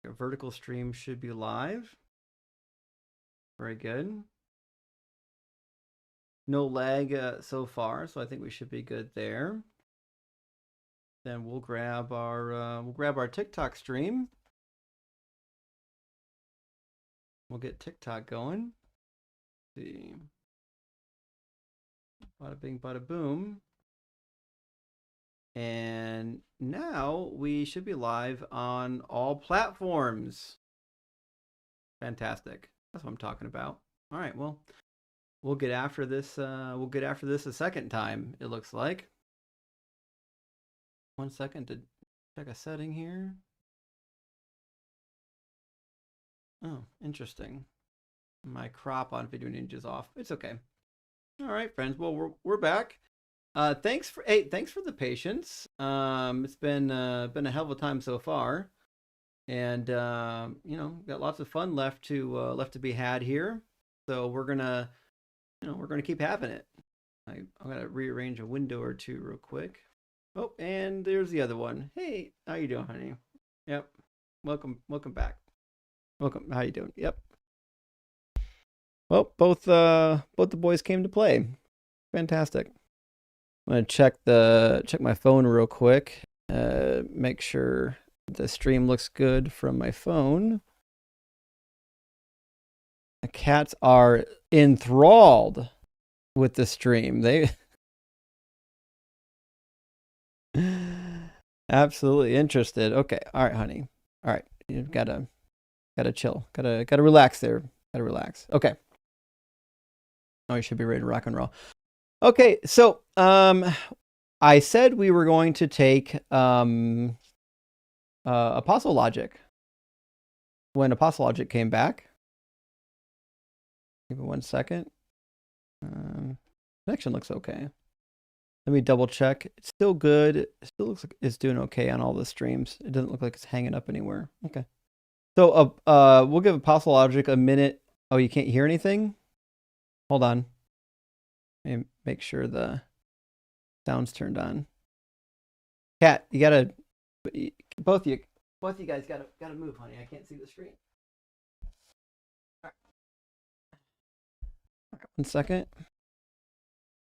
A vertical stream should be live. Very good. No lag so far, so I think we should be good there. Then we'll grab our TikTok stream. We'll get TikTok going. Let's see. Bada bing, bada boom. And now we should be live on all platforms. Fantastic. That's what I'm talking about. All right, well, we'll get after this. We'll get after this a second time, it looks like. 1 second to check a setting here. Oh, interesting. My crop on Video Ninja is off. It's okay. All right, friends. Well, we're back. Thanks for the patience. It's been a hell of a time so far, and got lots of fun left to be had here. So we're gonna keep having it. I'm gonna rearrange a window or two real quick. Oh, and there's the other one. Hey, how you doing, honey? Yep. Welcome back. Welcome. How you doing? Yep. Well, both the boys came to play. Fantastic. I'm gonna check my phone real quick. Make sure the stream looks good from my phone. The cats are enthralled with the stream. They absolutely interested. Okay, all right, honey. All right, you've gotta chill. Gotta relax there. Gotta relax. Okay. Oh, you should be ready to rock and roll. Okay, so I said we were going to take Apostle Logic. When Apostle Logic came back, give me 1 second. Connection looks okay. Let me double check. It's still good. It still looks like it's doing okay on all the streams. It doesn't look like it's hanging up anywhere. Okay. So we'll give Apostle Logic a minute. Oh, you can't hear anything? Hold on. Let me make sure the sound's turned on. Cat, you gotta both of you guys gotta move, honey. I can't see the screen. All right. 1 second.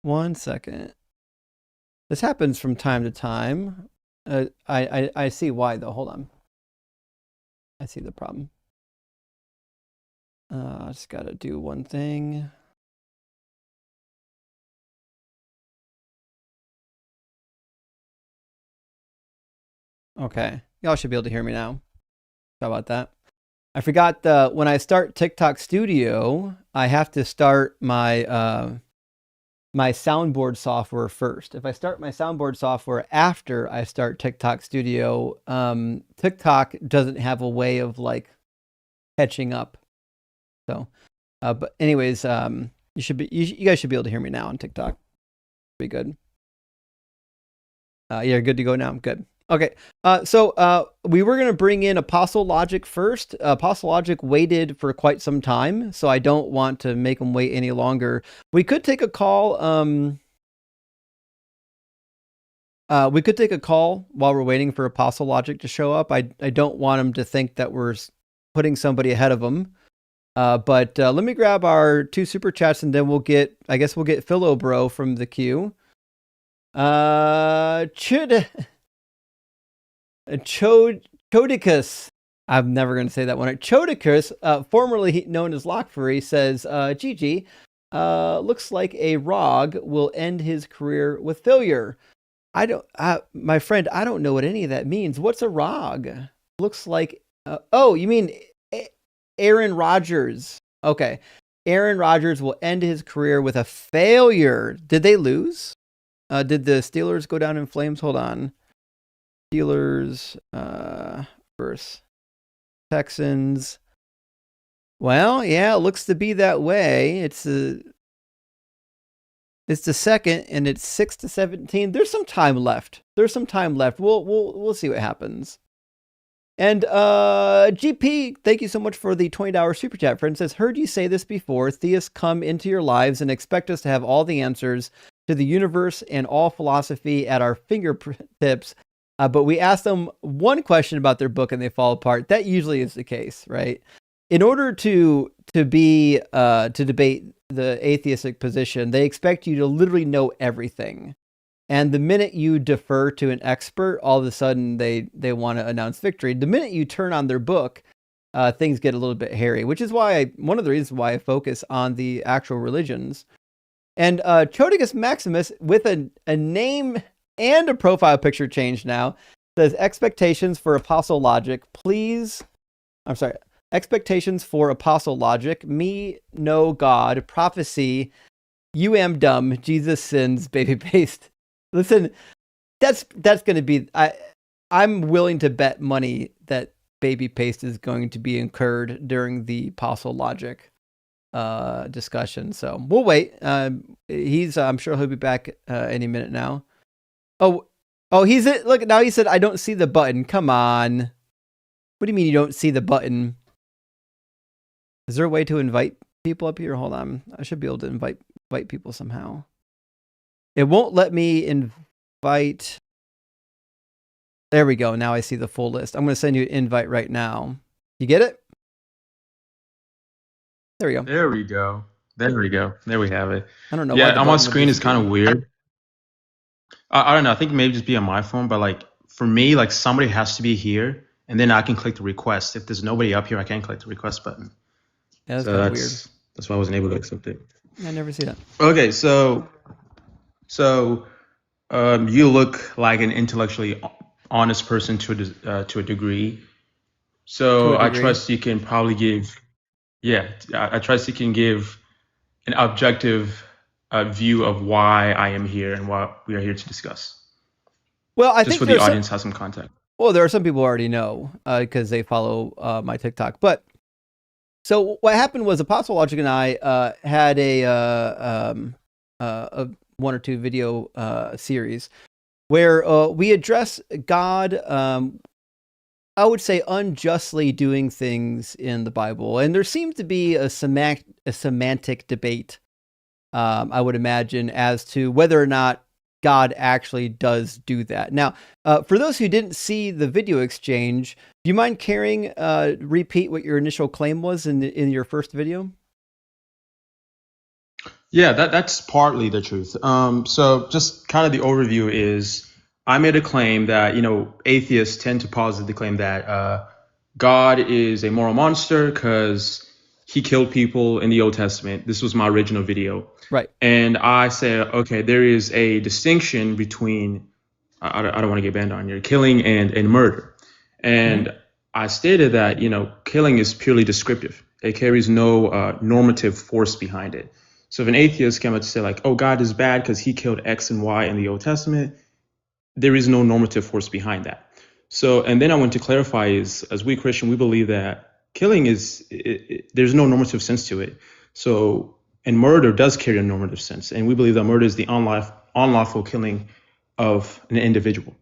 1 second. This happens from time to time. I see why though. Hold on. I see the problem. I just gotta do one thing. Okay, y'all should be able to hear me now. How about that? I forgot when I start TikTok Studio, I have to start my my soundboard software first. If I start my soundboard software after I start TikTok Studio, TikTok doesn't have a way of like catching up. So, but anyways, you guys should be able to hear me now on TikTok. Be good. Yeah, good to go now. Good. Okay, so we were going to bring in Apostle Logic first. Apostle Logic waited for quite some time, so I don't want to make him wait any longer. We could take a call. We could take a call while we're waiting for Apostle Logic to show up. I don't want him to think that we're putting somebody ahead of him. But let me grab our 2 super chats, and then we'll get Philo Bro from the queue. Chodicus, I'm never going to say that one. Chodicus, formerly known as Lockfury, says, GG, looks like a ROG will end his career with failure. My friend, I don't know what any of that means. What's a ROG? Looks like, oh, you mean Aaron Rodgers. Okay. Aaron Rodgers will end his career with a failure. Did they lose? Did the Steelers go down in flames? Hold on. Steelers versus Texans. Well, yeah, it looks to be that way. It's the second, and it's 6-17. There's some time left. We'll see what happens. And GP, thank you so much for the $20 super chat. Friend says, heard you say this before. Theists come into your lives and expect us to have all the answers to the universe and all philosophy at our fingertips. But we ask them one question about their book and they fall apart. That usually is the case, right? In order to debate the atheistic position, they expect you to literally know everything. And the minute you defer to an expert, all of a sudden they want to announce victory. The minute you turn on their book, things get a little bit hairy, which is why one of the reasons why I focus on the actual religions. And Chodicus Maximus, with a name and a profile picture change now, says expectations for apostle logic, please. I'm sorry. Expectations for apostle logic, me no God, prophecy, you am dumb, Jesus sins, baby paste. Listen, that's going to be. I'm willing to bet money that baby paste is going to be incurred during the apostle logic discussion. So we'll wait. I'm sure he'll be back any minute now. Oh, he's it. Look, now he said, I don't see the button. Come on. What do you mean you don't see the button? Is there a way to invite people up here? Hold on. I should be able to invite people somehow. It won't let me invite. There we go. Now I see the full list. I'm going to send you an invite right now. You get it? There we go. There we go. There we have it. I don't know. Yeah, on my screen is kind of weird. I don't know. I think maybe just be on my phone, but like for me, like somebody has to be here, and then I can click the request. If there's nobody up here, I can't click the request button. Yeah, that's kind of weird. That's why I wasn't able to accept it. I never see that. Okay, so you look like an intellectually honest person to a degree. So I trust you can probably give. Yeah, I trust you can give an objective view of why I am here and what we are here to discuss. Well, I think for the audience has some context. Well, there are some people who already know because they follow my TikTok. But so what happened was Apostle Logic and I had a 1 or 2 video series where we address God. I would say unjustly doing things in the Bible. And there seems to be a semantic debate, I would imagine, as to whether or not God actually does do that. Now, for those who didn't see the video exchange, do you mind repeat what your initial claim was in your first video? Yeah, that's partly the truth. So just kind of the overview is, I made a claim that, atheists tend to positively claim that God is a moral monster because he killed people in the Old Testament. This was my original video. Right. And I said, okay, there is a distinction between, I don't want to get banned on here, killing and murder. And I stated that, killing is purely descriptive. It carries no normative force behind it. So if an atheist came out to say like, oh, God is bad because he killed X and Y in the Old Testament, there is no normative force behind that. So, and then I want to clarify is, as we Christian, we believe that killing there's no normative sense to it. So, and murder does carry a normative sense. And we believe that murder is the unlawful killing of an individual.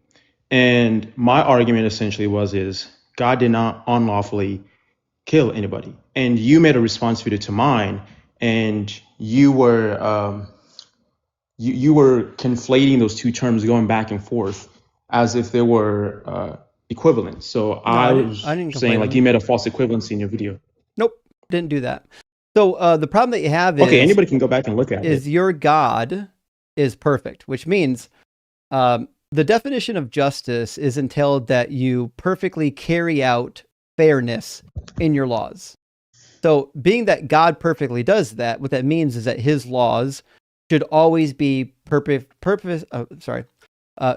And my argument essentially is God did not unlawfully kill anybody. And you made a response video to mine, and you were you were conflating those two terms, going back and forth as if they were equivalent. So I was saying like you made a false equivalency in your video. Nope, didn't do that. So the problem that you have is, okay, anybody can go back and look at it. Is your God is perfect, which means the definition of justice is entailed that you perfectly carry out fairness in your laws. So being that God perfectly does that, what that means is that his laws should always be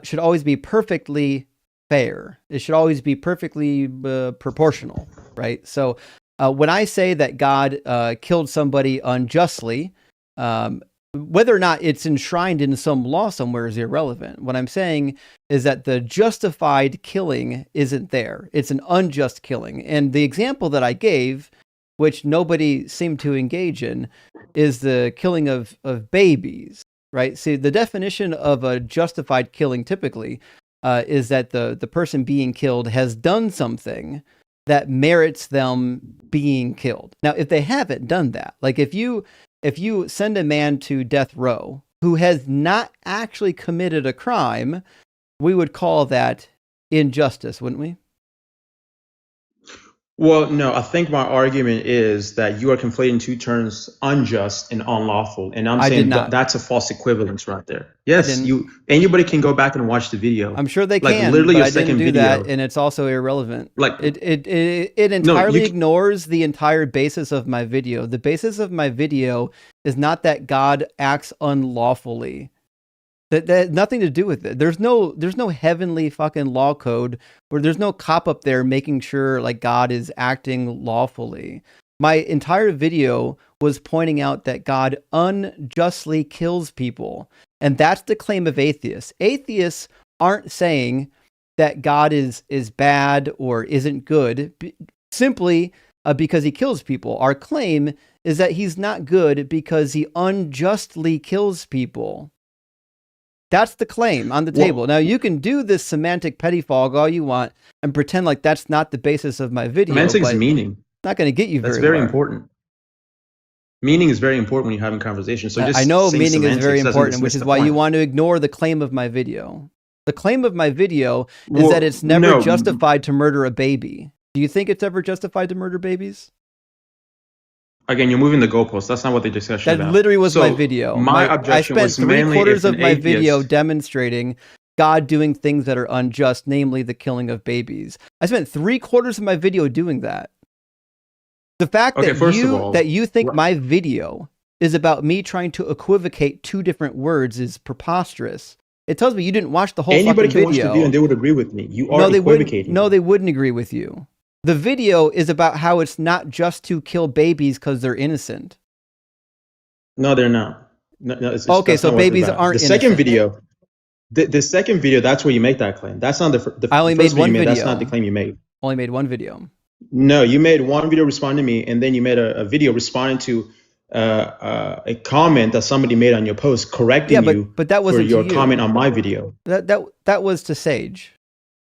should always be perfectly fair. It should always be perfectly proportional, right? So when I say that God killed somebody unjustly, whether or not it's enshrined in some law somewhere is irrelevant. What I'm saying is that the justified killing isn't there. It's an unjust killing. And the example that I gave, which nobody seemed to engage in, is the killing of babies, right? See, the definition of a justified killing typically is that the person being killed has done something that merits them being killed. Now, if they haven't done that, like if you send a man to death row who has not actually committed a crime, we would call that injustice, wouldn't we? Well, no, I think my argument is that you are conflating two terms, unjust and unlawful, and I'm I did saying not. that's a false equivalence right there. I Yes, didn't. you anybody can go back and watch the video, I'm sure they like can, literally but a I didn't second do that, video, and it's also irrelevant. like It no, entirely ignores the entire basis of my video. The basis of my video is not that God acts unlawfully. That had nothing to do with it. There's no heavenly fucking law code where there's no cop up there making sure like God is acting lawfully. My entire video was pointing out that God unjustly kills people. And that's the claim of atheists. Atheists aren't saying that God is bad or isn't good simply because he kills people. Our claim is that he's not good because he unjustly kills people. That's the claim on the table. Now, you can do this semantic pettifog all you want and pretend like that's not the basis of my video. semantics meaning. It's not going to get you That's very very far. important. Meaning is very important when you're having conversations. So just I know saying meaning is very semantics doesn't important, which dismiss is the why you point. want to ignore the claim of my video. The claim of my video is that it's never no, justified to murder a baby. Do you think it's ever justified to murder babies? Again, you're moving the goalposts. That's not what the discussion That about. literally was So my video. my objection I spent was mainly 3/4 if of an my video atheist- demonstrating God doing things that are unjust, namely the killing of babies. I spent 3/4 of my video doing that. The fact Okay, that first of all, you think wh- my video is about me trying to equivocate two different words is preposterous. It tells me you didn't watch the whole anybody fucking can watch the video and they would agree with me. You are equivocating. No, they wouldn't agree with you. The video is about how it's not just to kill babies because they're innocent. No, they're not. No, Okay, that's so not what it's babies about. aren't The second innocent. video, the second video, that's where you make that claim. That's not the I only first made one video you made. That's video. not the claim you made. Only made one video. No, you made one video responding to me, and then you made a video responding to a comment that somebody made on your post correcting you but that for wasn't your to you. comment on my video. That was to Sage.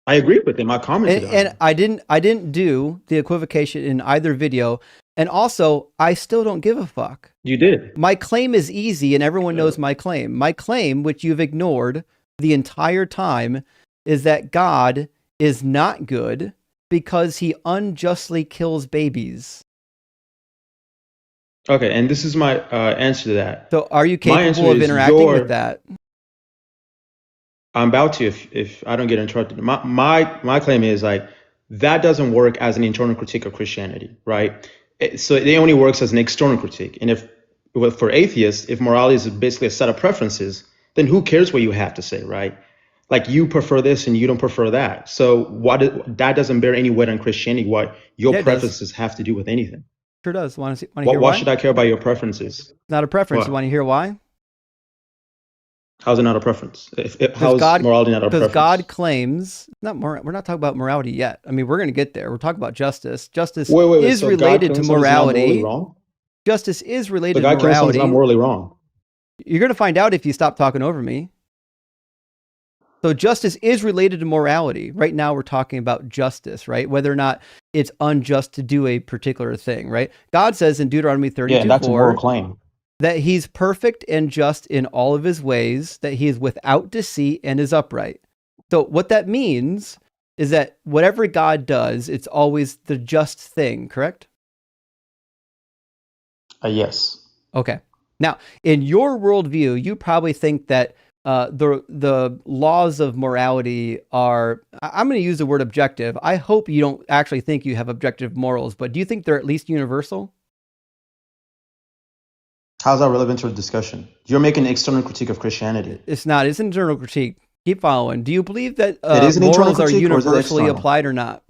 I agree with him. I commented on it. And I didn't do the equivocation in either video. And also, I still don't give a fuck. You did. My claim is easy, and everyone knows my claim. My claim, which you've ignored the entire time, is that God is not good because he unjustly kills babies. Okay, and this is my answer to that. So are you My answer capable of is interacting with that? I'm about to if I don't get interrupted. My claim is like that doesn't work as an internal critique of Christianity, right? So it only works as an external critique. And for atheists, if morality is basically a set of preferences, then who cares what you have to say, right? Like you prefer this and you don't prefer that. So that doesn't bear any weight on Christianity. What your preferences have to do with anything? Sure does. Want to hear why? Why should I care about your preferences? It's not a preference. What? You want to hear why? How's it not a preference? How's morality not a preference? Because God claims, we're not talking about morality yet. I mean, we're going to get there. We're talking about justice. Justice is so related to morality. Wrong? Justice is related to morality. God not morally wrong. You're going to find out if you stop talking over me. So justice is related to morality. Right now, we're talking about justice, right? Whether or not it's unjust to do a particular thing, right? God says in Deuteronomy 32:4, and that's a moral claim, that he's perfect and just in all of his ways, that he is without deceit and is upright. So what that means is that whatever God does, it's always the just thing, correct? Yes. Okay. Now, in your worldview, you probably think that the laws of morality are, I'm going to use the word objective. I hope you don't actually think you have objective morals, but do you think they're at least universal? How's that relevant to a discussion? You're making an external critique of Christianity. It's not. It's an internal critique. Keep following. Do you believe that morals are universally applied or not?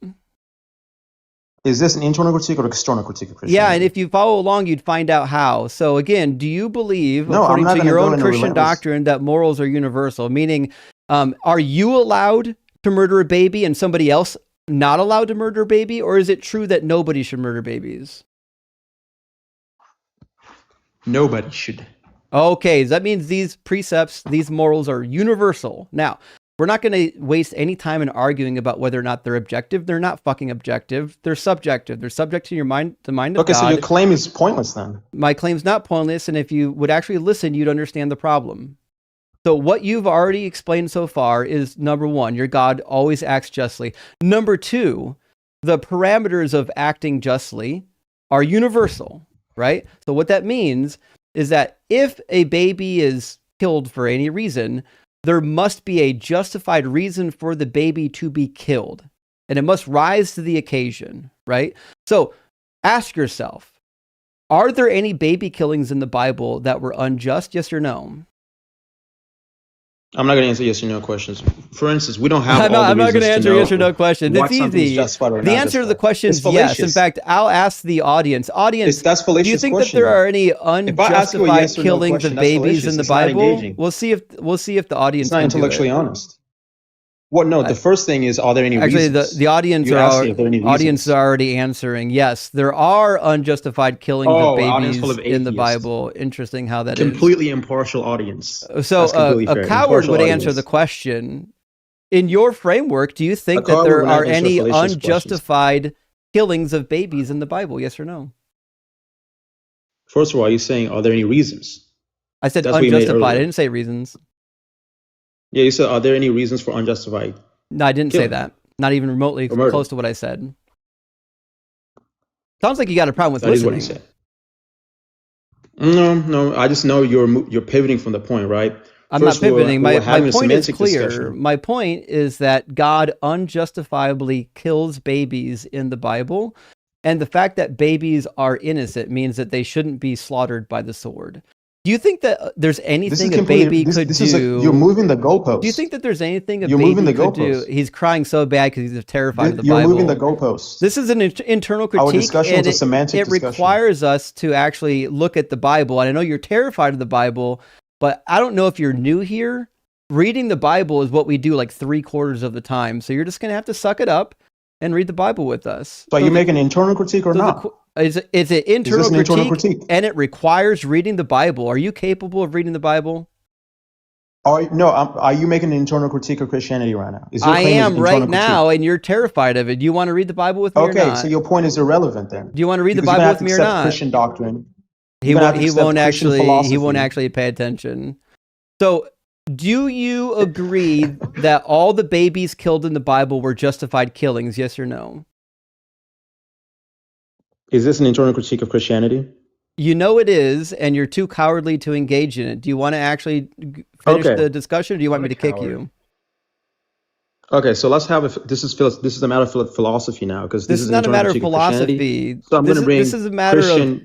Is this an internal critique or external critique of Christianity? Yeah, and if you follow along, you'd find out how. So again, do you believe, according to your own Christian doctrine, that morals are universal? Meaning, are you allowed to murder a baby and somebody else not allowed to murder a baby? Or is it true that nobody should murder babies? Nobody should. Okay, that means these precepts, these morals are universal. Now, we're not going to waste any time in arguing about whether or not they're objective. They're not fucking objective. They're subjective. They're subject to your mind, the mind of God. Okay, so your claim is pointless then. My claim's not pointless, and if you would actually listen, you'd understand the problem. So what you've already explained so far is, number one, your God always acts justly. Number two, the parameters of acting justly are universal, right? So what that means is that if a baby is killed for any reason, there must be a justified reason for the baby to be killed, and it must rise to the occasion, right? So ask yourself, are there any baby killings in the Bible that were unjust? Yes or no? I'm not going to answer yes or no questions. For instance, we don't have I'm all the not going reasons to answer know yes or no questions. It's what something is easy. justified or The not answer to the justified. question It's is yes. In fallacious. fact, I'll ask the audience. Audience, That's do you fallacious think that question, there though. are any If I ask you a unjustified yes or no killings question, of that's babies in fallacious. the It's not Bible? engaging. We'll see if the audience It's not can do intellectually it. honest. Well, no, the first thing is, are there any Actually, reasons? the audience You are asked if there are any audience reasons. is already answering. Yes, there are unjustified killings of Audience full babies of in the atheists. Bible. Interesting how that is. Completely impartial audience. So That's completely a fair. coward Impartial would answer audience. the question. In your framework, do you A think that coward there would not are answer any fallacious questions. unjustified killings of babies in the Bible? Yes or no? First of all, are you saying, are there any reasons? I said That's what you made unjustified. I earlier. didn't say reasons. Yeah, you said, are there any reasons for unjustified No, I didn't say killing that. Not even remotely or murder? close to what I said. Sounds like you got a problem with That is what listening. you said. No. I just know you're pivoting from the point, right? I'm First, not pivoting. we were My having a point is semantic clear. discussion. My point is that God unjustifiably kills babies in the Bible, and the fact that babies are innocent means that they shouldn't be slaughtered by the sword. Do you think that there's anything a baby could do? You're moving the goalposts. Do you think that there's anything a You're moving baby the could do? goalposts. He's crying so bad because he's terrified of the You're Bible. moving the goalposts. This is an internal Our critique, discussion and was a semantic it discussion. requires us to actually look at the Bible. And I know you're terrified of the Bible, but I don't know if you're new here. Reading the Bible is what we do like 3/4 of the time. So you're just going to have to suck it up and read the Bible with us. So are you making an internal critique or not? It's an internal critique? And it requires reading the Bible. Are you capable of reading the Bible? Are you making an internal critique of Christianity right now? I am right now, and you're terrified of it. Do you want to read the Bible with me or not? Okay, so your point is irrelevant then. Do you want to read the Bible with me or not? Christian doctrine. He won't actually pay attention. So, do you agree that all the babies killed in the Bible were justified killings? Yes or no? Is this an internal critique of Christianity? You know it is, and you're too cowardly to engage in it. Do you want to actually finish the discussion, or do you want me to kick you? Okay, so let's have this is a matter of philosophy now, because this is not a matter of philosophy. So I'm going to bring this is a matter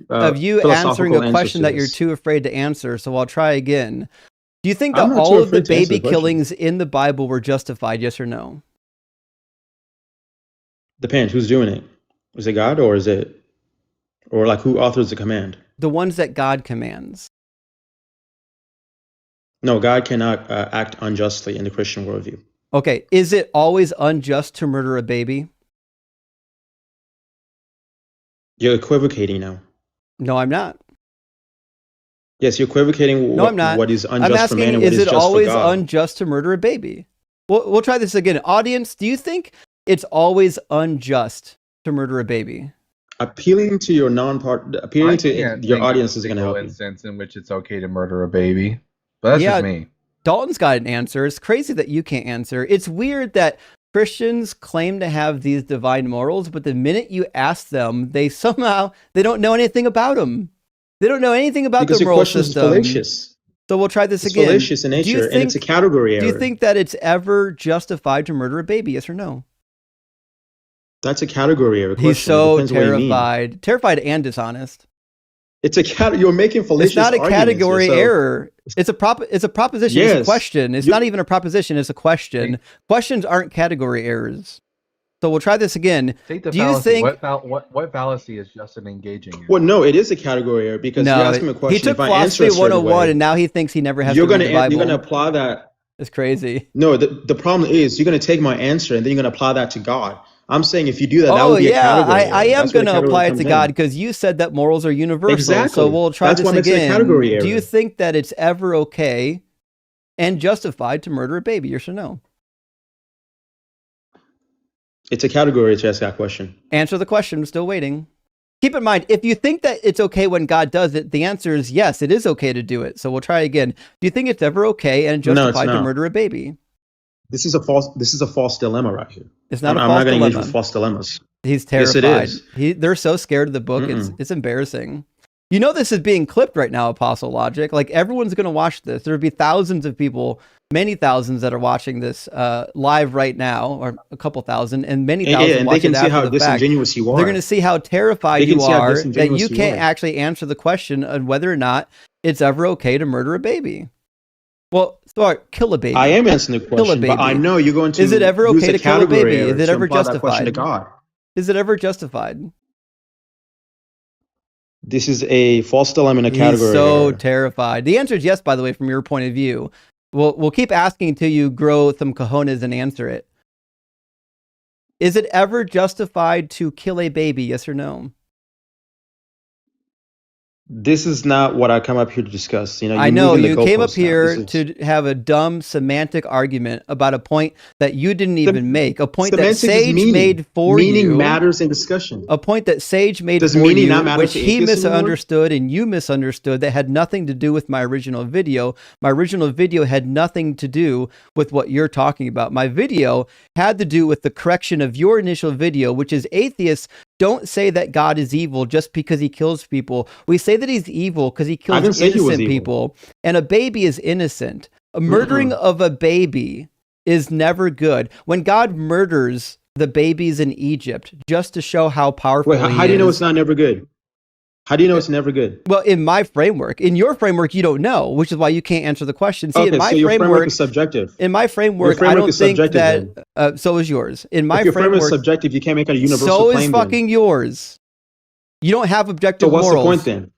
of you answering a question that you're too afraid to answer. So I'll try again. Do you think that all of the baby killings in the Bible were justified? Yes or no? Depends. Who's doing it? Is it God or is it? Or like who authors the command? The ones that God commands. No, God cannot act unjustly in the Christian worldview. Okay, is it always unjust to murder a baby? You're equivocating now. No, I'm not. Yes, you're equivocating. No, I'm not. What is unjust I'm asking, for man and what is just for God. Is it always unjust to murder a baby? We'll try this again. Audience, do you think it's always unjust to murder a baby? Appealing to your your audience is going to help you. Instance in which it's okay to murder a baby, but that's just me. Dalton's got an answer. It's crazy that you can't answer. It's weird that Christians claim to have these divine morals, but the minute you ask them, they don't know anything about them. They don't know anything about the moral system. Because your question is fallacious. So we'll try this again. It's fallacious in nature, and it's a category error. Do you think that it's ever justified to murder a baby? Yes or no? That's a category error. He's so terrified and dishonest. You're making fallacious. It's not a category error. It's a proposition. Yes. It's a question. It's not even a proposition. It's a question. Questions aren't category errors. So we'll try this again. Do you think what fallacy is Justin engaging in? Well, no, it is a category error because you asked him a question. He took philosophy 101 and now he thinks he never has to read the Bible. You're going to apply that. It's crazy. No, the problem is you're going to take my answer and then you're going to apply that to God. I'm saying if you do that, that would be a category error. I am going to apply it to God because you said that morals are universal. Exactly. So we'll try this again. That's why it's a category error. Do you think that it's ever okay and justified to murder a baby? Yes or no? It's a category to ask that question. Answer the question. I'm still waiting. keep in mind, if you think that it's okay when God does it, the answer is yes, it is okay to do it. So we'll try again. Do you think it's ever okay and justified to murder a baby? This is a false dilemma right here. It's not a I'm false not going to engage dilemma. with false dilemmas. He's terrified. Yes, it is. They're so scared of the book. It's embarrassing. You know this is being clipped right now, Apostle Logic. Like, everyone's going to watch this. There'll be thousands of people, many thousands that are watching this live right now, or a couple thousand, and many thousand watching it after the fact. And they can see how disingenuous you are. They're going to see how terrified you are that you can't actually answer the question of whether or not it's ever okay to murder a baby. Well, sorry, kill a baby. I am answering the question, but I know you're going to. Is it ever okay to kill a baby? Is it ever justified? To God. Is it ever justified? This is a false dilemma in a category. He's so terrified. The answer is yes, by the way, from your point of view. We'll keep asking until you grow some cojones and answer it. Is it ever justified to kill a baby? Yes or no? This is not what I come up here to discuss. You know, I know you came up here to have a dumb semantic argument about a point that you didn't even make. A point that Sage made for you. Meaning matters in discussion. A point that Sage made for you, which he misunderstood and you misunderstood, that had nothing to do with my original video. My original video had nothing to do with what you're talking about. My video had to do with the correction of your initial video, which is atheists don't say that God is evil just because he kills people. We say that he's evil because he kills innocent people. And a baby is innocent. A murdering of a baby is never good. When God murders the babies in Egypt just to show how powerful he is. How do you know it's not never good? How do you know it's never good? Well, in my framework. In your framework, you don't know, which is why you can't answer the question. See, in my your framework is subjective. In my framework, I don't think that... so is yours. In my if your framework is subjective, you can't make it a universal claim. So is fucking yours. You don't have objective morals. So what's the point then?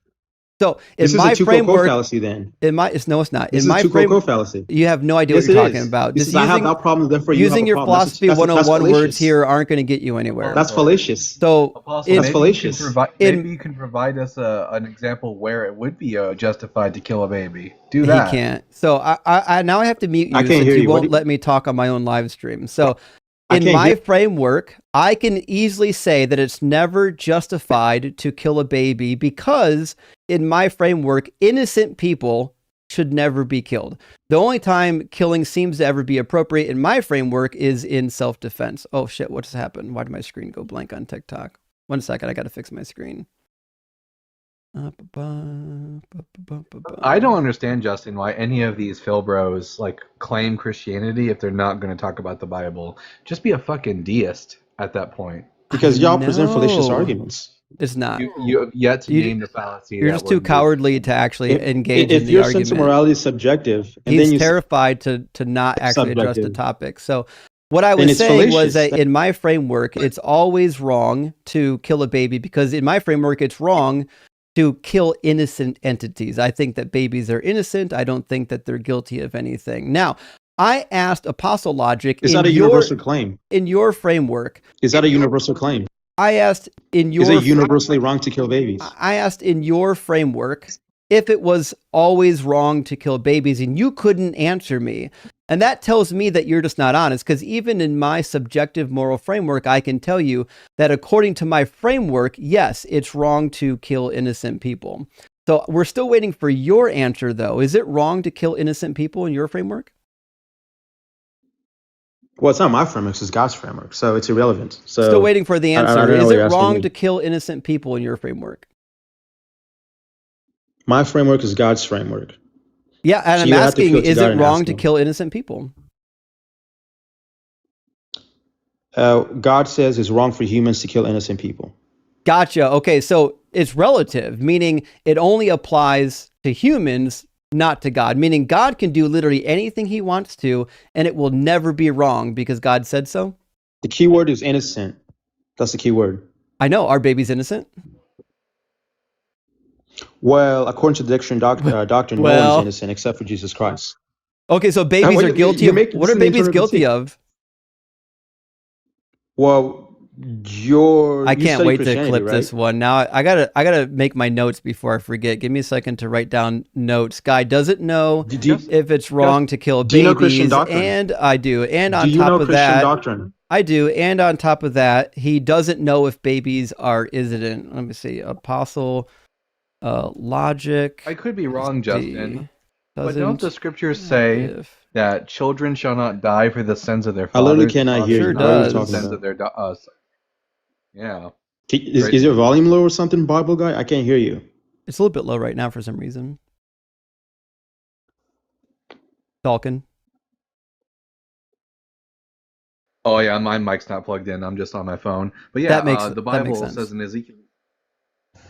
So this is a two-coco fallacy then. No, it's not. This is a two-coco fallacy. You have no idea what you're talking about. This is, I have that problem, therefore you have a problem. Using your philosophy 101 words here aren't going to get you anywhere. That's fallacious. So that's fallacious. Maybe you can provide us an example where it would be justified to kill a baby. Do that. He can't. So I now I have to mute you since you won't let me talk on my own live stream. So in my framework, I can easily say that it's never justified to kill a baby because in my framework, innocent people should never be killed. The only time killing seems to ever be appropriate in my framework is in self-defense. Oh shit, what just happened? Why did my screen go blank on TikTok? 1 second, I got to fix my screen. I don't understand, Justin, why any of these Phil bros like claim Christianity if they're not going to talk about the Bible. Just be a fucking deist at that point. Because y'all present fallacious arguments. It's not. You have yet to name the fallacy. You're just too cowardly to actually engage in the argument. If your sense of morality is subjective, and he's terrified to not actually address the topic. So what I was saying was that in my framework, it's always wrong to kill a baby because in my framework, it's wrong to kill innocent entities. I think that babies are innocent. I don't think that they're guilty of anything. Now, I asked Apostle Logic... Is that a universal claim? In your framework... Is that a universal claim? I asked in your... Is it universally wrong to kill babies? I asked in your framework if it was always wrong to kill babies, and you couldn't answer me. And that tells me that you're just not honest, because even in my subjective moral framework, I can tell you that according to my framework, yes, it's wrong to kill innocent people. So we're still waiting for your answer, though. Is it wrong to kill innocent people in your framework? Well, it's not my framework, it's God's framework, so it's irrelevant. So still waiting for the answer. Is it wrong to kill innocent people in your framework? My framework is God's framework. Yeah, and I'm asking, is it wrong to kill innocent people? God says it's wrong for humans to kill innocent people. Gotcha. Okay, so it's relative, meaning it only applies to humans, not to God. Meaning God can do literally anything he wants to, and it will never be wrong because God said so? The key word is innocent. That's the key word. I know. Are babies innocent? Well, according to the doctrine, no one's innocent except for Jesus Christ. Okay, so babies are guilty of... What are babies guilty of? Well, I can't wait to clip this one. Now I gotta make my notes before I forget. Give me a second to write down notes. Guy doesn't know if it's wrong to kill babies. Do you know Christian doctrine? And I do. And on top of that, doctrine? I do. And on top of that, he doesn't know if babies are Isident. Let me see. Apostle logic. I could be wrong, Justin, but don't the Doesn't scriptures say if that children shall not die for the sins of their I literally fathers, cannot hear fathers Sure you. not What are you for the does. talking sins of about? their yeah. Is your volume low or something, Bible guy? I can't hear you. It's a little bit low right now for some reason. Falcon. Oh yeah, my mic's not plugged in. I'm just on my phone. But That yeah, makes the that makes Bible sense. says in Ezekiel.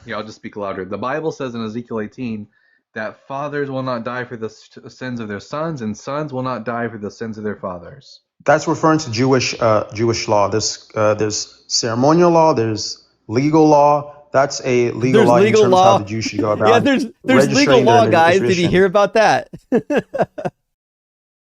Yeah, I'll just speak louder. The Bible says in Ezekiel 18 that fathers will not die for the sins of their sons, and sons will not die for the sins of their fathers. That's referring to Jewish law. There's ceremonial law. There's legal law. That's a legal There's law in legal terms of how law. the Jews should go Yeah, about there's legal registering their law, guys. Did you tradition. hear about that?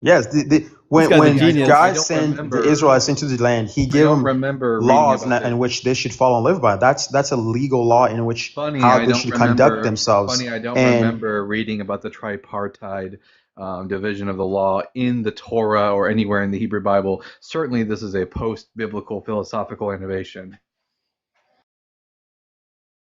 Yes, guy's when a genius. God I don't sent the remember. Israelites into the land, He I gave don't them remember reading laws about in this. which they should follow and live by. That's a legal law in which Funny, how I they don't should conduct remember. themselves. Funny, I don't And remember reading about the tripartite division of the law in the Torah or anywhere in the Hebrew Bible. Certainly, this is a post-biblical philosophical innovation.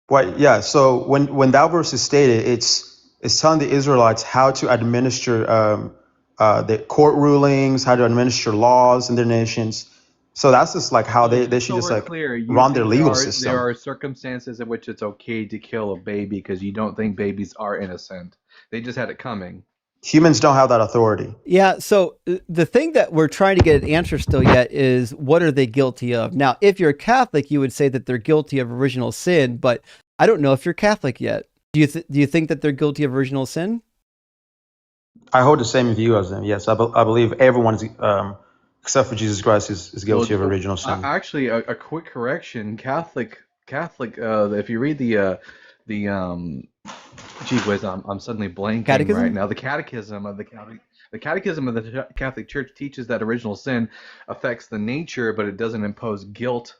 yeah, so when that verse is stated, it's telling the Israelites how to administer the court rulings, how to administer laws in their nations. So that's just like how they should So just we're like clear. You run their think legal there system. are circumstances in which it's okay to kill a baby because you don't think babies are innocent. They just had it coming. Humans don't have that authority. Yeah, so the thing that we're trying to get an answer still yet is what are they guilty of? Now, if you're Catholic, you would say that they're guilty of original sin, but I don't know if you're Catholic yet. Do you think that they're guilty of original sin? I hold the same view as them. Yes, I believe everyone is, except for Jesus Christ, is guilty of original sin. Actually, a quick correction. Catholic. If you read the gee whiz, I'm suddenly blanking Catechism? right now. The Catechism of the Catholic Church teaches that original sin affects the nature, but it doesn't impose guilt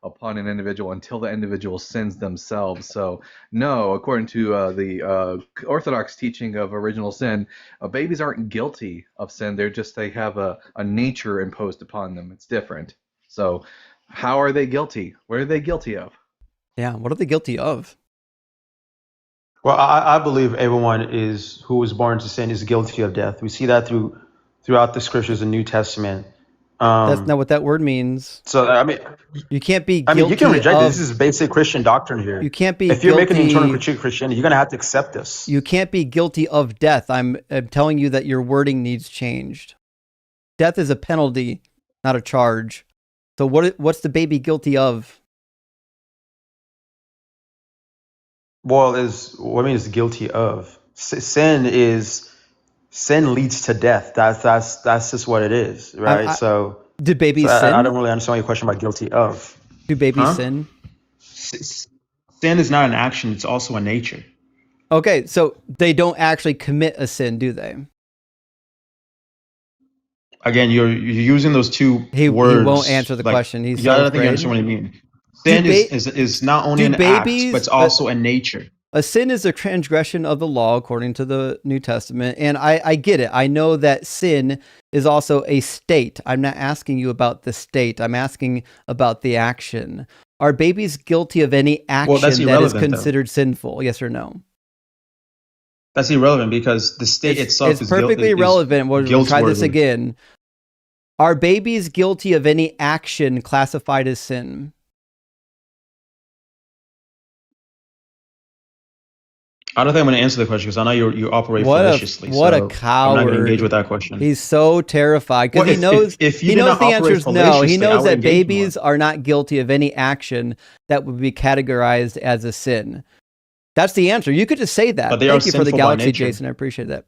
upon an individual until the individual sins themselves. So, no, according to the Orthodox teaching of original sin, babies aren't guilty of sin. They have a nature imposed upon them. It's different. So, how are they guilty? What are they guilty of? Yeah, what are they guilty of? Well, I believe everyone who was born to sin is guilty of death. We see that throughout the scriptures in the New Testament. That's not what that word means. So I mean, You can't be guilty you can reject of, it. This is basic Christian doctrine here. You can't be if you're making an internal guilty. critique of Christianity, you're gonna have to accept this. You can't be guilty of death. I'm telling you that your wording needs changed. Death is a penalty, not a charge. So what's the baby guilty of? Well, what I mean is guilty of sin leads to death. That's just what it is, right? Do babies sin? I don't really understand your question about guilty of. Do babies sin? Sin is not an action; it's also a nature. Okay, so they don't actually commit a sin, do they? Again, you're using those two words. He won't answer the question. He's so I don't think afraid. you understand what I mean. Sin is not only an act, but it's also a nature. A sin is a transgression of the law according to the New Testament. And I get it. I know that sin is also a state. I'm not asking you about the state. I'm asking about the action. Are babies guilty of any action that is considered sinful? Yes or no? That's irrelevant because the state itself is perfectly irrelevant. We'll try this again. Are babies guilty of any action classified as sin? I don't think I'm going to answer the question because I know you operate maliciously. What a coward! I'm not going to engage with that question. He's so terrified because he knows the answer is no. He knows that babies are not guilty of any action that would be categorized as a sin. That's the answer. You could just say that. Thank you for the galaxy, Jason. I appreciate that.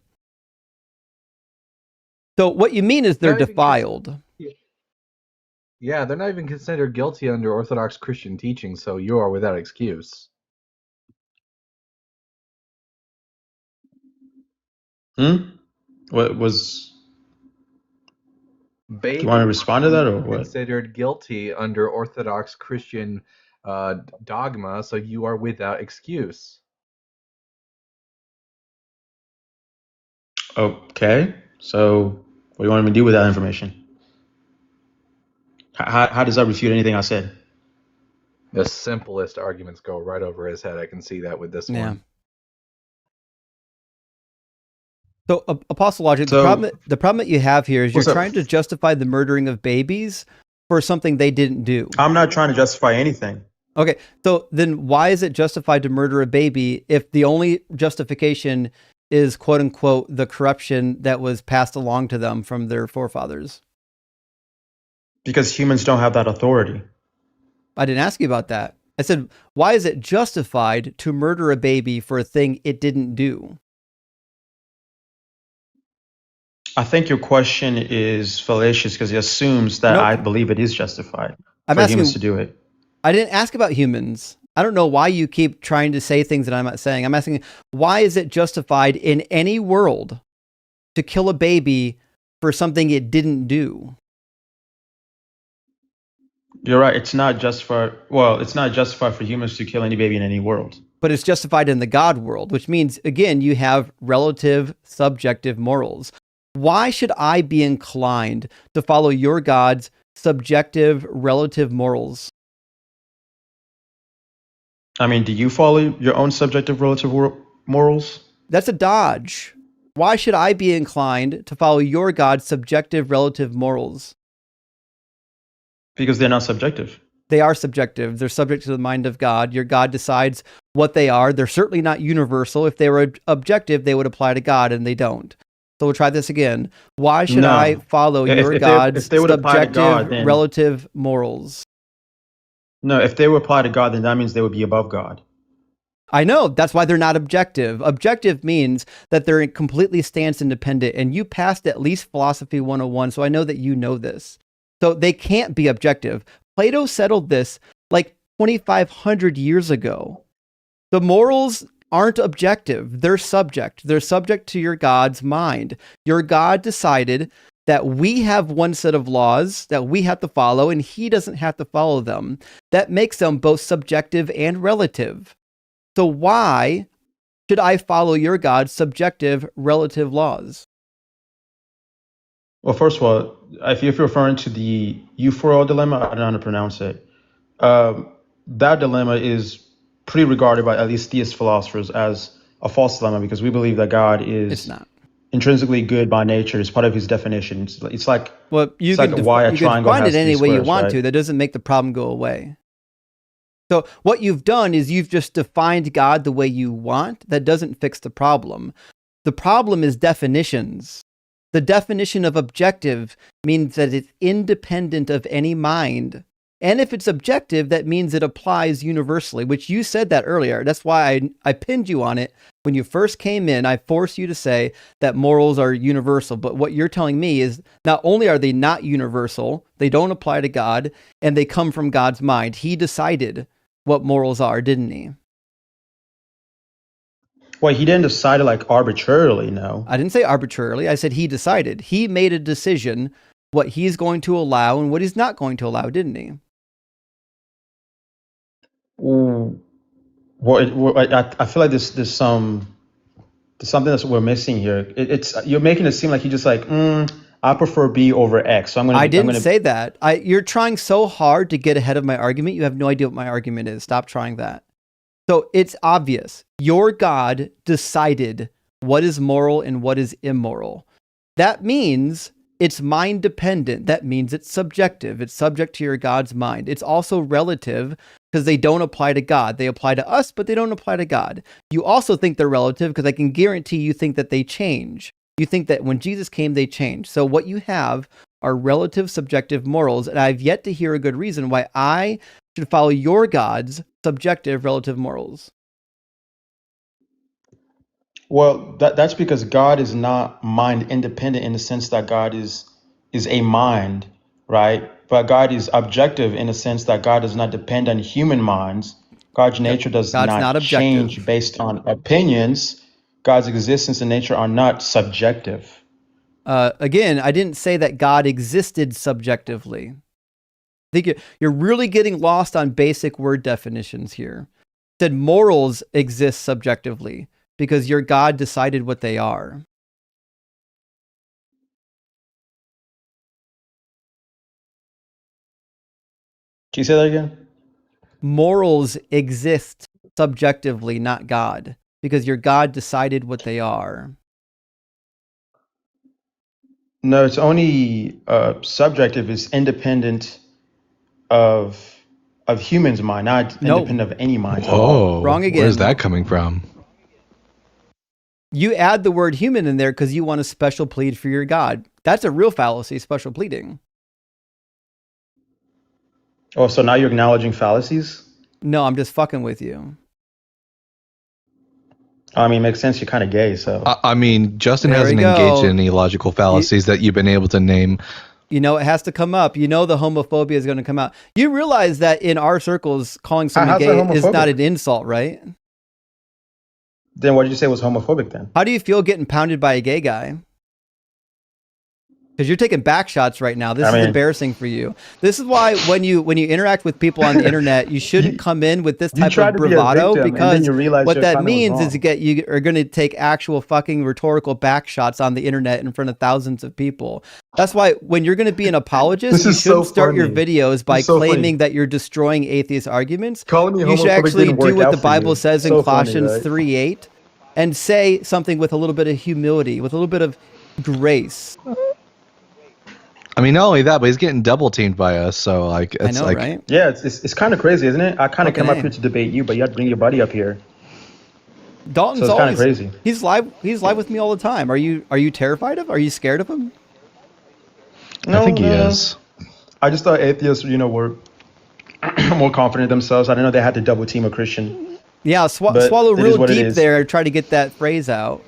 So what you mean is they're defiled. Yeah, they're not even considered guilty under Orthodox Christian teaching, so you are without excuse. What was? Babies do you want to respond to that or what? Considered guilty under Orthodox Christian dogma, so you are without excuse. Okay, so what do you want me to do with that information? How does that refute anything I said? The simplest arguments go right over his head. I can see that with this one. So, Apostle Logic, So the problem that you have here is you're what's up? trying to justify the murdering of babies for something they didn't do. I'm not trying to justify anything. Okay, so then why is it justified to murder a baby if the only justification is quote unquote the corruption that was passed along to them from their forefathers? Because humans don't have that authority. I didn't ask you about that. I said, why is it justified to murder a baby for a thing it didn't do? I think your question is fallacious because it assumes that Nope. I believe it is justified I'm for asking, humans to do it. I didn't ask about humans. I don't know why you keep trying to say things that I'm not saying. I'm asking, why is it justified in any world to kill a baby for something it didn't do? You're right. It's not justified. Well, it's not justified for humans to kill any baby in any world. But it's justified in the God world, which means, again, you have relative subjective morals. Why should I be inclined to follow your God's subjective relative morals? I mean, do you follow your own subjective relative morals? That's a dodge. Why should I be inclined to follow your God's subjective relative morals? Because they're not subjective. They are subjective. They're subject to the mind of God. Your God decides what they are. They're certainly not universal. If they were objective, they would apply to God, and they don't. So we'll try this again. Why should I follow your God's subjective God, then, relative morals? No, if they were applied to God, then that means they would be above God. I know. That's why they're not objective. Objective means that they're completely stance independent, and you passed at least Philosophy 101, so I know that you know this. So they can't be objective. Plato settled this like 2,500 years ago. The morals aren't objective. They're subject. They're subject to your God's mind. Your God decided that we have one set of laws that we have to follow, and he doesn't have to follow them. That makes them both subjective and relative. So why should I follow your God's subjective relative laws? Well, first of all, if you're referring to the Euphoria dilemma, I don't know how to pronounce it. That dilemma is pretty regarded by at least theist philosophers as a false dilemma because we believe that God is intrinsically good by nature. It's part of his definition. It's like, well, you can define it any way you want to. That doesn't make the problem go away. So what you've done is you've just defined God the way you want. That doesn't fix the problem. The problem is definitions. The definition of objective means that it's independent of any mind. And if it's objective, that means it applies universally, which you said that earlier. That's why I pinned you on it. When you first came in, I forced you to say that morals are universal. But what you're telling me is not only are they not universal, they don't apply to God, and they come from God's mind. He decided what morals are, didn't he? Well, he didn't decide it like arbitrarily, no. I didn't say arbitrarily. I said he decided. He made a decision what he's going to allow and what he's not going to allow, didn't he? Well, I feel like there's something that we're missing here. You're making it seem like you just like, I prefer B over X. So I didn't say that. You're trying so hard to get ahead of my argument. You have no idea what my argument is. Stop trying that. So it's obvious. Your God decided what is moral and what is immoral. That means it's mind dependent. That means it's subjective. It's subject to your God's mind. It's also relative because they don't apply to God. They apply to us, but they don't apply to God. You also think they're relative because I can guarantee you think that they change. You think that when Jesus came, they changed. So what you have are relative subjective morals, and I've yet to hear a good reason why I should follow your God's subjective relative morals. Well, that's because God is not mind independent in the sense that God is a mind, right? But God is objective in the sense that God does not depend on human minds. God's nature does not change based on opinions. God's existence and nature are not subjective. Again, I didn't say that God existed subjectively. I think you're really getting lost on basic word definitions here. I said morals exist subjectively because your God decided what they are. Can you say that again? Morals exist subjectively, not God, because your God decided what they are. No, it's only subjective. It's independent of humans' mind, not No. independent of any minds at all. Whoa. Wrong Where's again. that coming from? You add the word human in there because you want a special plead for your God. That's a real fallacy, special pleading. Oh, so now you're acknowledging fallacies? No, I'm just fucking with you. I mean, it makes sense. You're kind of gay, so. I mean, Justin There hasn't we go. engaged in any logical fallacies that you've been able to name. You know, it has to come up. You know, the homophobia is going to come out. You realize that in our circles, calling someone How's that gay is not homophobic? an insult, right? Then what did you say was homophobic then? How do you feel getting pounded by a gay guy? Because you're taking back shots right now. This is embarrassing for you. This is why when you interact with people on the internet, you shouldn't come in with this type of bravado, because what that means is you are going to take actual fucking rhetorical back shots on the internet in front of thousands of people. That's why when you're going to be an apologist, you shouldn't start your videos by claiming that you're destroying atheist arguments. You should actually do what the Bible says in Colossians 3:8 and say something with a little bit of humility, with a little bit of grace. I mean, not only that, but he's getting double teamed by us. So like, it's like, right? Yeah, it's kind of crazy, isn't it? I kind of come up here to debate you, but you have to bring your buddy up here. Dalton's so it's always crazy. He's live with me all the time. Are you terrified of? Are you scared of him? No, I think he is. I just thought atheists, were more confident themselves. I didn't know they had to double team a Christian. Yeah, swallow real deep there. Try to get that phrase out.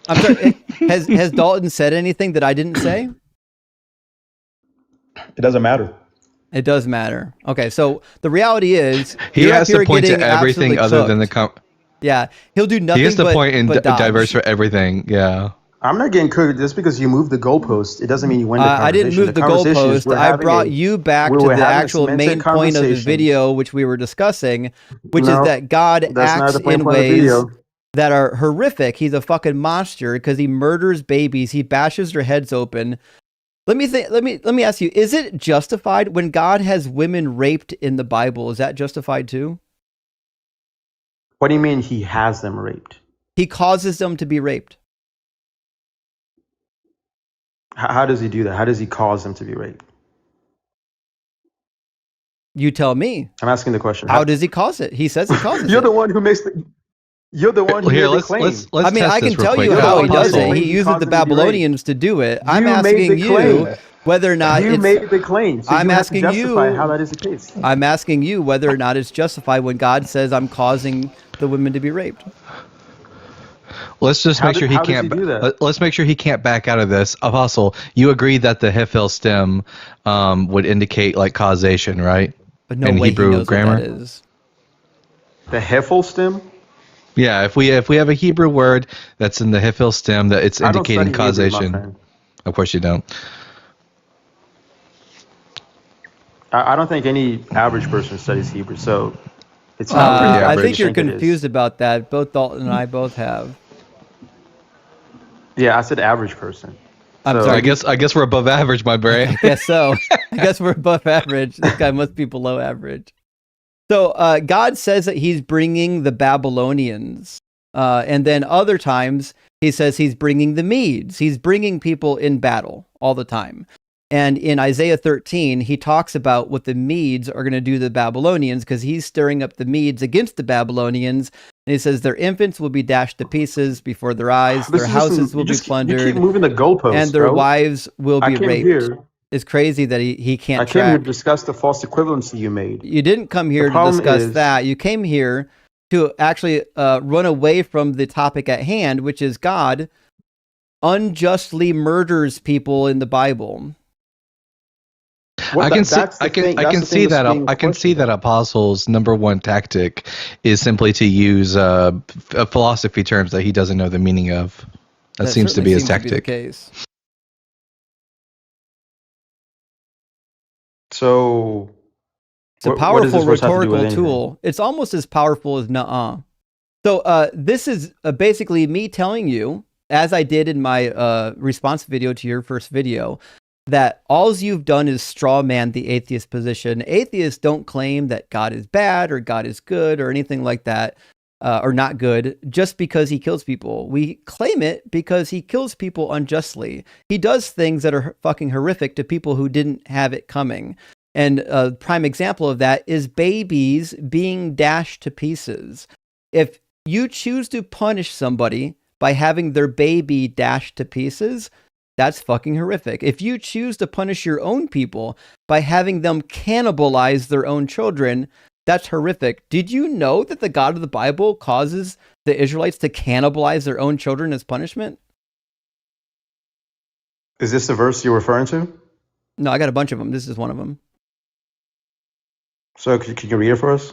I'm sorry. Has Dalton said anything that I didn't say? It doesn't matter. It does matter. Okay, so the reality is he has to point to everything other than the. Yeah, he'll do nothing. He has to point in but diverse for everything. Yeah. I'm not getting cooked just because you moved the goalpost. It doesn't mean you win the conversation. I didn't move the goalpost. I brought you back to the actual main point of the video, which we were discussing, which is that God acts in ways that are horrific. He's a fucking monster because he murders babies. He bashes their heads open. Let me ask you, is it justified when God has women raped in the Bible? Is that justified too? What do you mean he has them raped? He causes them to be raped. How does he do that? How does he cause them to be raped? You tell me. I'm asking the question. How does he cause it? He says he causes it. You're the one who makes the... You're the one who made the claim. Let's I mean, I can tell you how he does it. He uses the Babylonians to do it. I'm asking you whether or not you made the claim. So I'm asking you how that is the case. I'm asking you whether or not it's justified when God says I'm causing the women to be raped. Let's just make sure he can't. Let's make sure he can't back out of this. Apostle, you agree that the Hiphil stem would indicate like causation, right? But no in way Hebrew he knows grammar. what that is. The Hiphil stem? Yeah, if we have a Hebrew word that's in the Hiphil stem that it's indicating causation. Hebrew, of course you don't. I don't think any average person studies Hebrew, so it's not really I average. think you're confused about that. Both Dalton and I both have. Yeah, I said average person. I'm sorry. I guess we're above average, my brain. I guess so. I guess we're above average. This guy must be below average. So God says that he's bringing the Babylonians. And then other times he says he's bringing the Medes. He's bringing people in battle all the time. And in Isaiah 13, he talks about what the Medes are going to do to the Babylonians because he's stirring up the Medes against the Babylonians. And he says their infants will be dashed to pieces before their eyes. Their houses will be plundered. You keep moving the goalposts, and their wives will be raped. Here. It's crazy that he can't I came here to discuss the false equivalency you made. You didn't come here to discuss that. You came here to actually run away from the topic at hand, which is God unjustly murders people in the Bible. Well, I can see that Apostle's number one tactic is simply to use philosophy terms that he doesn't know the meaning of. That seems to be his tactic. So it's a powerful rhetorical tool. It's almost as powerful as nuh-uh. So this is basically me telling you, as I did in my response video to your first video, that all you've done is straw man the atheist position. Atheists don't claim that God is bad or God is good or anything like that, or not good, just because he kills people. We claim it because he kills people unjustly. He does things that are fucking horrific to people who didn't have it coming. And a prime example of that is babies being dashed to pieces. If you choose to punish somebody by having their baby dashed to pieces, that's fucking horrific. If you choose to punish your own people by having them cannibalize their own children, that's horrific. Did you know that the God of the Bible causes the Israelites to cannibalize their own children as punishment? Is this the verse you're referring to? No, I got a bunch of them. This is one of them. So can you read it for us?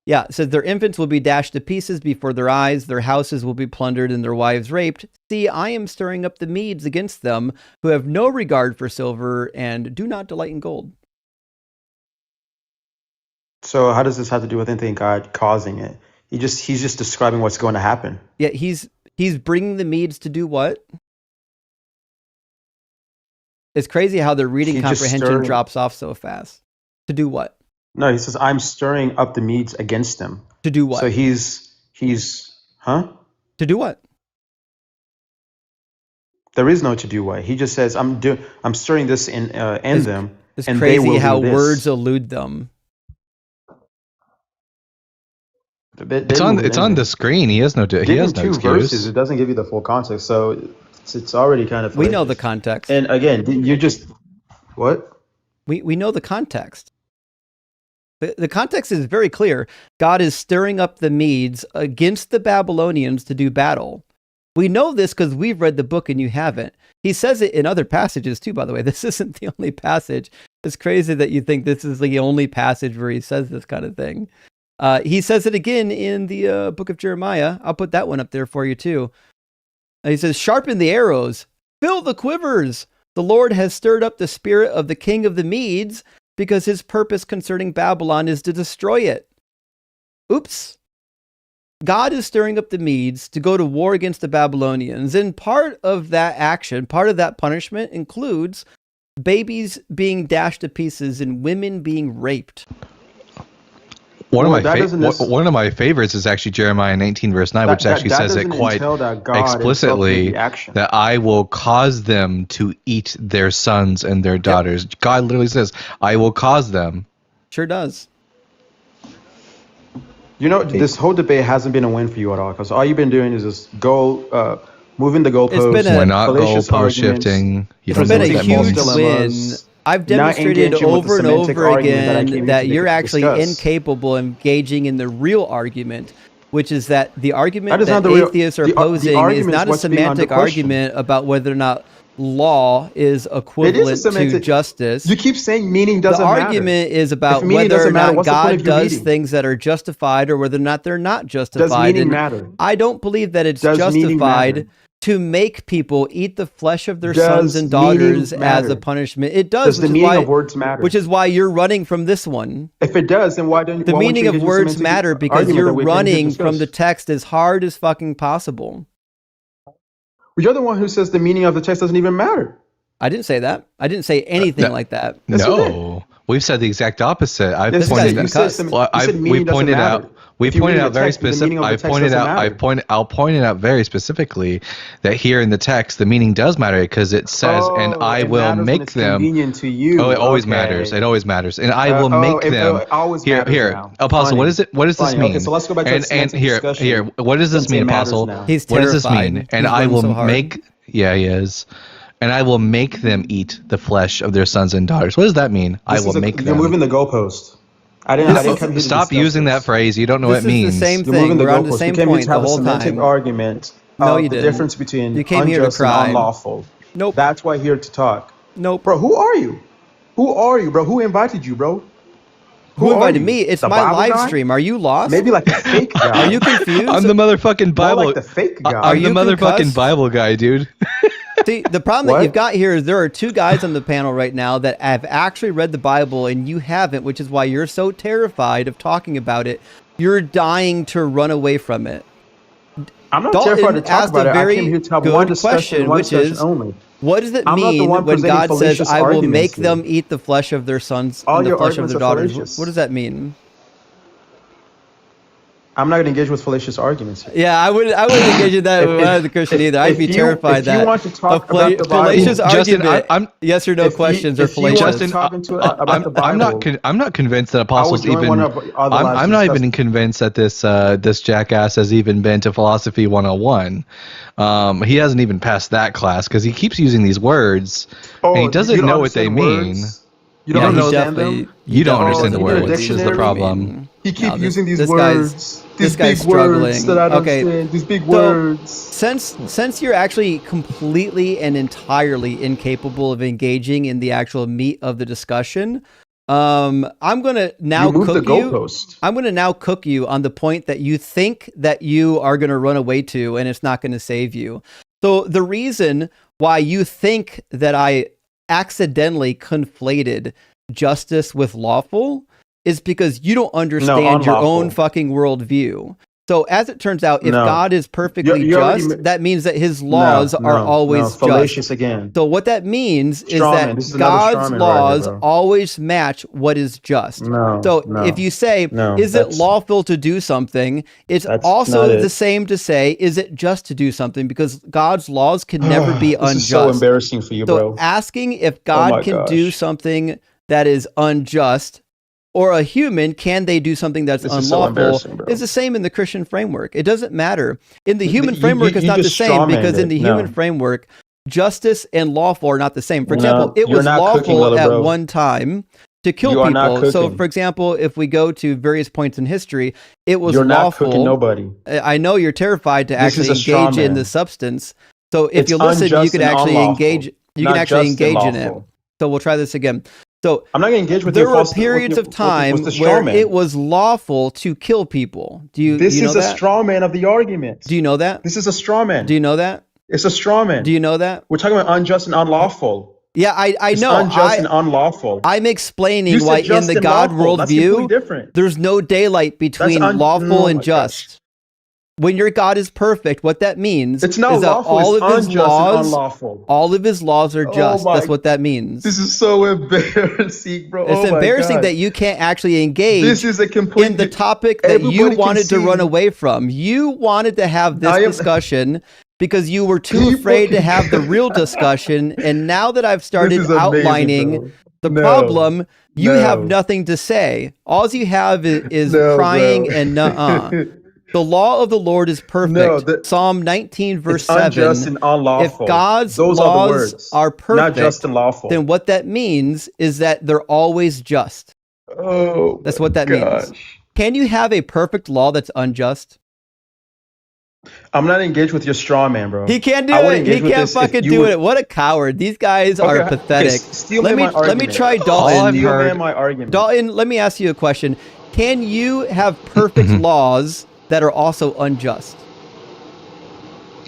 Yeah, it says their infants will be dashed to pieces before their eyes, their houses will be plundered and their wives raped. See, I am stirring up the Medes against them, who have no regard for silver and do not delight in gold. So how does this have to do with anything God causing it? He's just describing what's going to happen. Yeah, he's bringing the Medes to do what? It's crazy how their reading comprehension drops off so fast. To do what? No, he says, I'm stirring up the Medes against them. To do what? So he's huh? To do what? There is no to do what. He just says, I'm stirring this in them. It's and crazy they will how do this. words elude them. It's on the screen. He has no excuse. Verses, it doesn't give you the full context, so it's already kind of. We know the context. And again, you just what? We know the context. The context is very clear. God is stirring up the Medes against the Babylonians to do battle. We know this because we've read the book and you haven't. He says it in other passages too, by the way. This isn't the only passage. It's crazy that you think this is the only passage where he says this kind of thing. He says it again in the book of Jeremiah. I'll put that one up there for you too. He says, sharpen the arrows, fill the quivers. The Lord has stirred up the spirit of the king of the Medes, because his purpose concerning Babylon is to destroy it. Oops. God is stirring up the Medes to go to war against the Babylonians. And part of that action, part of that punishment includes babies being dashed to pieces and women being raped. One of my favorites is actually Jeremiah 19 verse 9, which actually says it quite explicitly that I will cause them to eat their sons and their daughters. Yep. God literally says, I will cause them. Sure does. You know, this whole debate hasn't been a win for you at all, because all you've been doing is just moving the goalposts. We're not goalpost shifting. It's been a huge win. I've demonstrated over and over again that you're actually incapable of engaging in the real argument, which is that the argument that atheists are posing is not a semantic argument about whether or not law is equivalent to justice. You keep saying meaning doesn't matter. The argument is about whether or not God does things that are justified or whether or not they're not justified. Does meaning matter? I don't believe that it's justified to make people eat the flesh of their sons and daughters as a punishment. It does. Does the meaning of words matter? Which is why you're running from this one. If it does, then why don't you? The meaning of words matter because you're running from the text as hard as fucking possible. Well, you're the one who says the meaning of the text doesn't even matter. I didn't say that. I didn't say anything like that. No, we've said the exact opposite. We pointed out very specific. I'll point it out very specifically that here in the text the meaning does matter because it says, "And I will make them." Convenient to you. Oh, it always matters. It always matters, and I will make them. Here, Apostle. What is it? What does this mean? Okay, so let's go back to the discussion. Here. What does this mean, Apostle? He's terrified. What does this mean? And I will make. Yeah, he is. And I will make them eat the flesh of their sons and daughters. What does that mean? I will make them. You're moving the goalpost. I didn't come here to stop using that phrase. You don't know what it means. This is the same thing. We're on the same point the whole time. Argument. No, you didn't. The difference between you came here to cry. And unlawful. Nope. That's why here to talk. Nope. Bro, who are you? Who are you, bro? Who invited you, bro? Who invited me? It's my live stream. Are you lost? Maybe like a fake guy. Are you confused? I'm the motherfucking Bible. Like the fake guy. I'm the motherfucking Bible guy, dude. See, the problem that you've got here is there are two guys on the panel right now that have actually read the Bible and you haven't, which is why you're so terrified of talking about it. You're dying to run away from it. I'm not terrified to talk about it. I came here to have one discussion, which is only. What does it I'm not the mean one when presenting God says, fallacious "I will make arguments them here. eat the flesh of their sons All and the your flesh of arguments their are daughters"? fallacious. What does that mean? I'm not going to engage with fallacious arguments here. Yeah, I wouldn't engage in that with either Christian either. I'd be terrified if that you want to talk about the fallacious Bible, Justin, argument, I'm yes or no questions are if you want fallacious. to Justin, talk about the Bible, I'm not convinced that I would apostles join even. one of other lives I'm to not discuss. even convinced that this jackass has even been to philosophy 101. He hasn't even passed that class because he keeps using these words and he doesn't you don't know what they understand mean. words? You don't he understand definitely- them? You don't definitely understand the doesn't know words. what This these is the words problem. mean. He keep No, using these this words. this These guy's big words struggling. that I don't Okay, understand. These big so- words. Since you're actually completely and entirely incapable of engaging in the actual meat of the discussion, I'm gonna now You moved the cook you. goalpost. I'm gonna now cook you on the point that you think that you are gonna run away to, and it's not gonna save you. So the reason why you think that I accidentally conflated justice with lawful is because you don't understand your own unlawful. fucking worldview. So as it turns out, if No. God is perfectly You already just, ma- that means that his laws are always just. fallacious again. So what that means is Straw that man. This is another straw God's man right here, laws bro. always match what is just. No, So no, if you say, no, is it that's- lawful to do something? It's That's also not it. the same to say, is it just to do something? Because God's laws can never be This unjust. is so embarrassing for you, So bro. asking if Oh God my can do gosh. something that is unjust, or a human, can they do something that's This is so unlawful, embarrassing, bro. is the same in the Christian framework. It doesn't matter. In the You- human you- framework, you it's not the just same strawmanned because in the it. human No. framework, justice and lawful are not the same. For No, example, it you're was not cooking, lawful little at bro. one time to kill You are not people. So, cooking. for example, if we go to various points in history, it was You're not lawful. cooking nobody. I know you're terrified to This is actually a straw engage in man. the substance. So if It's you listen, you unjust could and actually unlawful, engage. You not can actually just and engage in it. lawful. So we'll try this again. So I'm not going to engage with there your were false periods with of time with the straw where man. it was lawful to kill people. Do you This know is a that? straw man of the argument. Do you know that? This is a straw man. Do you know that? It's a straw man. Do you know that? We're talking about unjust and unlawful. Yeah, I It's know. unjust and unlawful. I'm explaining You said why in just the and God lawful. That's completely worldview, different. there's no daylight between lawful oh and my just. gosh. When your God is perfect, what that means It's not is that lawful. all It's of his unjust and laws, unlawful. all of his laws are Oh just. my- That's what that means. This is so embarrassing, bro. It's Oh my embarrassing God. that you can't actually engage This is a complete in the topic that you everybody can wanted to see. run away from. You wanted to have this I am- discussion because you were too You afraid to fucking- have the real discussion. And now that I've started This is amazing, outlining bro. the No. problem, you have No. nothing to say. All you have is No, crying bro. and nuh-uh. The law of the Lord is perfect. No, Psalm 19, verse It's 7. unjust and unlawful. If God's Those laws are the words. are perfect, not just and lawful. then what that means is that they're always just. Oh, That's what that means. gosh. Can you have a perfect law that's unjust? I'm not engaged with your straw man, bro. He can't do I would it. He engage with can't this if fucking you do would- it. What a coward. These guys are Okay, pathetic. steel Let man me my let me argument. try All I've Dalton. Steel heard- man my argument. Dalton, let me ask you a question. Can you have perfect laws that are also unjust?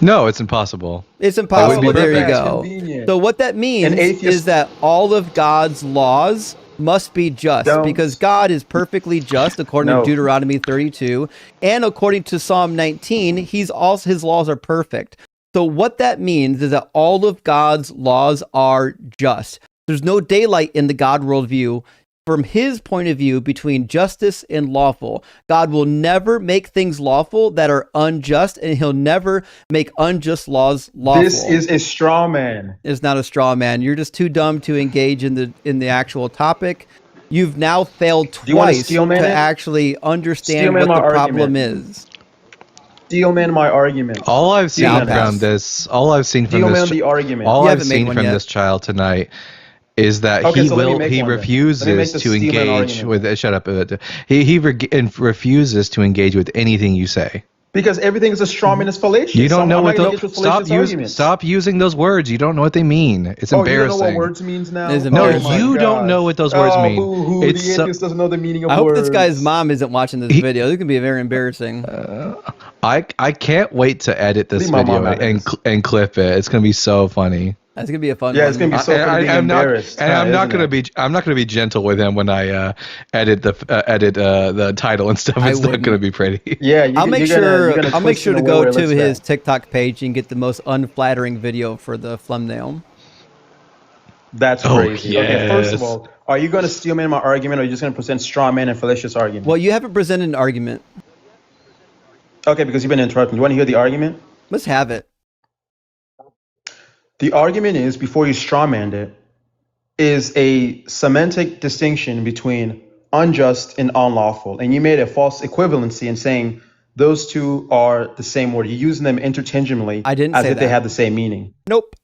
No, it's impossible. It's would impossible. be There you perfect. go. Convenient. So what that means An atheist- is that all of God's laws must be just Don't. because God is perfectly just according No. to Deuteronomy 32 and according to Psalm 19, his laws are perfect. So what that means is that all of God's laws are just. There's no daylight in the God worldview from his point of view between justice and lawful. God will never make things lawful that are unjust, and he'll never make unjust laws lawful. This is a straw man. It's not a straw man. You're just too dumb to engage in the actual topic. You've now failed you wanna twice steel man to it? actually understand Steel man what the my problem argument. is. Steel man my argument. All I've seen Yeah, I'll from pass. this, all I've seen from Steel man this, the argument. all You I've haven't made seen one from yet. this child tonight is that Okay, he so let me make he one then. Let me make refuses the to steel man engage argument. with. Shut up. He refuses to engage with anything you say. Because everything is a straw man is fallacious. You don't I'm know not what gonna those. engage with fallacious arguments. Stop using those words. You don't know what they mean. It's Oh, you don't embarrassing. know what words means now? It's No, embarrassing. my you don't gosh. know what those words mean. Boo-hoo. It's The so- atheist doesn't know the meaning of I hope words. this guy's mom isn't watching this video. This can be very embarrassing. I can't wait to edit this Leave my video mom out of and this. and clip it. It's gonna be so funny. That's gonna be a fun Yeah, one. it's gonna be so funny being I'm not, embarrassed. and I'm not isn't gonna it? be. I'm not gonna be gentle with him when I edit the title and stuff. I It's not wouldn't. gonna be pretty. Yeah, I'll make you're sure gonna I'll make twist sure in to a way go where it to looks his bad. TikTok page and get the most unflattering video for the thumbnail. That's Oh, crazy. Okay, first of yes. all, are you going to steal man my argument, or are you just going to present straw man and fallacious argument? Well, you haven't presented an argument. Okay, because you've been interrupting. You want to hear the argument? Let's have it. The argument is, before you strawmanned it, is a semantic distinction between unjust and unlawful. And you made a false equivalency in saying those two are the same word. You're using them interchangeably I didn't as say if they that. have the same meaning. Nope.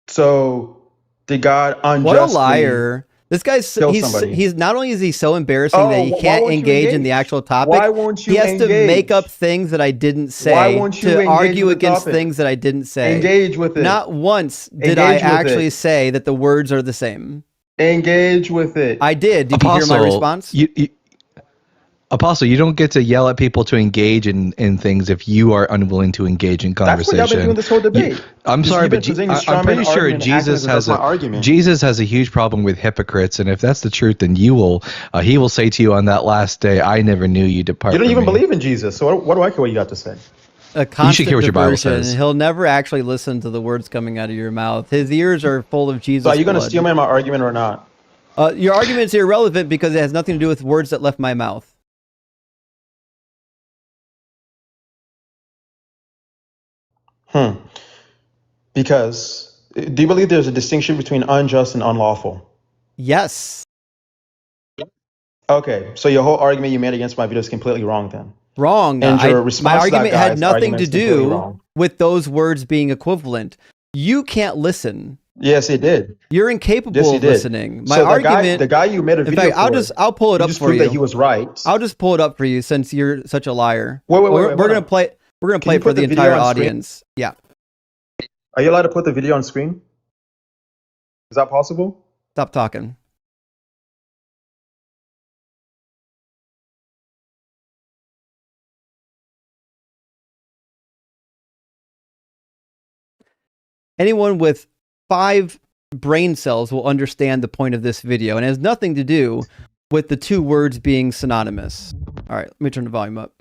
So did God unjustly What a liar. This guy's kill somebody? he's not only is he so embarrassing that he why can't won't you engage in the actual topic. Why won't you he has to make engage? up things that I didn't say Why won't you to engage argue with the against topic? things that I didn't say. Engage with it. Not once did I Engage with actually it. say that the words are the same. Engage with it. I did. Did you hear my response? Apostle, you don't get to yell at people to engage in things if you are unwilling to engage in That's what conversation. y'all been doing this whole debate. I'm sorry, but I'm pretty sure Jesus has a huge problem with hypocrites, and if that's the truth, then he will say to you on that last day, "I never knew you. Depart." You don't from even me." believe in Jesus, so what do I care what you got to say? A constant should hear what your Bible diversion. says. He'll never actually listen to the words coming out of your mouth. His ears are full of Jesus. So are you going to blood. steal my argument or not? Your argument's irrelevant because it has nothing to do with words that left my mouth. Because do you believe there's a distinction between unjust and unlawful? Yes. Okay, so your whole argument you made against my video is completely wrong then. Wrong. And your my response to that argument had guy's nothing argument to is completely do wrong. with those words being equivalent. You can't listen. Yes, it did. You're incapable Yes, he of did. listening. My So argument. the guy you made a In video fact, for, I'll pull it you up just for proved you. that he was right. I'll just pull it up for you since you're such a liar. Wait, We're hold gonna on. play. We're gonna Can play you it for put the the video entire on screen? audience. Yeah. Are you allowed to put the video on screen? Is that possible? Stop talking. Anyone with 5 brain cells will understand the point of this video, and it has nothing to do with the two words being synonymous. All right, let me turn the volume up.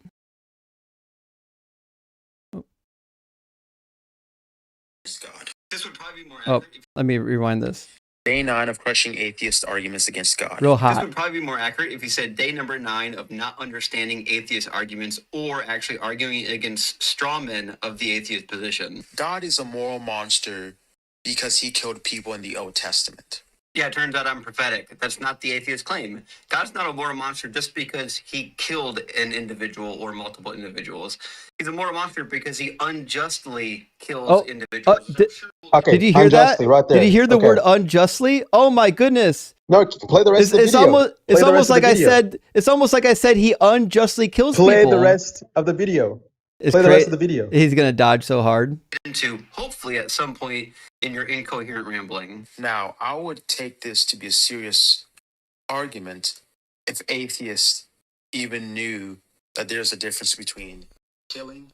God. This would probably be more Oh, accurate. let me rewind this. Day 9 of crushing atheist arguments against God. Real This hot. would probably be more accurate if you said day number 9 of not understanding atheist arguments or actually arguing against straw men of the atheist position. God is a moral monster because he killed people in the Old Testament. Yeah, it turns out I'm prophetic. That's not the atheist claim. God's not a moral monster just because he killed an individual or multiple individuals. He's a moral monster because he unjustly kills individuals. Okay, Did you hear unjustly, that? right there. Did you hear the Okay. word unjustly? Oh my goodness! No, play the rest of the It's video. almost Play the rest of like the I video. said. It's almost like I said he unjustly kills Play people. the rest of the video. It's Play the rest of the video. He's gonna dodge so hard. Into hopefully at some point in your incoherent rambling. Now, I would take this to be a serious argument if atheists even knew that there's a difference between killing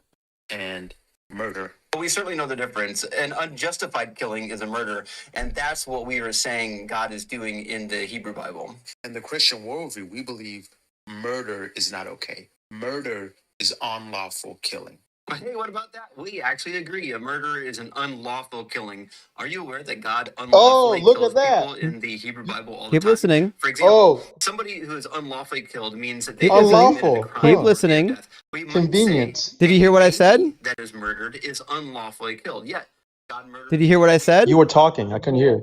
and murder. But we certainly know the difference. An unjustified killing is a murder, and that's what we are saying God is doing in the Hebrew Bible. In the Christian worldview, we believe murder is not okay. Murder is unlawful killing. Hey, what about that? We actually agree. A murder is an unlawful killing. Are you aware that God unlawfully look kills at that. people in the Hebrew Bible all the Keep time? listening. For example, Oh. somebody who is unlawfully killed means that they Keep have listening. committed a crime Keep or listening. death. We might Convenient. say Did you hear what I said? anything that is murdered is unlawfully killed. Yet, God murdered. Did you hear what I said? You were talking. I couldn't hear.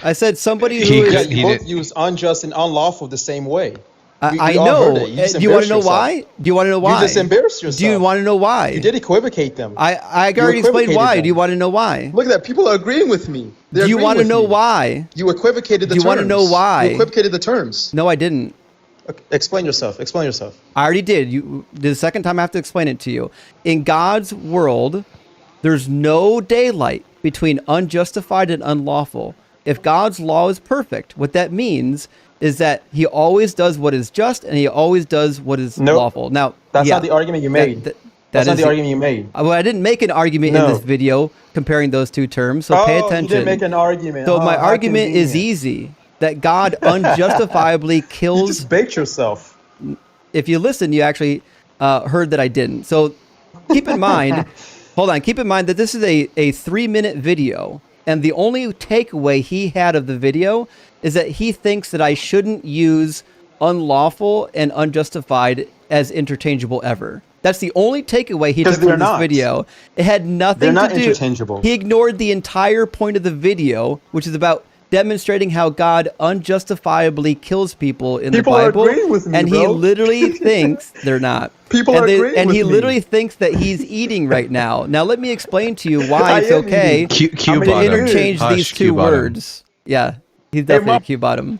I said somebody who He- is. Yeah, he you both did- use unjust and unlawful the same way. I we all know. heard it. You just Do you want to know embarrassed why? Do you want to know why? You just embarrassed yourself. Do you want to know why? You did equivocate them. I already explained equivocated why. them. Do you want to know why? Look at that. People are agreeing with me. Do you want to know why? You equivocated the Do terms. you wanna know why? You equivocated the terms. No, I didn't. Okay, explain yourself. Explain yourself. I already did. The second time I have to explain it to you. In God's world, there's no daylight between unjustified and unlawful. If God's law is perfect, what that means is that he always does what is just and he always does what is Nope. lawful. Now, That's yeah, not the argument you made. That's not is the argument you made. Well, I didn't make an argument in No. this video comparing those two terms, so pay attention. You didn't make an argument. So my how argument is convenient. easy, that God unjustifiably You kills. just baked yourself. If you listen, you actually heard that I didn't. So keep in mind, Hold on. Keep in mind that this is a 3-minute video, and the only takeaway he had of the video is that he thinks that I shouldn't use unlawful and unjustified as interchangeable ever. That's the only takeaway he took from this video. It had nothing to do. Interchangeable. He ignored the entire point of the video, which is about demonstrating how God unjustifiably kills people in the Bible. Are agreeing with me, and he literally thinks they're not. People are agreeing and with he me. literally thinks that he's eating right now. Now let me explain to you why it's okay to interchange these two words. Yeah, he's definitely a Q bottom.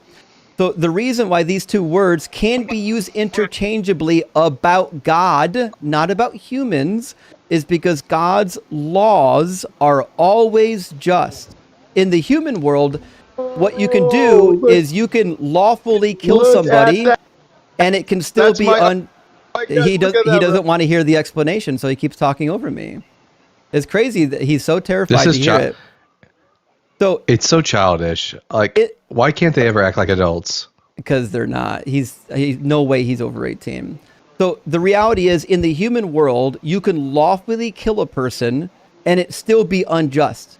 So the reason why these two words can be used interchangeably about God, not about humans, is because God's laws are always just. In the human world, what you can do is you can lawfully kill somebody, and it can still be He doesn't want to hear the explanation, so he keeps talking over me. It's crazy that he's so terrified to hear it. So it's so childish. Why can't they ever act like adults? Because they're not. He's no way he's over 18. So the reality is, in the human world, you can lawfully kill a person and it still be unjust.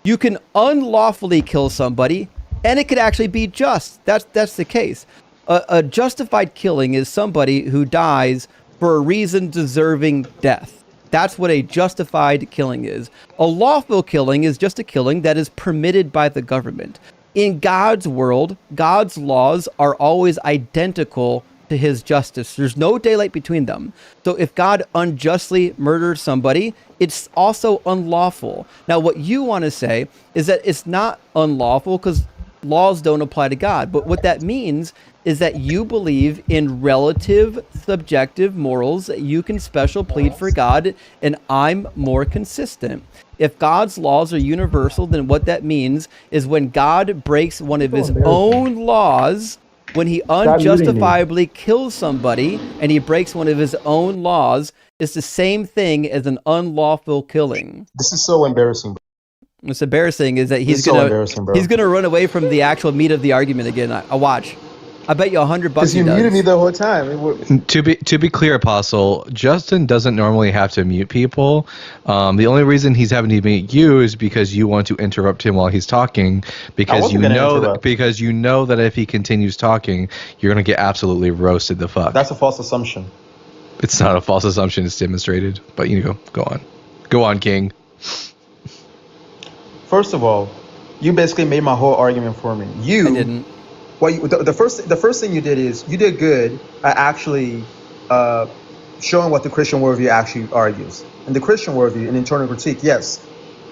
You can unlawfully kill somebody and it could actually be just. That's the case. A justified killing is somebody who dies for a reason deserving death. That's what a justified killing is. A lawful killing is just a killing that is permitted by the government. In God's world, God's laws are always identical to his justice. There's no daylight between them. So if God unjustly murders somebody, it's also unlawful. Now, what you want to say is that it's not unlawful because laws don't apply to God. But what that means is that you believe in relative subjective morals, that you can special plead for God, and I'm more consistent. If God's laws are universal, then what that means is when God breaks one of his own laws, when he unjustifiably kills somebody and he breaks one of his own laws, it's the same thing as an unlawful killing. This is so embarrassing. What's embarrassing is that he's gonna run away from the actual meat of the argument again. I watch. I bet you $100. Because you muted me the whole time. To be clear, Apostle, Justin doesn't normally have to mute people. The only reason he's having to mute you is because you want to interrupt him while he's talking, because you know that if he continues talking, you're gonna get absolutely roasted the fuck. That's a false assumption. It's not a false assumption. It's demonstrated. But go on, King. First of all, you basically made my whole argument for me. I didn't. Well, the first thing you did is you did good at actually showing what the Christian worldview actually argues. In the Christian worldview, an internal critique, yes,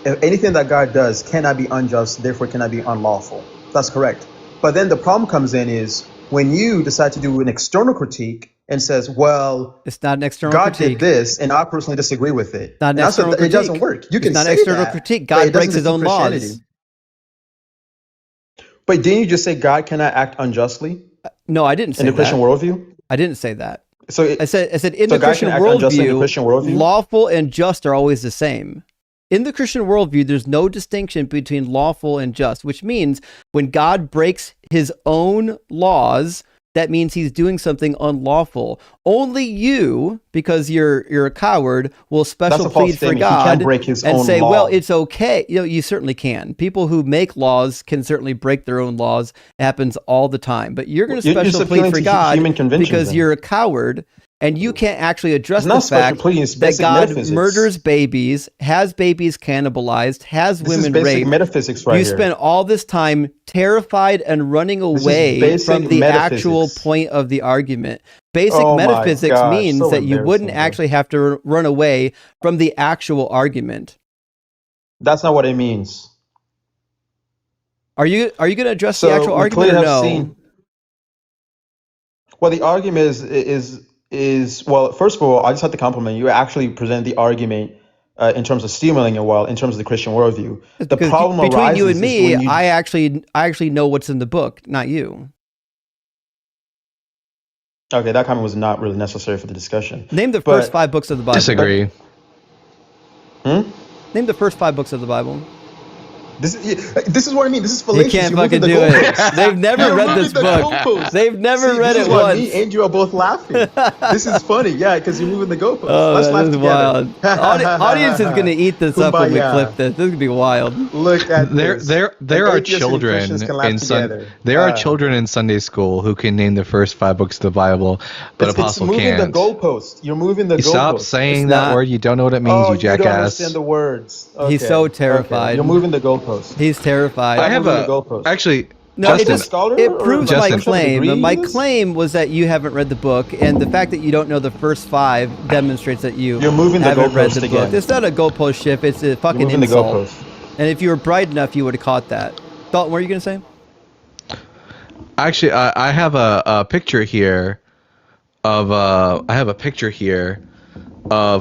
if anything that God does cannot be unjust, therefore cannot be unlawful. That's correct. But then the problem comes in is when you decide to do an external critique and says, well, it's not an external God critique. did this, and I personally disagree with it. Not an external critique. It doesn't work. You can it's not say external that, critique. God breaks his own laws. But didn't you just say God cannot act unjustly? No, I didn't say that. In the Christian worldview? I didn't say that. So I said in the Christian worldview, lawful and just are always the same. In the Christian worldview, there's no distinction between lawful and just, which means when God breaks his own laws, that means he's doing something unlawful. Only you, because you're a coward, will special plead for God and say, well, it's okay. You certainly can. People who make laws can certainly break their own laws. It happens all the time. But you're going to special plead for God because you're a coward, and you can't actually address the fact that God murders babies, has babies cannibalized, has women raped. Metaphysics you spend all this time terrified and running away from the actual point of the argument. Basic metaphysics means that you wouldn't actually have to run away from the actual argument. That's not what it means. Are you going to address the actual argument or no? Well, the argument is well, first of all, I just have to compliment you. Actually present the argument in terms of steamrolling a while, in terms of the Christian worldview. The problem between you and me, I actually know what's in the book, not you. Okay, that comment was not really necessary for the discussion. Name the first 5 books of the Bible. Disagree. Name the first 5 books of the Bible. This is what I mean. This is fallacious. He can't fucking do it. They've never read this book. They've never read it once. Me and you are both laughing. This is funny, yeah, because you're moving the goalposts. Oh, Let's that laugh is together. wild. Audience is gonna eat this up when we clip this. This is gonna be wild. Look at this. There are children in Sunday school who can name the first 5 books of the Bible, but Apostle can't. You're moving the goalpost. You're moving the goalpost. Stop saying that word. You don't know what it means, you jackass. You don't understand the words. Okay. He's so terrified. Okay. You're moving the goalpost. He's terrified. I have actually. No, Justin, it proves my claim. My this? claim was that you haven't read the book, and the fact that you don't know the first 5 demonstrates that you're moving the haven't read the again. book. It's not a goalpost shift. It's a fucking moving insult. The goalpost. And if you were bright enough, you would have caught that. Dalton, what are you gonna say? Actually, I have a picture here of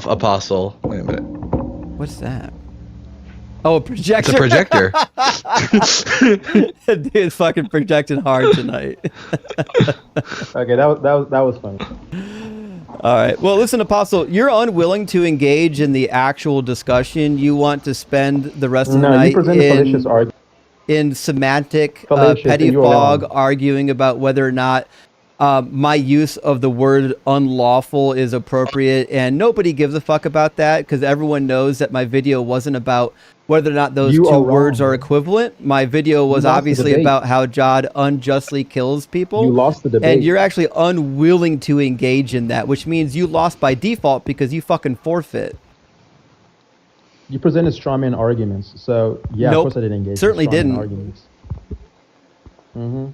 Apostle. Wait a minute. What's that? Oh, a projector. It's a projector. Dude's fucking projecting hard tonight. Okay, that was funny. All right. Well, listen, Apostle, you're unwilling to engage in the actual discussion. You want to spend the rest of the night in semantic petty fog, arguing about whether or not my use of the word unlawful is appropriate, and nobody gives a fuck about that because everyone knows that my video wasn't about whether or not those two words are equivalent. My video was obviously about how God unjustly kills people. You lost the debate. And you're actually unwilling to engage in that, which means you lost by default because you fucking forfeit. You presented straw man arguments, so yeah, nope, of course I didn't engage. Certainly in straw man didn't. Arguments. Mm-hmm.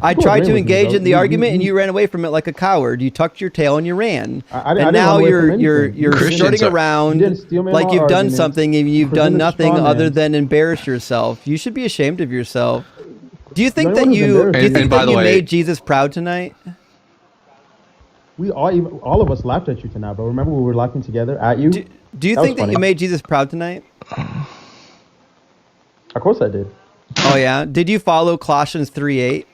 I tried to engage in the argument, and you ran away from it like a coward. You tucked your tail and you ran. And now you're starting around like you've done something, and you've done nothing other than embarrass yourself. You should be ashamed of yourself. Do you think that you made Jesus proud tonight? We all of us laughed at you tonight, but remember we were laughing together at you. Do you think that you made Jesus proud tonight? Of course I did. Oh yeah. Did you follow Colossians 3:8?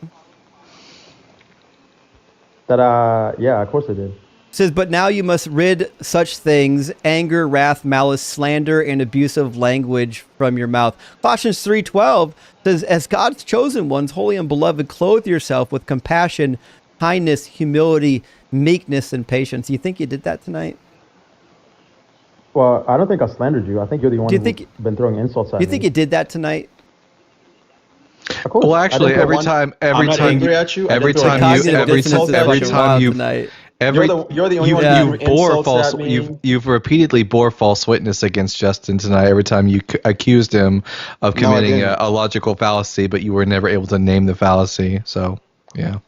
Yeah, of course I did. It says, but now you must rid such things, anger, wrath, malice, slander, and abusive language from your mouth. Colossians 3:12 says, as God's chosen ones, holy and beloved, clothe yourself with compassion, kindness, humility, meekness, and patience. You think you did that tonight? Well, I don't think I slandered you. I think you're the one who's been throwing insults at me. You think you did that tonight? Well, actually, every time you bore false, you've repeatedly bore false witness against Justin tonight. Every time you accused him of committing a logical fallacy, but you were never able to name the fallacy. So, yeah.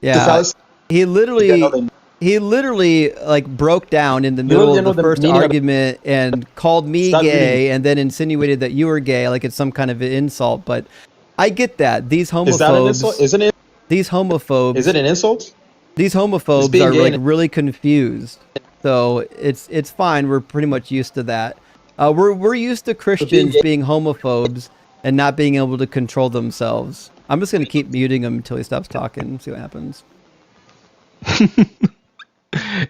He literally like broke down in the middle of the first argument and called me gay, and then insinuated that you were gay, like it's some kind of an insult. But I get that. These homophobes. Is that an insult? Isn't it? These homophobes. Is it an insult? These homophobes are like really confused. So it's fine. We're pretty much used to that. We're used to Christians being homophobes and not being able to control themselves. I'm just gonna keep muting him until he stops talking and see what happens.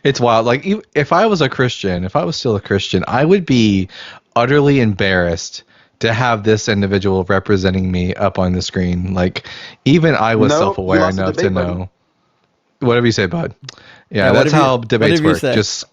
It's wild. Like if I was still a Christian, I would be utterly embarrassed to have this individual representing me up on the screen. Like, even I was self-aware enough to know. Buddy. Whatever you say, bud. Yeah, that's how debates work. Just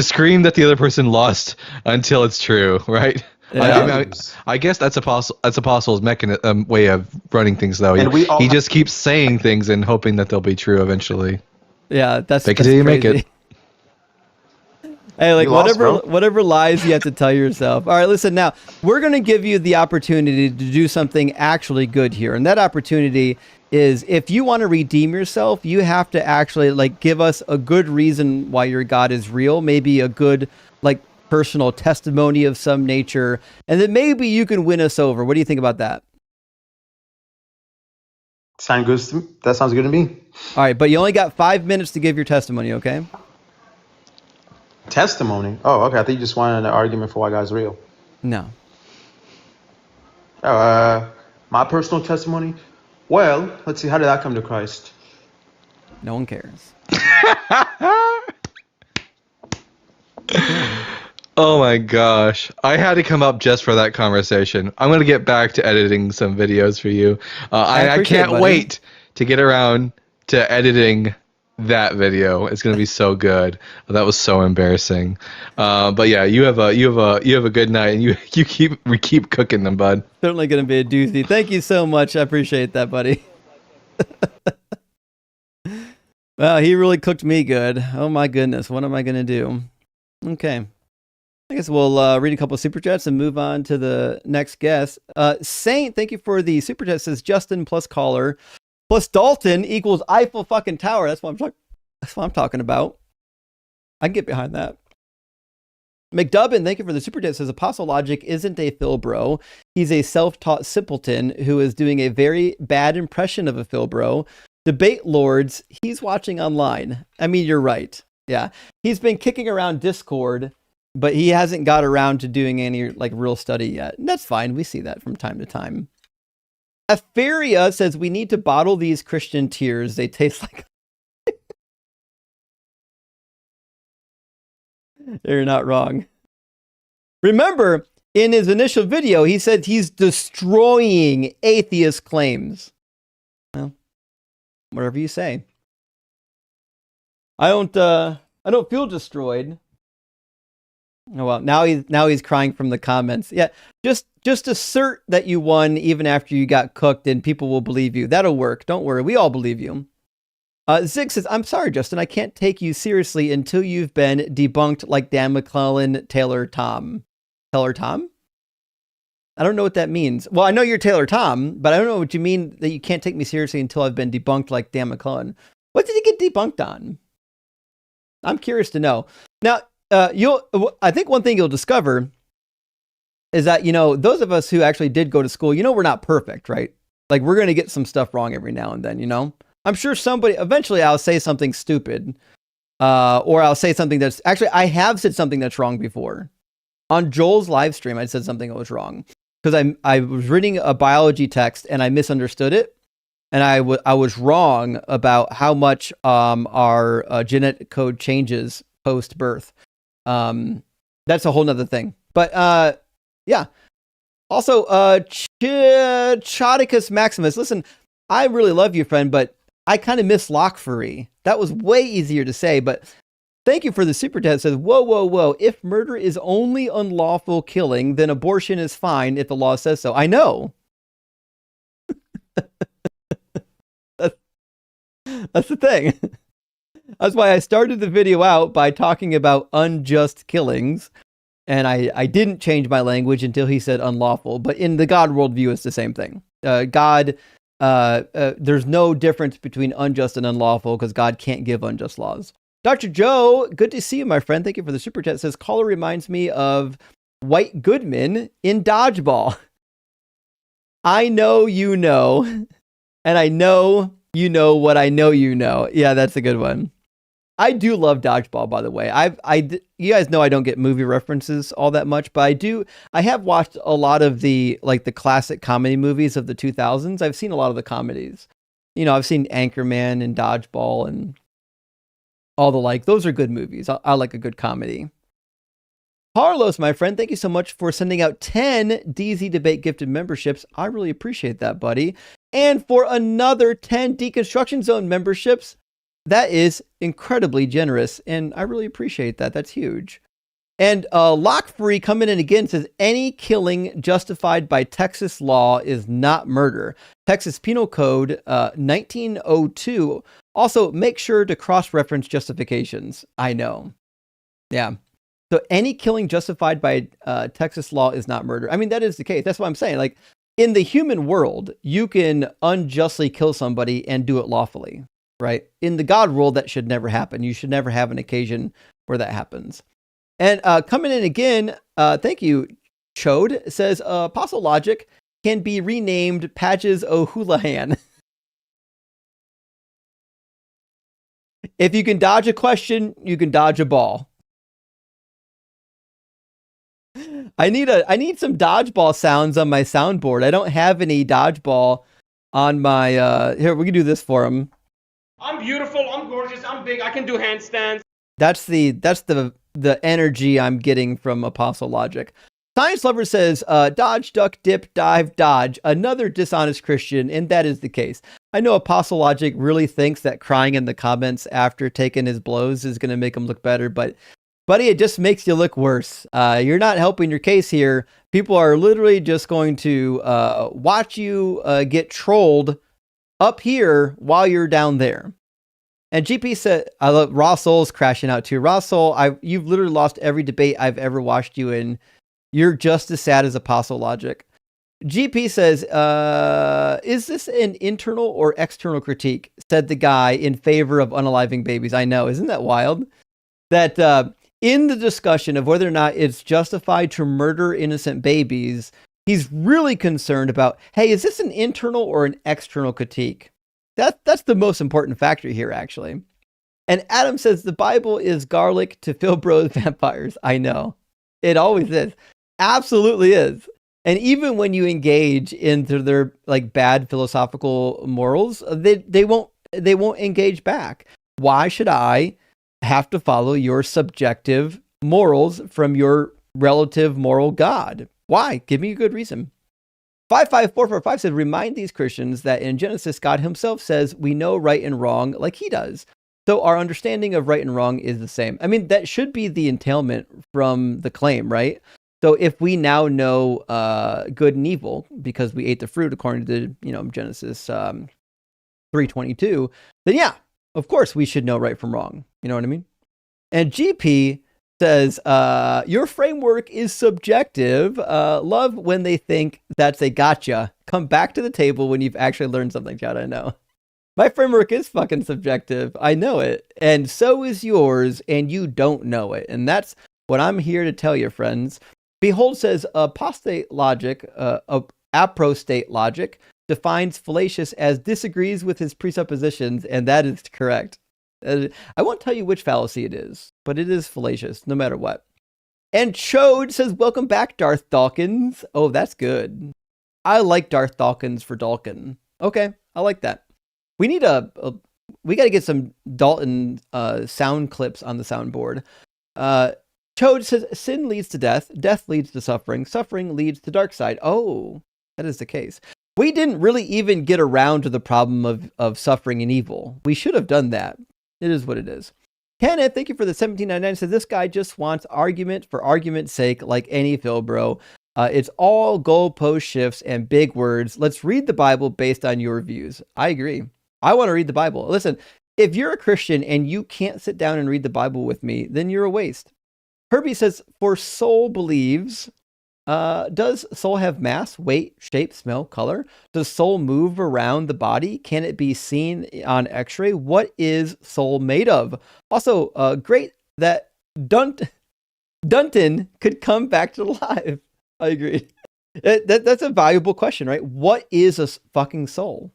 scream that the other person lost until it's true, right? Yeah. I guess that's Apostle's mechanism way of running things, though. He just keeps saying things and hoping that they'll be true eventually. Yeah, that's until you make it. Hey, like whatever lies you have to tell yourself. All right, listen, now we're going to give you the opportunity to do something actually good here. And that opportunity is, if you want to redeem yourself, you have to actually like give us a good reason why your God is real, maybe a good like personal testimony of some nature, and then maybe you can win us over. What do you think about that? That sounds good to me. All right, but you only got 5 minutes to give your testimony, okay? Testimony? Oh, okay. I think you just wanted an argument for why God's real. No. My personal testimony? Well, let's see. How did that come to Christ? No one cares. Oh my gosh. I had to come up just for that conversation. I'm going to get back to editing some videos for you. I can't wait to get around to editing that video. It's going to be so good. That was so embarrassing. But yeah, you have a good night, and we keep cooking them, bud. Certainly going to be a doozy. Thank you so much. I appreciate that, buddy. Well, he really cooked me good. Oh my goodness. What am I going to do? Okay. I guess we'll read a couple of super chats and move on to the next guest. Saint, thank you for the super chat. Says Justin plus caller plus Dalton equals Eiffel fucking Tower. That's what I'm talking about. I can get behind that. McDubbin, thank you for the super chat. Says Apostle Logic isn't a Philbro. He's a self-taught simpleton who is doing a very bad impression of a Philbro. Debate lords, he's watching online. I mean, you're right. Yeah, he's been kicking around Discord, but he hasn't got around to doing any like real study yet. And that's fine. We see that from time to time. Aferia says we need to bottle these Christian tears. They taste like. You're not wrong. Remember, in his initial video, he said he's destroying atheist claims. Well, whatever you say. I don't feel destroyed. Oh well, now he's crying from the comments. Yeah, just assert that you won even after you got cooked, and people will believe you. That'll work. Don't worry, we all believe you. Zig says, "I'm sorry, Justin. I can't take you seriously until you've been debunked like Dan McClellan, Taylor Tom. Taylor Tom? I don't know what that means. Well, I know you're Taylor Tom, but I don't know what you mean that you can't take me seriously until I've been debunked like Dan McClellan. What did he get debunked on? I'm curious to know. Now, I think one thing you'll discover is that, those of us who actually did go to school, we're not perfect, right? Like, we're going to get some stuff wrong every now and then, I'm sure eventually I'll say something stupid, or I'll say something I have said something that's wrong before. On Joel's live stream, I said something that was wrong because I was reading a biology text and I misunderstood it. And I was wrong about how much our genetic code changes post-birth. That's a whole nother thing. But yeah. Also, Chodicus Maximus. Listen, I really love you, friend, but I kind of miss Lockfery. That was way easier to say, but thank you for the super chat. It says, whoa. If murder is only unlawful killing, then abortion is fine if the law says so. I know. That's the thing. That's why I started the video out by talking about unjust killings. And I didn't change my language until he said unlawful. But in the God worldview, it's the same thing. God, there's no difference between unjust and unlawful because God can't give unjust laws. Dr. Joe, good to see you, my friend. Thank you for the super chat. It says, caller reminds me of White Goodman in Dodgeball. I know you know, and I know you know what I know you know. Yeah, that's a good one. I do love Dodgeball, by the way. You guys know I don't get movie references all that much, but I have watched a lot of the classic comedy movies of the 2000s. I've seen a lot of the comedies. I've seen Anchorman and Dodgeball and all the like. Those are good movies. I like a good comedy. Carlos, my friend, thank you so much for sending out 10 DZ Debate gifted memberships. I really appreciate that, buddy. And for another 10 Deconstruction Zone memberships. That is incredibly generous, and I really appreciate that. That's huge. And Lockfree coming in again says, any killing justified by Texas law is not murder. Texas Penal Code 1902. Also, make sure to cross-reference justifications. I know. Yeah. So any killing justified by Texas law is not murder. I mean, that is the case. That's what I'm saying. Like, in the human world, you can unjustly kill somebody and do it lawfully. Right? In the God world, that should never happen. You should never have an occasion where that happens. And coming in again, thank you, Chode, says, Apostle Logic can be renamed Patches O'Houlihan. If you can dodge a question, you can dodge a ball. I need some dodgeball sounds on my soundboard. I don't have any dodgeball on my, here, we can do this for him. I'm beautiful, I'm gorgeous, I'm big, I can do handstands. That's the the energy I'm getting from Apostle Logic. Science Lover says, dodge, duck, dip, dive, dodge. Another dishonest Christian, and that is the case. I know Apostle Logic really thinks that crying in the comments after taking his blows is going to make him look better, but buddy, it just makes you look worse. You're not helping your case here. People are literally just going to watch you get trolled up here while you're down there. And GP said, I love Raw Soul's crashing out too. Raw Soul, you've literally lost every debate I've ever watched you in. You're just as sad as Apostle Logic. GP says, is this an internal or external critique? Said the guy in favor of unaliving babies. I know, isn't that wild? That in the discussion of whether or not it's justified to murder innocent babies, he's really concerned about, hey, is this an internal or an external critique? That's the most important factor here, actually. And Adam says the Bible is garlic to Philbro's vampires. I know. It always is. Absolutely is. And even when you engage into their like bad philosophical morals, they won't engage back. Why should I have to follow your subjective morals from your relative moral God? Why? Give me a good reason. 55445 said, remind these Christians that in Genesis, God himself says we know right and wrong like he does. So our understanding of right and wrong is the same. I mean, that should be the entailment from the claim, right? So if we now know good and evil because we ate the fruit according to Genesis 3:22, then yeah, of course we should know right from wrong. You know what I mean? And GP says your framework is subjective. Love when they think that's a gotcha. Come back to the table when you've actually learned something, Chad. I know. My framework is fucking subjective. I know it. And so is yours, and you don't know it. And that's what I'm here to tell you, friends. Behold says apostate logic, apostate logic defines fallacious as disagrees with his presuppositions, and that is correct. I won't tell you which fallacy it is, but it is fallacious, no matter what. And Chode says, welcome back, Darth Dawkins. Oh, that's good. I like Darth Dawkins for Dalkin. Okay, I like that. We need we got to get some Dalton sound clips on the soundboard. Chode says, sin leads to death. Death leads to suffering. Suffering leads to dark side. Oh, that is the case. We didn't really even get around to the problem of suffering and evil. We should have done that. It is what it is. Kenneth, thank you for the 1799. Says this guy just wants argument for argument's sake, like any Philbro. It's all goalpost shifts and big words. Let's read the Bible based on your views. I agree. I want to read the Bible. Listen, if you're a Christian and you can't sit down and read the Bible with me, then you're a waste. Herbie says, for soul believes, does soul have mass, weight, shape, smell, color? Does soul move around the body? Can it be seen on x-ray? What is soul made of? Also, great that Dunton could come back to life. I agree. That's a valuable question, right? What is a fucking soul,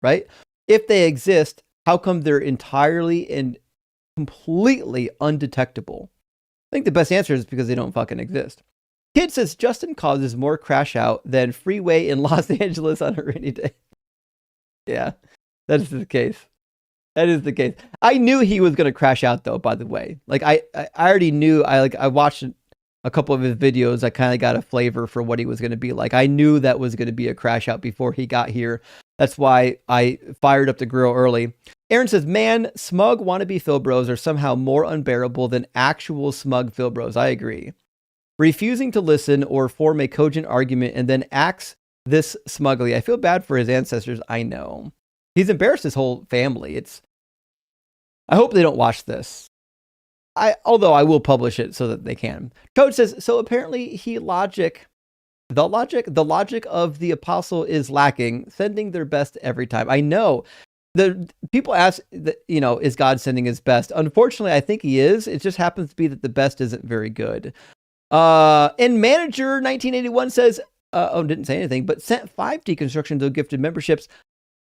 right? If they exist, how come they're entirely and completely undetectable? I think the best answer is because they don't fucking exist. Kid says Justin causes more crash out than freeway in Los Angeles on a rainy day. Yeah, that is the case. That is the case. I knew he was going to crash out though, by the way. Like I already knew. I watched a couple of his videos. I kind of got a flavor for what he was going to be like. I knew that was going to be a crash out before he got here. That's why I fired up the grill early. Aaron says, man, smug wannabe Philbros are somehow more unbearable than actual smug Philbros. I agree. Refusing to listen or form a cogent argument and then acts this smugly. I feel bad for his ancestors. I know. He's embarrassed his whole family. I hope they don't watch this. Although I will publish it so that they can. Code says, so apparently the logic of the apostle is lacking, sending their best every time. I know. The people ask, is God sending his best? Unfortunately, I think he is. It just happens to be that the best isn't very good. And Manager 1981 says, didn't say anything, but sent 5 Deconstruction to gifted memberships.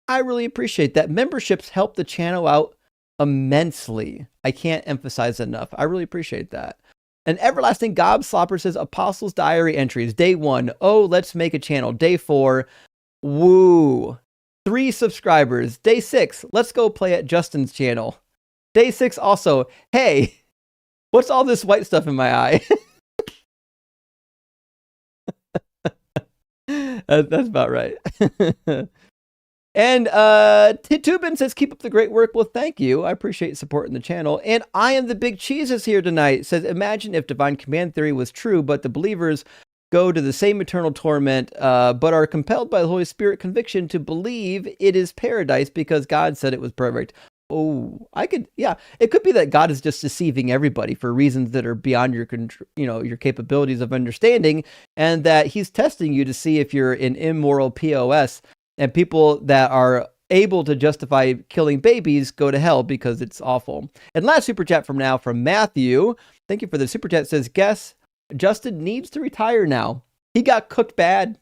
I really appreciate that. Memberships help the channel out immensely. I can't emphasize enough. I really appreciate that. And Everlasting Gobslopper says, Apostles Diary entries. Day 1. Oh, let's make a channel. Day 4. Woo. 3 subscribers. Day 6. Let's go play at Justin's channel. Day 6 also. Hey, What's all this white stuff in my eye? That's about right. And Titubin says, keep up the great work. Well, thank you. I appreciate supporting the channel. And I am the big cheese is here tonight. Says, imagine if divine command theory was true, but the believers go to the same eternal torment, but are compelled by the Holy Spirit conviction to believe it is paradise because God said it was perfect. Oh, it could be that God is just deceiving everybody for reasons that are beyond your your capabilities of understanding, and that he's testing you to see if you're an immoral POS. And people that are able to justify killing babies go to hell because it's awful. And last super chat from Matthew. Thank you for the super chat. Says, guess Justin needs to retire now. He got cooked bad.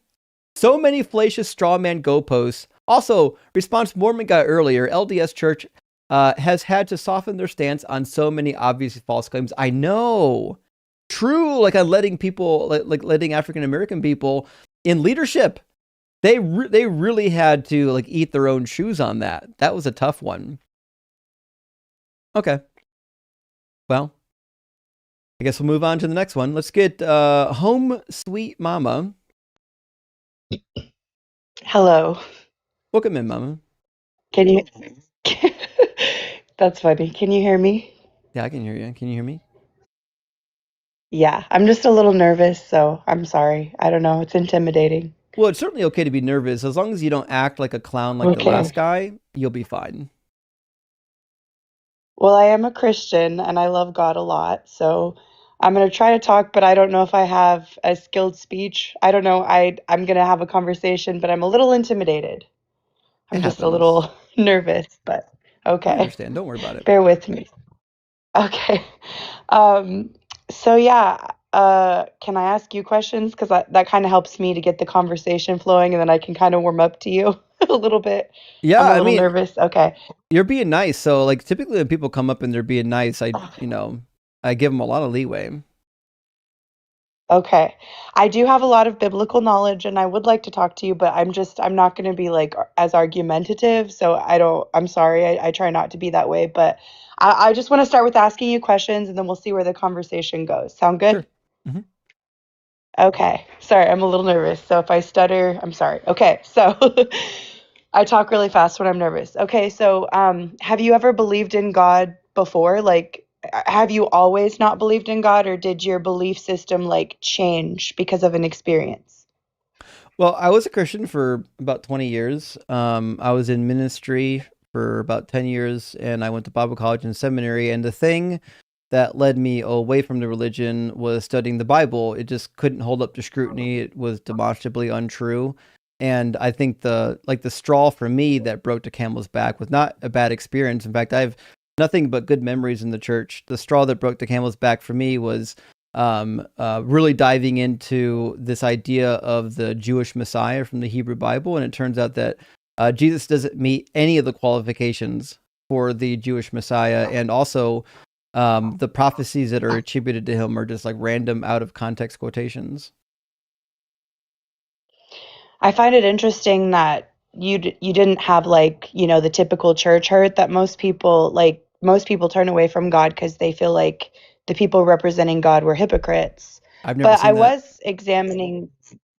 So many fallacious straw man go posts. Also, response Mormon got earlier. LDS Church has had to soften their stance on so many obviously false claims. I know. True, like on letting people, like letting African American people in leadership. They really had to like eat their own shoes on that. That was a tough one. Okay. Well, I guess we'll move on to the next one. Let's get Home Sweet Mama. Hello. Welcome in, Mama. Can you? That's funny. Can you hear me? Yeah, I can hear you. Can you hear me? Yeah, I'm just a little nervous, so I'm sorry. I don't know. It's intimidating. Well, it's certainly okay to be nervous. As long as you don't act like a clown like the last guy, you'll be fine. Well, I am a Christian and I love God a lot, so I'm going to try to talk, but I don't know if I have a skilled speech. I don't know. I'm going to have a conversation, but I'm a little intimidated. I'm just a little nervous, but okay. I understand. Don't worry about it. Bear with me. Okay. So yeah, can I ask you questions? Because that kind of helps me to get the conversation flowing, and then I can kind of warm up to you a little bit. Yeah, I'm a little nervous. Okay. You're being nice. So like typically when people come up and they're being nice, I give them a lot of leeway. Okay. I do have a lot of biblical knowledge and I would like to talk to you, but I'm not going to be like as argumentative. So I'm sorry. I try not to be that way, but I just want to start with asking you questions and then we'll see where the conversation goes. Sound good? Sure. Mm-hmm. Okay. Sorry, I'm a little nervous. So if I stutter, I'm sorry. Okay. So I talk really fast when I'm nervous. Okay. So have you ever believed in God before? Like, have you always not believed in God, or did your belief system like change because of an experience? Well, I was a Christian for about 20 years. I was in ministry for about 10 years, and I went to Bible college and seminary. And the thing that led me away from the religion was studying the Bible. It just couldn't hold up to scrutiny. It was demonstrably untrue. And I think the straw for me that broke the camel's back was not a bad experience. In fact, I have nothing but good memories in the church. The straw that broke the camel's back for me was really diving into this idea of the Jewish Messiah from the Hebrew Bible. And it turns out that Jesus doesn't meet any of the qualifications for the Jewish Messiah. And also the prophecies that are attributed to him are just like random out of context quotations. I find it interesting that you didn't have like, the typical church hurt that most people turn away from God because they feel like the people representing God were hypocrites. I've never seen that. Was examining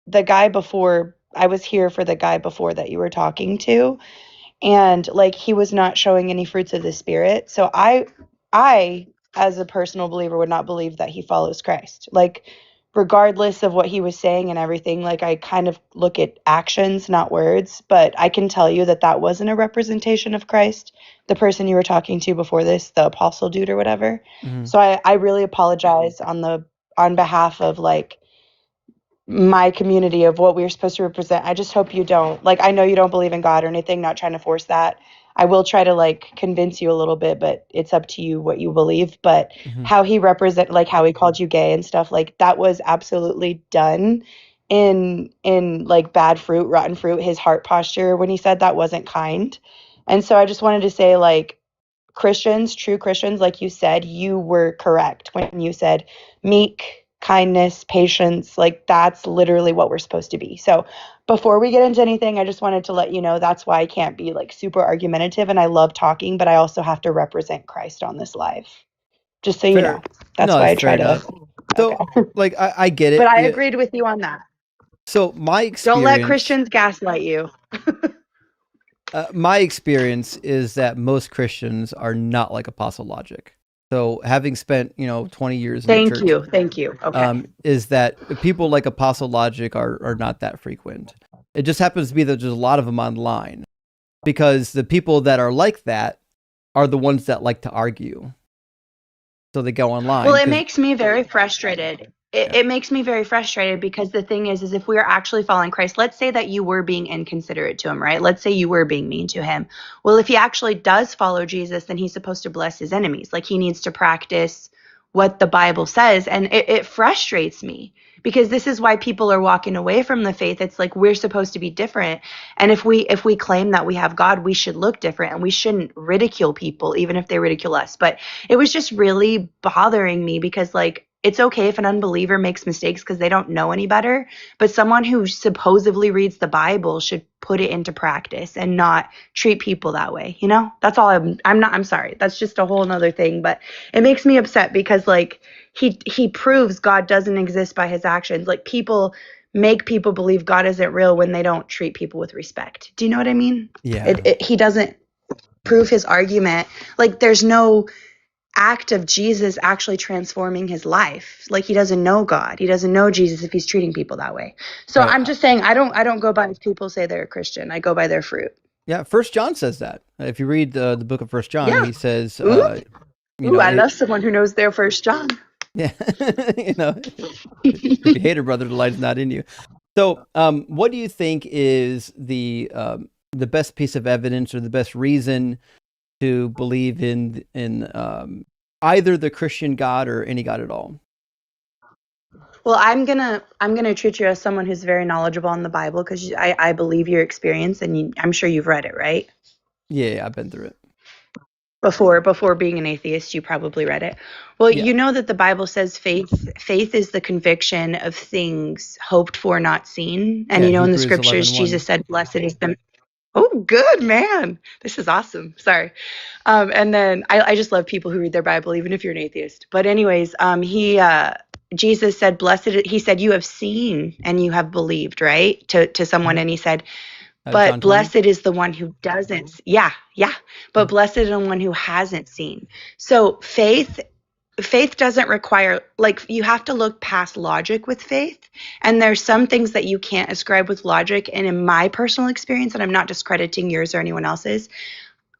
the guy before. I was here for the guy before that you were talking to, and like he was not showing any fruits of the Spirit. So I as a personal believer would not believe that he follows Christ. Like regardless of what he was saying and everything, like I kind of look at actions, not words, but I can tell you that wasn't a representation of Christ, the person you were talking to before this, the apostle dude or whatever. Mm-hmm. So I really apologize on behalf of like my community of what we're supposed to represent. I just hope you don't, like, I know you don't believe in God or anything, not trying to force that. I will try to like convince you a little bit, but it's up to you what you believe. But how he like how he called you gay and stuff, like that was absolutely done in like bad fruit, rotten fruit. His heart posture when he said that wasn't kind. And so I just wanted to say, like, Christians, true Christians, like you said, you were correct when you said meek, kindness, patience, like that's literally what we're supposed to be. So before we get into anything, I just wanted to let you know that's why I can't be like super argumentative, and I love talking, but I also have to represent Christ on this live. Just so you know. That's why I try to. So, like, I get it. But I agreed with you on that. So my experience. Don't let Christians gaslight you. My experience is that most Christians are not like Apostle Logic. So having spent, 20 years in the church. Thank you. Okay. Is that people like Apostle Logic are not that frequent. It just happens to be that there's a lot of them online, because the people that are like that are the ones that like to argue. So they go online. Well, it makes me very frustrated. It makes me very frustrated because the thing is if we are actually following Christ, let's say that you were being inconsiderate to him, right? Let's say you were being mean to him. Well, if he actually does follow Jesus, then he's supposed to bless his enemies. Like, he needs to practice what the Bible says. And it frustrates me, because this is why people are walking away from the faith. It's like, we're supposed to be different. And if we claim that we have God, we should look different, and we shouldn't ridicule people, even if they ridicule us. But it was just really bothering me, because, like, it's okay if an unbeliever makes mistakes because they don't know any better, but someone who supposedly reads the Bible should put it into practice and not treat people that way. That's all. I'm sorry. That's just a whole nother thing, but it makes me upset because, like, he proves God doesn't exist by his actions. Like, people make people believe God isn't real when they don't treat people with respect. Do you know what I mean? Yeah. He doesn't prove his argument. Like, there's no act of Jesus actually transforming his life. Like, he doesn't know God. He doesn't know Jesus if he's treating people that way. So right. I'm just saying, I don't go by if people say they're a Christian. I go by their fruit. Yeah, 1 John says that. If you read the book of 1 John, he says, I love someone who knows their 1 John. Yeah. If you hate a brother, the light is not in you. So, what do you think is the best piece of evidence or the best reason to believe in either the Christian God or any God at all? Well, I'm gonna treat you as someone who's very knowledgeable on the Bible, because I believe your experience, and I'm sure you've read it, right? Yeah, I've been through it. Before being an atheist, you probably read it. Well, yeah. You know that the Bible says faith is the conviction of things hoped for, not seen. And in the scriptures, 11:1. Jesus said, "Blessed is the." Oh, good, man. This is awesome. Sorry. And then I just love people who read their Bible, even if you're an atheist. But anyways, Jesus said, "Blessed." He said, "You have seen and you have believed," right? To someone, and he said, "But blessed is the one who doesn't." Yeah. But blessed is the one who hasn't seen. So faith doesn't require, like, you have to look past logic with faith. And there's some things that you can't ascribe with logic. And in my personal experience, and I'm not discrediting yours or anyone else's,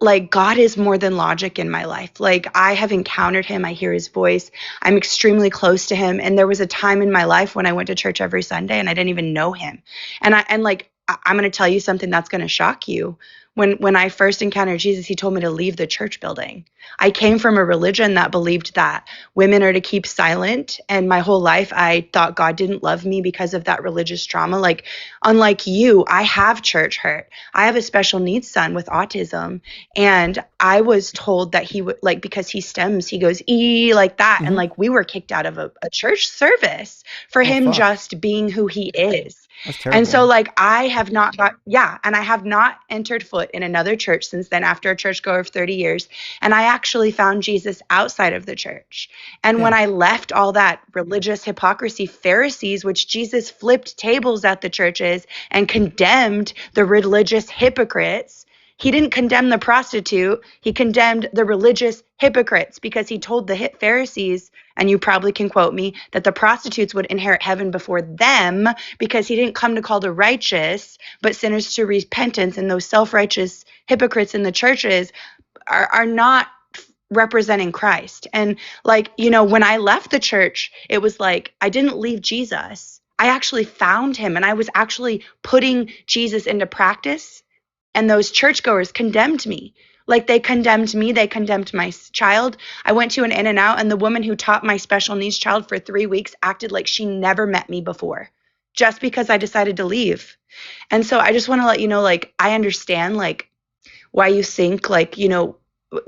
like, God is more than logic in my life. Like, I have encountered him. I hear his voice. I'm extremely close to him. And there was a time in my life when I went to church every Sunday and I didn't even know him. And I'm going to tell you something that's going to shock you. When I first encountered Jesus, he told me to leave the church building. I came from a religion that believed that women are to keep silent. And my whole life, I thought God didn't love me because of that religious trauma. Like, unlike you, I have church hurt. I have a special needs son with autism. And I was told that he would, like, because he stems, he goes, like that. Mm-hmm. And like, we were kicked out of a church service for him just being who he is. And so, like, I have not entered foot in another church since then, after a churchgoer of 30 years. And I actually found Jesus outside of the church. And when I left all that religious hypocrisy, Pharisees, which Jesus flipped tables at the churches and condemned the religious hypocrites. He didn't condemn the prostitute. He condemned the religious hypocrites, because he told the Pharisees, and you probably can quote me, that the prostitutes would inherit heaven before them, because he didn't come to call the righteous, but sinners to repentance. And those self-righteous hypocrites in the churches are not representing Christ. And like, when I left the church, it was like, I didn't leave Jesus. I actually found him, and I was actually putting Jesus into practice. And those churchgoers condemned me. Like, they condemned me. They condemned my child. I went to an In-N-Out, and the woman who taught my special needs child for 3 weeks acted like she never met me before, just because I decided to leave. And so I just want to let you know, like, I understand, like, why you think, like,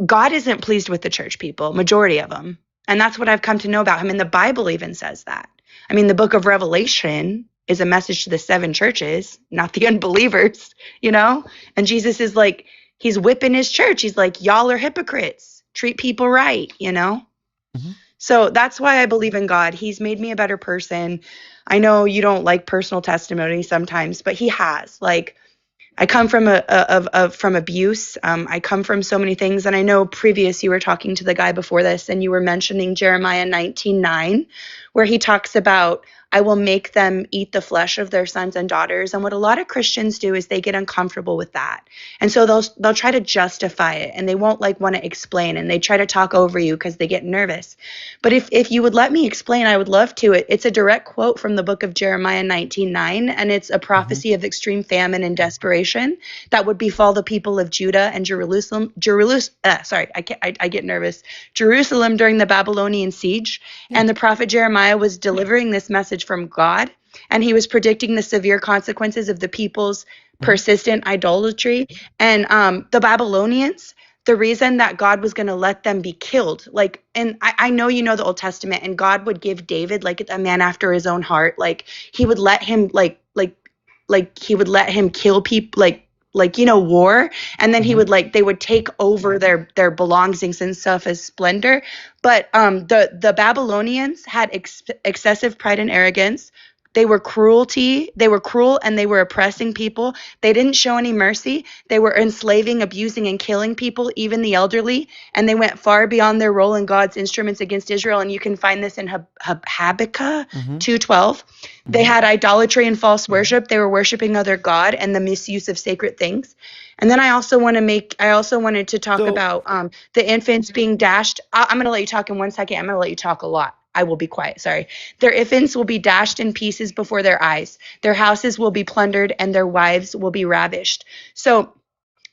God isn't pleased with the church people, majority of them. And that's what I've come to know about him. And the Bible even says that. I mean, the book of Revelation is a message to the 7 churches, not the unbelievers, And Jesus is like, he's whipping his church. He's like, y'all are hypocrites. Treat people right, Mm-hmm. So that's why I believe in God. He's made me a better person. I know you don't like personal testimony sometimes, but he has. Like, I come from from abuse. I come from so many things, and I know previous you were talking to the guy before this, and you were mentioning Jeremiah 19:9, where he talks about, I will make them eat the flesh of their sons and daughters. And what a lot of Christians do is they get uncomfortable with that, and so they'll try to justify it, and they won't like want to explain, and they try to talk over you because they get nervous. But if you would let me explain, I would love to. It's a direct quote from the book of Jeremiah 19:9, and it's a prophecy of extreme famine and desperation that would befall the people of Judah and Jerusalem. I get nervous. Jerusalem during the Babylonian siege, and the prophet Jeremiah was delivering this message from God, and he was predicting the severe consequences of the people's persistent idolatry. And the Babylonians, the reason that God was going to let them be killed, like, and I know you know the Old Testament, and God would give David like a man after his own heart. Like, he would let him he would let him kill people, war, and then he would they would take over their belongings and stuff as splendor. But the Babylonians had excessive pride and arrogance. They were cruel, and they were oppressing people. They didn't show any mercy. They were enslaving, abusing, and killing people, even the elderly. And they went far beyond their role in God's instruments against Israel. And you can find this in Habakkuk 2:12. They had idolatry and false worship. They were worshiping other God and the misuse of sacred things. And then I also wanted to talk about the infants being dashed. I'm going to let you talk in 1 second. I'm going to let you talk a lot. I will be quiet. Sorry. Their infants will be dashed in pieces before their eyes. Their houses will be plundered and their wives will be ravished. So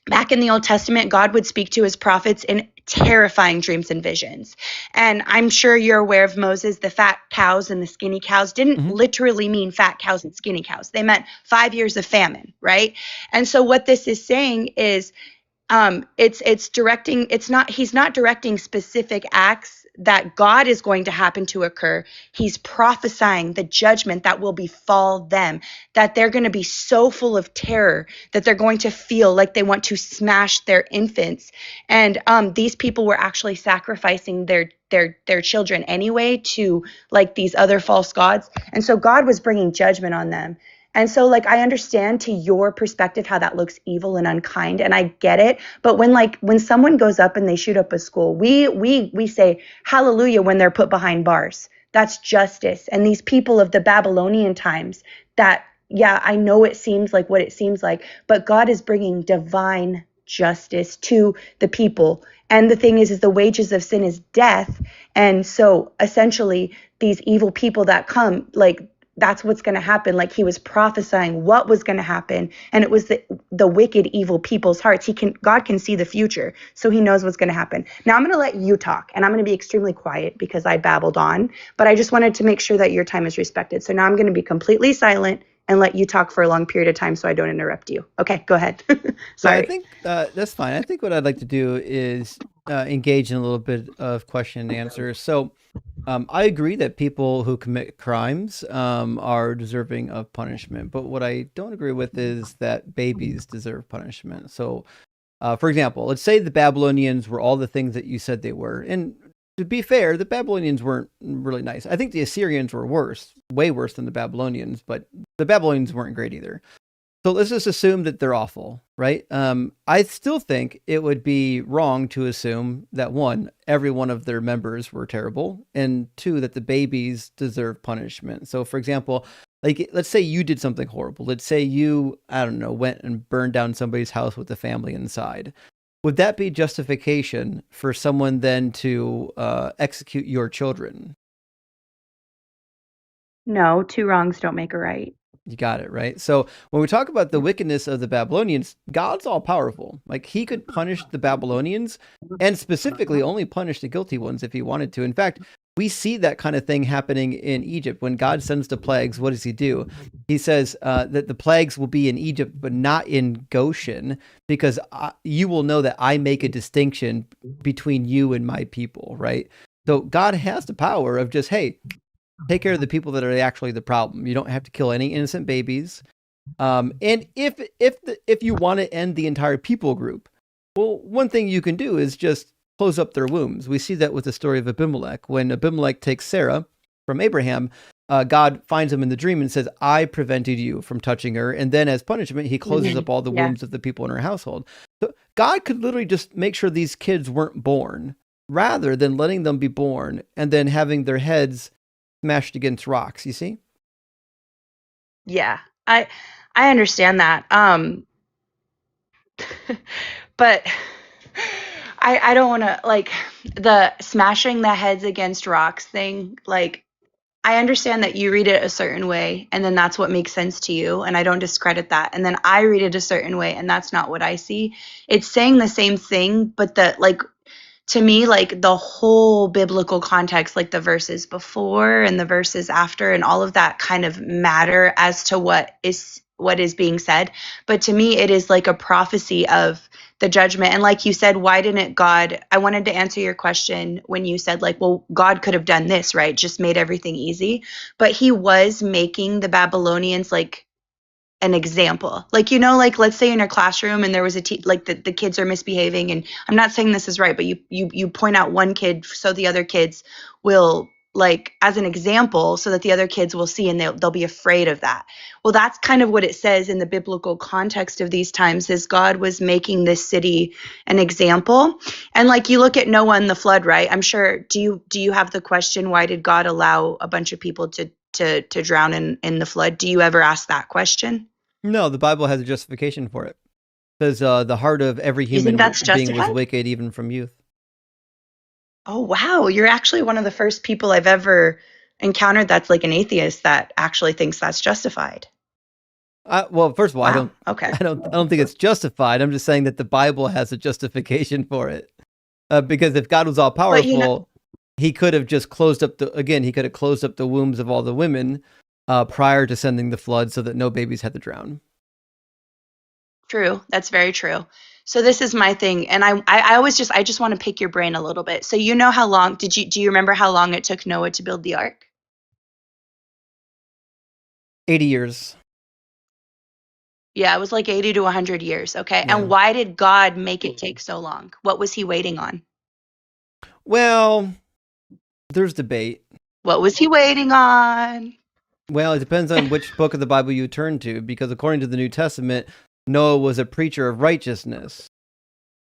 back in the Old Testament, God would speak to his prophets in terrifying dreams and visions. And I'm sure you're aware of Moses. The fat cows and the skinny cows didn't literally mean fat cows and skinny cows. They meant 5 years of famine, right? And so what this is saying is, he's not directing specific acts that God is going to happen to occur. He's prophesying the judgment that will befall them, that they're going to be so full of terror that they're going to feel like they want to smash their infants. And these people were actually sacrificing their children anyway to like these other false gods. And so God was bringing judgment on them. And so, I understand to your perspective how that looks evil and unkind, and I get it. But when someone goes up and they shoot up a school, we say hallelujah when they're put behind bars. That's justice. And these people of the Babylonian times, that, yeah, I know it seems like what it seems like, but God is bringing divine justice to the people. And the thing is the wages of sin is death. And so essentially these evil people that come, that's what's going to happen. Like, he was prophesying what was going to happen, and it was the wicked, evil people's hearts. God can see the future, so he knows what's going to happen. Now I'm going to let you talk, and I'm going to be extremely quiet because I babbled on, but I just wanted to make sure that your time is respected. So now I'm going to be completely silent and let you talk for a long period of time so I don't interrupt you. Okay, go ahead. Sorry. I think that's fine. I think what I'd like to do is engage in a little bit of question and answer. So I agree that people who commit crimes are deserving of punishment. But what I don't agree with is that babies deserve punishment. So, for example, let's say the Babylonians were all the things that you said they were. And to be fair, the Babylonians weren't really nice. I think the Assyrians were worse, way worse than the Babylonians, but the Babylonians weren't great either. So let's just assume that they're awful, right? I still think it would be wrong to assume that, one, every one of their members were terrible, and two, that the babies deserve punishment. So, for example, let's say you did something horrible. Let's say you, I don't know, went and burned down somebody's house with the family inside. Would that be justification for someone then to execute your children? No, two wrongs don't make a right. You got it, right? So when we talk about the wickedness of the Babylonians, God's all powerful. Like, he could punish the Babylonians and specifically only punish the guilty ones if he wanted to. In fact, we see that kind of thing happening in Egypt. When God sends the plagues, what does he do? He says that the plagues will be in Egypt, but not in Goshen, because you will know that I make a distinction between you and my people, right? So God has the power of just, hey, take care of the people that are actually the problem. You don't have to kill any innocent babies. And if you want to end the entire people group, well, one thing you can do is just close up their wombs. We see that with the story of Abimelech. When Abimelech takes Sarah from Abraham, God finds him in the dream and says, I prevented you from touching her. And then as punishment, he closes up all the wombs of the people in her household. So God could literally just make sure these kids weren't born rather than letting them be born and then having their heads smashed against rocks, you see? Yeah, I understand that. But I don't want to, like, the smashing the heads against rocks thing. Like, I understand that you read it a certain way and then that's what makes sense to you. And I don't discredit that. And then I read it a certain way and that's not what I see. It's saying the same thing, but to me, like the whole biblical context, like the verses before and the verses after and all of that kind of matter as to what is being said. But to me, it is like a prophecy of the judgment. And like you said, why didn't God, I wanted to answer your question when you said like, well, God could have done this, right? Just made everything easy. But he was making the Babylonians like an example. Like, like let's say in a classroom and there was like the kids are misbehaving, and I'm not saying this is right, but you point out one kid so the other kids will, like, as an example, so that the other kids will see and they'll be afraid of that. Well, that's kind of what it says in the biblical context of these times, is God was making this city an example. And like you look at Noah and the flood, right? I'm sure, do you have the question, why did God allow a bunch of people to drown in the flood? Do you ever ask that question? No, the Bible has a justification for it. It says the heart of every human being was wicked even from youth. Oh, wow. You're actually one of the first people I've ever encountered that's like an atheist that actually thinks that's justified. Well, first of all, wow. I don't think it's justified. I'm just saying that the Bible has a justification for it. Because if God was all powerful, he could have just closed up the wombs of all the women prior to sending the flood so that no babies had to drown. True. That's very true. So this is my thing. And I just want to pick your brain a little bit. So how long, do you remember how long it took Noah to build the ark? 80 years. Yeah, it was like 80 to 100 years. Okay. Yeah. And why did God make it take so long? What was he waiting on? Well, there's debate. What was he waiting on? Well, it depends on which book of the Bible you turn to, because according to the New Testament, Noah was a preacher of righteousness.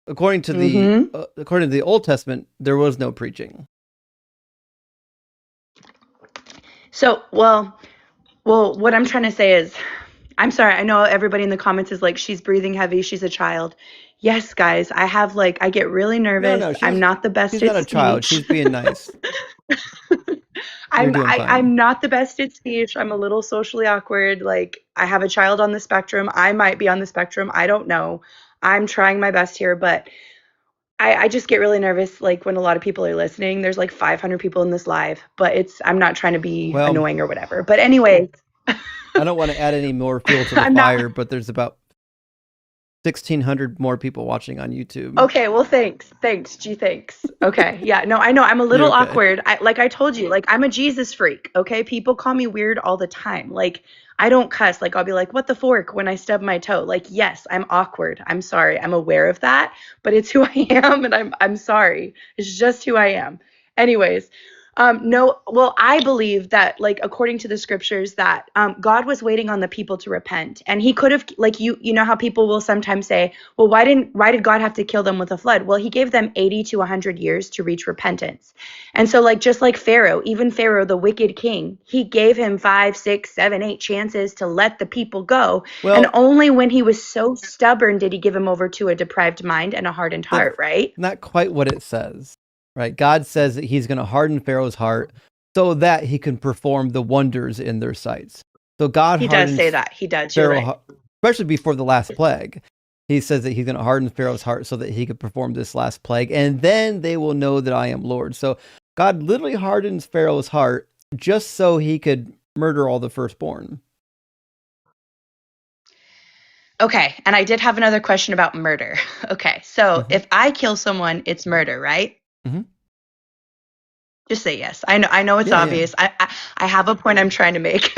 According to the Old Testament, there was no preaching. So, well, what I'm trying to say is, I'm sorry, I know everybody in the comments is like, she's breathing heavy, she's a child. Yes, guys, I get really nervous. No, I'm not the best at speech. She's not a child. She's being nice. I'm not the best at speech. I'm a little socially awkward. Like, I have a child on the spectrum. I might be on the spectrum. I don't know. I'm trying my best here, but I just get really nervous, like, when a lot of people are listening. There's like 500 people in this live, but I'm not trying to be annoying or whatever. But anyway. I don't want to add any more fuel to the fire, but there's about 1,600 more people watching on YouTube. Okay, well, thanks. Gee, thanks. Okay, yeah, no, I know. I'm a little awkward. Like I told you, like, I'm a Jesus freak, okay? People call me weird all the time. Like, I don't cuss. Like, I'll be like, what the fork when I stub my toe? Like, yes, I'm awkward. I'm sorry. I'm aware of that, but it's who I am, and I'm sorry. It's just who I am. Anyways, I believe that, like, according to the scriptures, that God was waiting on the people to repent, and he could have, like, you know how people will sometimes say, well, why did God have to kill them with a flood? Well, he gave them 80 to 100 years to reach repentance. And so, like, just like Pharaoh, even Pharaoh, the wicked king, he gave him 5, 6, 7, 8 chances to let the people go. Well, and only when he was so stubborn did he give him over to a deprived mind and a hardened heart, right? Not quite what it says. Right, God says that he's going to harden Pharaoh's heart so that he can perform the wonders in their sights. So he does say that. He does. Pharaoh, you're right. Especially before the last plague. He says that he's going to harden Pharaoh's heart so that he could perform this last plague, and then they will know that I am Lord. So God literally hardens Pharaoh's heart just so he could murder all the firstborn. Okay, and I did have another question about murder. Okay, so if I kill someone, it's murder, right? Mm-hmm. Just say yes. I know it's obvious. Yeah. I have a point I'm trying to make.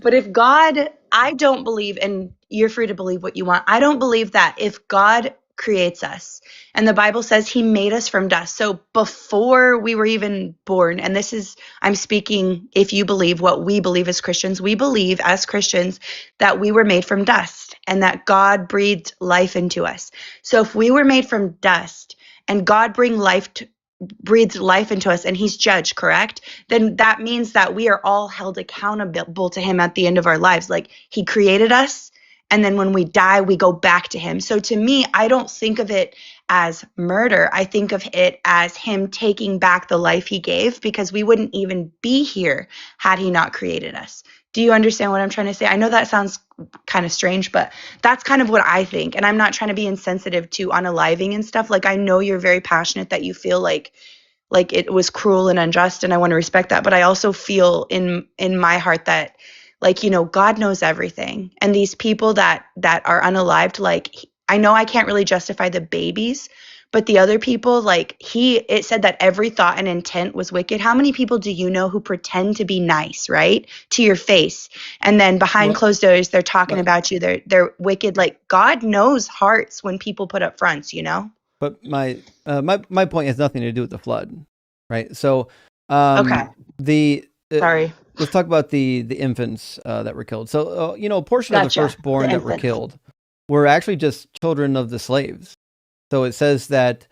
But if God, I don't believe, and you're free to believe what you want. I don't believe that if God creates us. And the Bible says he made us from dust. So before we were even born, and this is, I'm speaking, if you believe what we believe as Christians, we believe as Christians that we were made from dust and that God breathed life into us. So if we were made from dust and God breathed life into us and he's judged, correct? Then that means that we are all held accountable to him at the end of our lives. Like he created us. And then when we die, we go back to him. So to me, I don't think of it as murder. I think of it as him taking back the life he gave, because we wouldn't even be here had he not created us. Do you understand what I'm trying to say? I know that sounds kind of strange, but that's kind of what I think. And I'm not trying to be insensitive to unaliving and stuff. Like, I know you're very passionate that you feel like it was cruel and unjust, and I want to respect that. But I also feel in my heart that, like, you know, God knows everything. And these people that are unalived, like, I know I can't really justify the babies, but the other people, like, it said that every thought and intent was wicked. How many people do you know who pretend to be nice, right, to your face, and then behind closed doors they're talking about you, they're wicked? Like, God knows hearts when people put up fronts, you know. But my point has nothing to do with the flood, right? So, okay. Sorry. Let's talk about the infants that were killed. So, you know, a portion of the firstborn that were killed were actually just children of the slaves. So it says that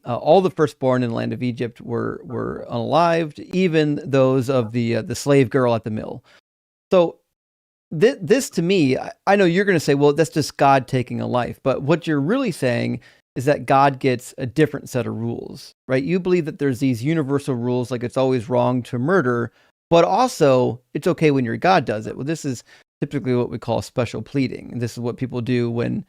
all the firstborn in the land of Egypt were unalived, even those of the slave girl at the mill. So this to me, I know you're going to say, well, that's just God taking a life. But what you're really saying is that God gets a different set of rules, right? You believe that there's these universal rules, like it's always wrong to murder, but also it's okay when your God does it. Well, this is typically what we call special pleading. And this is what people do when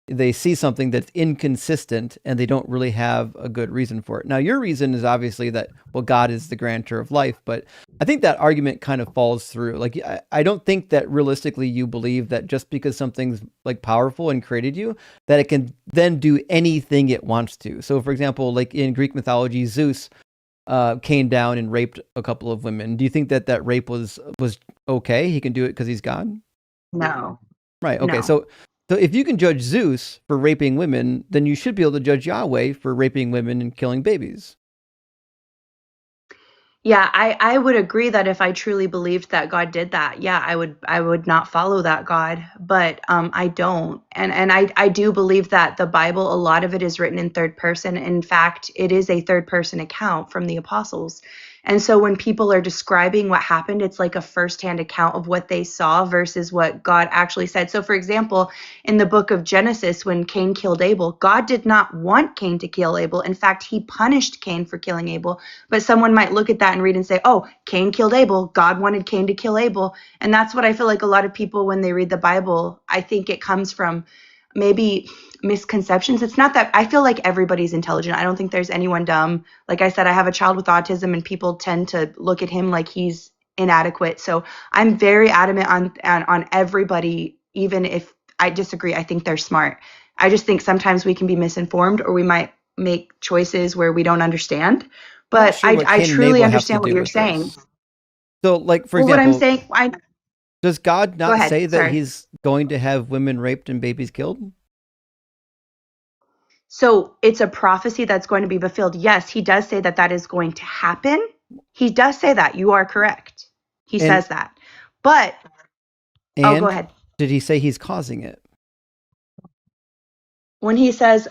they see something that's inconsistent and they don't really have a good reason for it. Now, your reason is obviously that, well, God is the grantor of life, but I think that argument kind of falls through. Like, I don't think that realistically you believe that just because something's like powerful and created you, that it can then do anything it wants to. So, for example, like in Greek mythology, Zeus came down and raped a couple of women. Do you think that rape was okay? He can do it because he's God? No. Right. Okay. No. So if you can judge Zeus for raping women, then you should be able to judge Yahweh for raping women and killing babies. Yeah, I would agree that if I truly believed that God did that, yeah, I would not follow that God, but I don't. And I do believe that the Bible, a lot of it is written in third person. In fact, it is a third person account from the apostles. And so when people are describing what happened, it's like a firsthand account of what they saw versus what God actually said. So, for example, in the book of Genesis, when Cain killed Abel, God did not want Cain to kill Abel. In fact, he punished Cain for killing Abel. But someone might look at that and read and say, oh, Cain killed Abel. God wanted Cain to kill Abel. And that's what I feel like a lot of people, when they read the Bible, I think it comes from maybe misconceptions. It's not that I feel like everybody's intelligent. I don't think there's anyone dumb. Like I said, I have a child with autism and people tend to look at him like he's inadequate. So I'm very adamant on everybody, even if I disagree. I think they're smart. I just think sometimes we can be misinformed, or we might make choices where we don't understand. But sure I truly understand what you're saying. So, like, for example, what I'm saying, does God not say that he's going to have women raped and babies killed? So it's a prophecy that's going to be fulfilled. Yes, he does say that is going to happen. He does say that. You are correct. He says that. But, go ahead. Did he say he's causing it? When he says,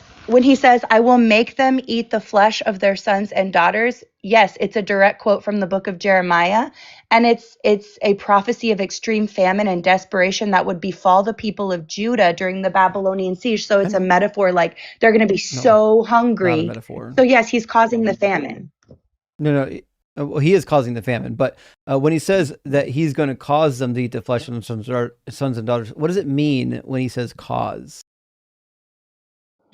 I will make them eat the flesh of their sons and daughters. Yes, it's a direct quote from the book of Jeremiah. And it's a prophecy of extreme famine and desperation that would befall the people of Judah during the Babylonian siege. So it's a metaphor, like they're going to be so hungry. Not a metaphor. So yes, he's causing the famine. No. Well, he is causing the famine. But when he says that he's going to cause them to eat the flesh of their sons and daughters, what does it mean when he says cause?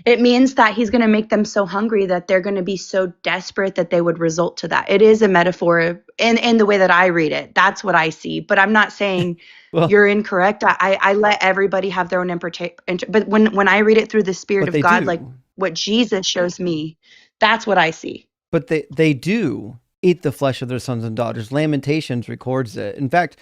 It means that he's going to make them so hungry that they're going to be so desperate that they would result to that. It is a metaphor in the way that I read it. That's what I see. But I'm not saying you're incorrect. I let everybody have their own interpretation. But when I read it through the Spirit of God, like what Jesus shows me, that's what I see. But they do eat the flesh of their sons and daughters. Lamentations records it. In fact,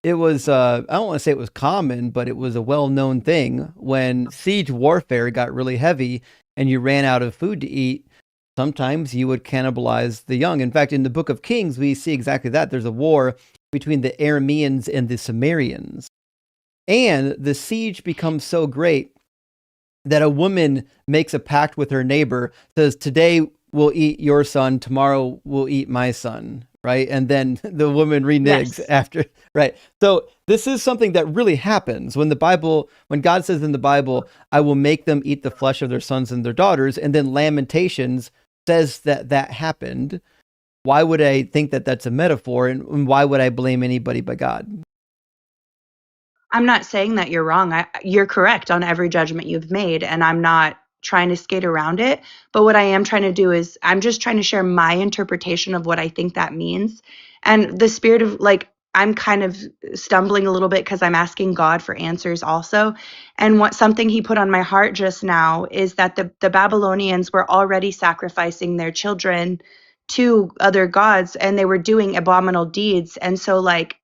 it was I don't want to say it was common, but it was a well-known thing when siege warfare got really heavy and you ran out of food to eat. Sometimes you would cannibalize the young. In fact, in the Book of Kings, we see exactly that. There's a war between the Arameans and the Sumerians, and the siege becomes so great that a woman makes a pact with her neighbor, says, "Today we'll eat your son, tomorrow we'll eat my son." Right? And then the woman reneges after, right? So this is something that really happens when God says in the Bible, "I will make them eat the flesh of their sons and their daughters," and then Lamentations says that happened. Why would I think that that's a metaphor, and why would I blame anybody but God? I'm not saying that you're wrong. You're correct on every judgment you've made, and I'm not trying to skate around it. But what I am trying to do is I'm just trying to share my interpretation of what I think that means. And the spirit of, like, I'm kind of stumbling a little bit because I'm asking God for answers also. And something he put on my heart just now is that the Babylonians were already sacrificing their children to other gods, and they were doing abominable deeds. And so, like,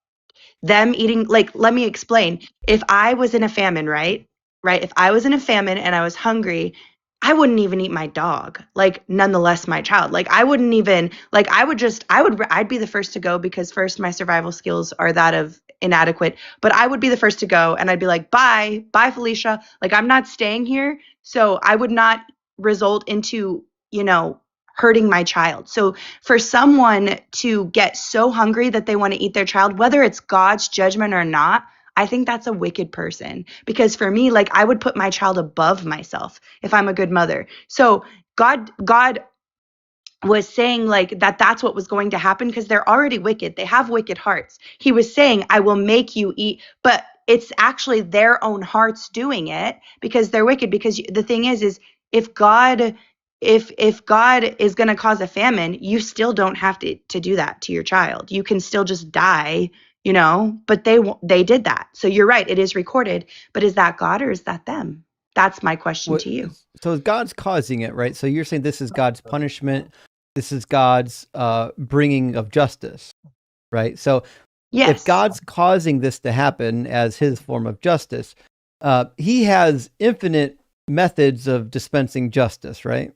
them eating, like, let me explain. If I was in a famine, right? If I was in a famine and I was hungry, I wouldn't even eat my dog, like, nonetheless my child. Like, I wouldn't even, like, I'd be the first to go, because first, my survival skills are that of inadequate, but I would be the first to go, and I'd be like, bye Felicia, like, I'm not staying here. So I would not result into, hurting my child. So for someone to get so hungry that they want to eat their child, whether it's God's judgment or not, I think that's a wicked person. Because for me, like, I would put my child above myself if I'm a good mother. So God was saying, like, that's what was going to happen, because they're already wicked. They have wicked hearts. He was saying, I will make you eat, but it's actually their own hearts doing it because they're wicked. Because the thing is if God if God is going to cause a famine, you still don't have to do that to your child. You can still just die, but they did that. So you're right, it is recorded, but is that God or is that them? That's my question to you. So God's causing it, right? So you're saying this is God's punishment. This is God's bringing of justice, right? So yes. If God's causing this to happen as his form of justice, he has infinite methods of dispensing justice, right?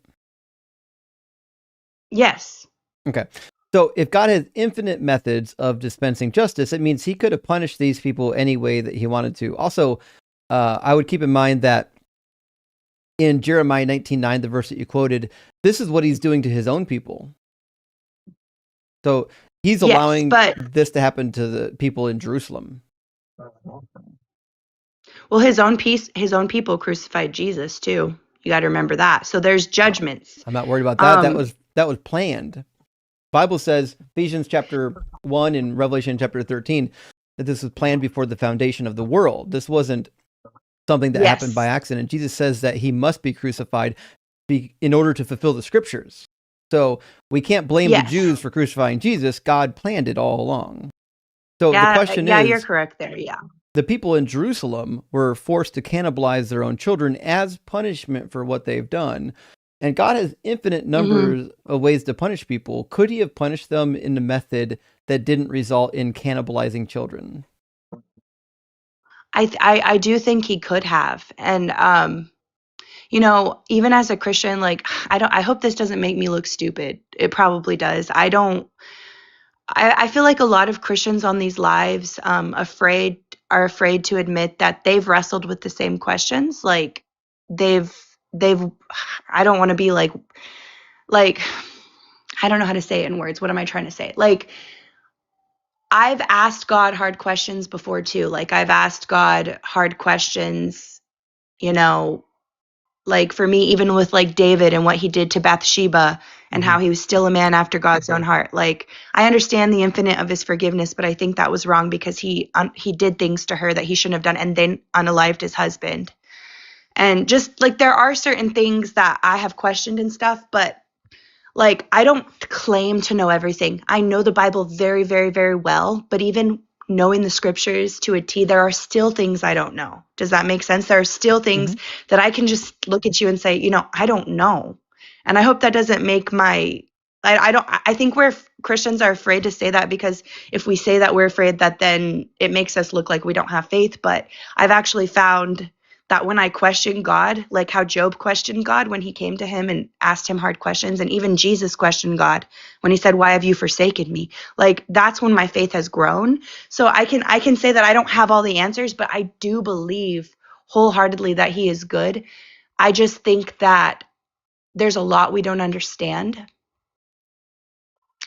Yes. Okay. So if God has infinite methods of dispensing justice, it means he could have punished these people any way that he wanted to. Also, I would keep in mind that in Jeremiah 19:9, the verse that you quoted, this is what he's doing to his own people. So he's allowing this to happen to the people in Jerusalem. Well, his own people crucified Jesus too. You got to remember that. So there's judgments. I'm not worried about that. That was planned. Bible says, Ephesians chapter 1 and Revelation chapter 13, that this was planned before the foundation of the world. This wasn't something that happened by accident. Jesus says that he must be crucified in order to fulfill the scriptures. So we can't blame the Jews for crucifying Jesus. God planned it all along. So the question is, you're correct there. Yeah. The people in Jerusalem were forced to cannibalize their own children as punishment for what they've done. And God has infinite numbers of ways to punish people. Could he have punished them in a method that didn't result in cannibalizing children? I do think he could have. And, even as a Christian, like, I hope this doesn't make me look stupid. It probably does. I feel like a lot of Christians on these lives are afraid to admit that they've wrestled with the same questions. Like, they've I don't want to be like I don't know how to say it in words. What am I trying to say? Like, I've asked God hard questions before too. Like, I've asked God hard questions, like, for me, even with, like, David and what he did to Bathsheba and how he was still a man after God's own heart. Like, I understand the infinite of his forgiveness, but I think that was wrong because he did things to her that he shouldn't have done, and then unalived his husband. And just, like, there are certain things that I have questioned and stuff, but, like, I don't claim to know everything. I know the Bible very, very, very well, but even knowing the scriptures to a T, there are still things I don't know. Does that make sense? There are still things that I can just look at you and say, I don't know. And I hope that doesn't make my I think Christians are afraid to say that, because if we say that, we're afraid that then it makes us look like we don't have faith. But I've actually found that when I question God, like how Job questioned God when he came to him and asked him hard questions, and even Jesus questioned God when he said, "Why have you forsaken me?" Like, that's when my faith has grown. So I can say that I don't have all the answers, but I do believe wholeheartedly that he is good. I just think that there's a lot we don't understand.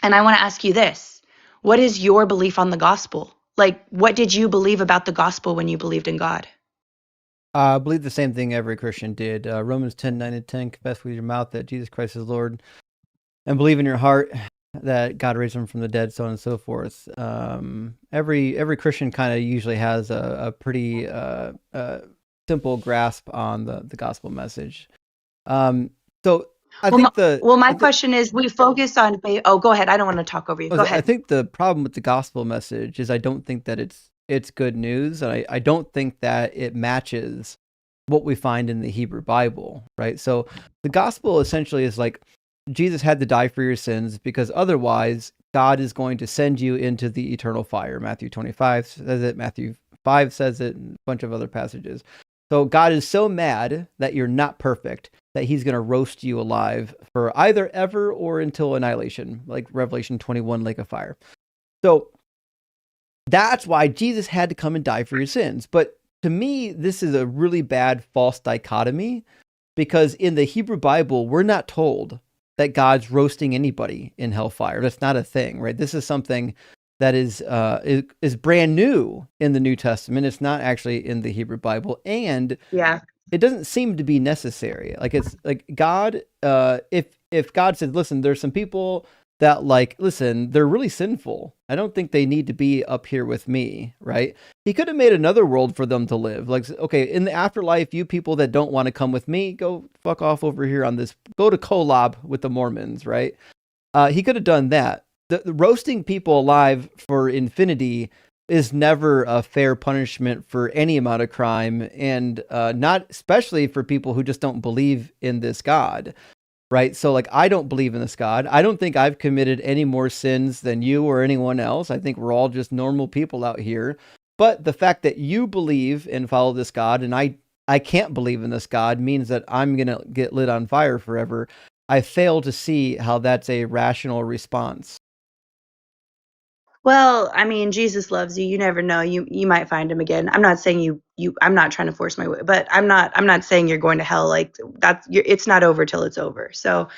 And I want to ask you this. What is your belief on the gospel? Like, what did you believe about the gospel when you believed in God? I believe the same thing every Christian did. Romans 10:9-10, confess with your mouth that Jesus Christ is Lord, and believe in your heart that God raised him from the dead, so on and so forth. Every Christian kind of usually has a pretty simple grasp on the gospel message. So I think my question is, we focus on faith. Oh, go ahead. I don't want to talk over you. Go ahead. I think the problem with the gospel message is I don't think that it's good news, and I don't think that it matches what we find in the Hebrew Bible, right? So the gospel essentially is like, Jesus had to die for your sins because otherwise God is going to send you into the eternal fire. Matthew 25 says it, Matthew 5 says it, and a bunch of other passages. So God is so mad that you're not perfect that he's going to roast you alive for either ever or until annihilation, like Revelation 21, lake of fire. So that's why Jesus had to come and die for your sins. But to me, this is a really bad false dichotomy, because in the Hebrew Bible, we're not told that God's roasting anybody in hellfire. That's not a thing, right? This is something that is brand new in the New Testament. It's not actually in the Hebrew Bible, and it doesn't seem to be necessary. Like, it's like God, if God said, listen, there's some people that, like, listen, they're really sinful. I don't think they need to be up here with me, right? He could have made another world for them to live. Like, okay, in the afterlife, you people that don't want to come with me, go fuck off over here on this, go to Kolob with the Mormons, right? He could have done that. The roasting people alive for infinity is never a fair punishment for any amount of crime, and not especially for people who just don't believe in this God. Right. So, like, I don't believe in this God. I don't think I've committed any more sins than you or anyone else. I think we're all just normal people out here. But the fact that you believe and follow this God and I can't believe in this God means that I'm going to get lit on fire forever. I fail to see how that's a rational response. Well, I mean, Jesus loves you. You never know. You might find him again. I'm not saying I'm not trying to force my way, but I'm not saying you're going to hell. Like, it's not over till it's over. So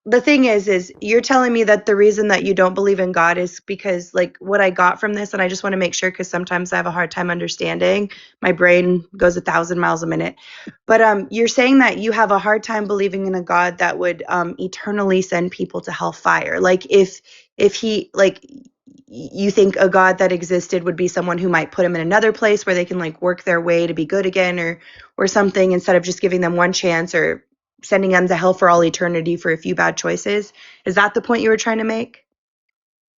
the thing is you're telling me that the reason that you don't believe in God is because, like, what I got from this, and I just want to make sure, because sometimes I have a hard time understanding. My brain goes 1,000 miles a minute. But you're saying that you have a hard time believing in a God that would eternally send people to hellfire. Like, if he, like, you think a God that existed would be someone who might put them in another place where they can, like, work their way to be good again, or something, instead of just giving them one chance or sending them to hell for all eternity for a few bad choices. Is that the point you were trying to make?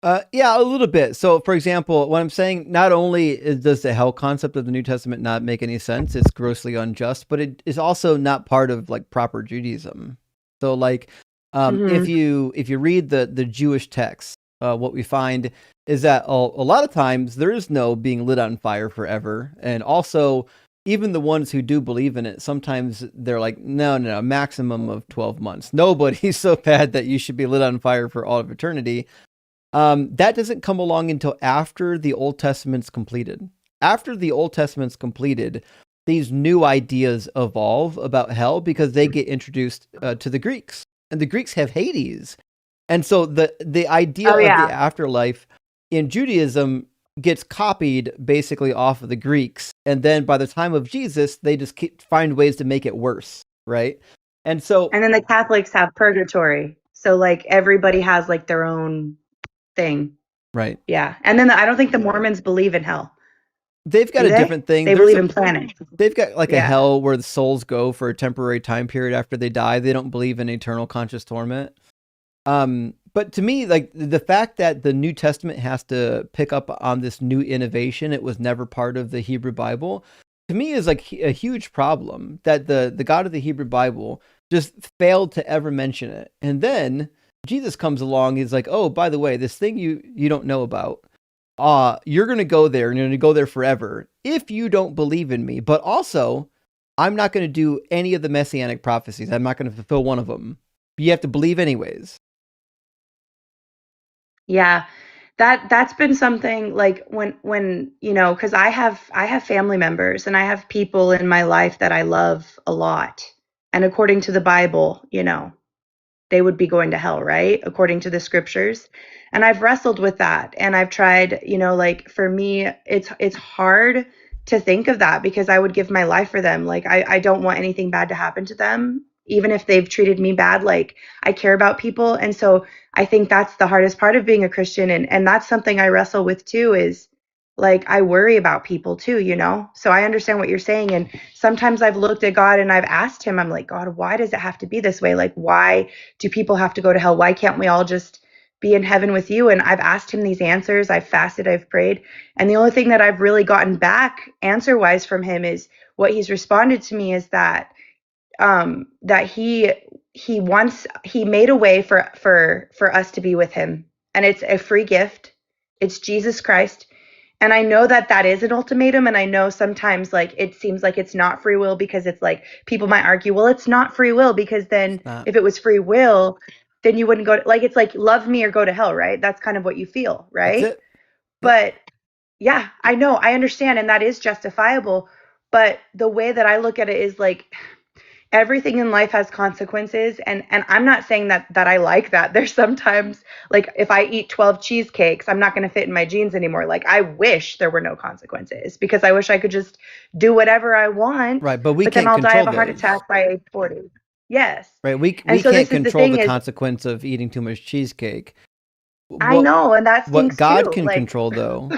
Yeah, a little bit. So, for example, what I'm saying, not only does the hell concept of the New Testament not make any sense, it's grossly unjust, but it is also not part of, like, proper Judaism. So, like, if you read the Jewish text, what we find is that a lot of times there is no being lit on fire forever, and also, even the ones who do believe in it, sometimes they're like, no, maximum of 12 months. Nobody's so bad that you should be lit on fire for all of eternity. That doesn't come along until after the Old Testament's completed. After the Old Testament's completed, these new ideas evolve about hell because they get introduced to the Greeks. And the Greeks have Hades. And so the idea of the afterlife in Judaism gets copied basically off of the Greeks, and then by the time of Jesus, they just find ways to make it worse, right? And then the Catholics have purgatory, so, like, everybody has, like, their own thing, right? Yeah, and then I don't think the Mormons believe in hell. They've got a different thing. They believe in planets. They've got, like, a hell where the souls go for a temporary time period after they die. They don't believe in eternal conscious torment. But to me, like, the fact that the New Testament has to pick up on this new innovation, it was never part of the Hebrew Bible, to me is, like, a huge problem, that the God of the Hebrew Bible just failed to ever mention it. And then Jesus comes along. He's like, oh, by the way, this thing you don't know about, you're going to go there and you're going to go there forever if you don't believe in me. But also, I'm not going to do any of the messianic prophecies. I'm not going to fulfill one of them. You have to believe anyways. Yeah. That's been something like when because I have family members and I have people in my life that I love a lot. And according to the Bible, they would be going to hell, right? According to the scriptures. And I've wrestled with that. And I've tried, like for me, it's hard to think of that because I would give my life for them. Like I don't want anything bad to happen to them, even if they've treated me bad. Like I care about people. And so I think that's the hardest part of being a Christian. And that's something I wrestle with too, is like I worry about people too, So I understand what you're saying. And sometimes I've looked at God and I've asked him, I'm like, God, why does it have to be this way? Like, why do people have to go to hell? Why can't we all just be in heaven with you? And I've asked him these answers. I've fasted, I've prayed. And the only thing that I've really gotten back answer wise from him is what he's responded to me is that that he made a way for us to be with him, and it's a free gift. It's Jesus Christ. And I know that is an ultimatum, and I know sometimes like it seems like it's not free will, because it's like people might argue, well, it's not free will because then if it was free will, then you wouldn't go to, like, it's like love me or go to hell, right? That's kind of what you feel, right? That's it. But yeah, I know, I understand, and that is justifiable. But the way that I look at it is like everything in life has consequences, and I'm not saying that I like that. There's sometimes like if I eat 12 cheesecakes, I'm not going to fit in my jeans anymore. Like I wish there were no consequences, because I wish I could just do whatever I want. Right, but then I'll die of a heart attack by age 40. Yes. Right, we can't control the consequence of eating too much cheesecake. I know, and that's what God can control though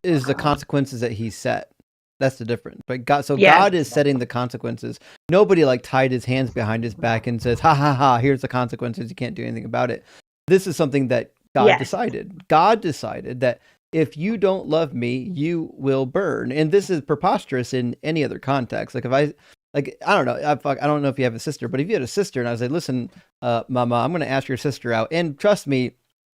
is the consequences that he set. That's the difference. But God is setting the consequences. Nobody like tied his hands behind his back and says, ha ha ha, here's the consequences. You can't do anything about it. This is something that God decided. God decided that if you don't love me, you will burn. And this is preposterous in any other context. Like if I don't know. I don't know if you have a sister, but if you had a sister and I was like, listen, Mama, I'm going to ask your sister out. And trust me,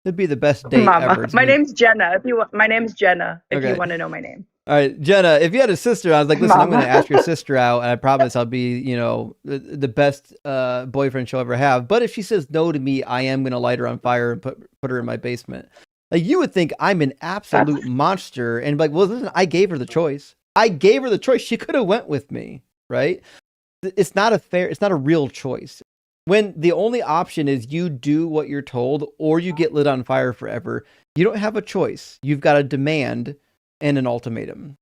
it'd be the best date ever. My name's Jenna. My name's Jenna, if you want to know my name. All right, Jenna, if you had a sister, I was like, listen, I'm going to ask your sister out, and I promise I'll be, the best boyfriend she'll ever have. But if she says no to me, I am going to light her on fire and put her in my basement. Like, you would think I'm an absolute monster, and like, well, listen, I gave her the choice. She could have went with me, right? It's not a real choice. When the only option is you do what you're told or you get lit on fire forever, you don't have a choice. You've got a demand and an ultimatum.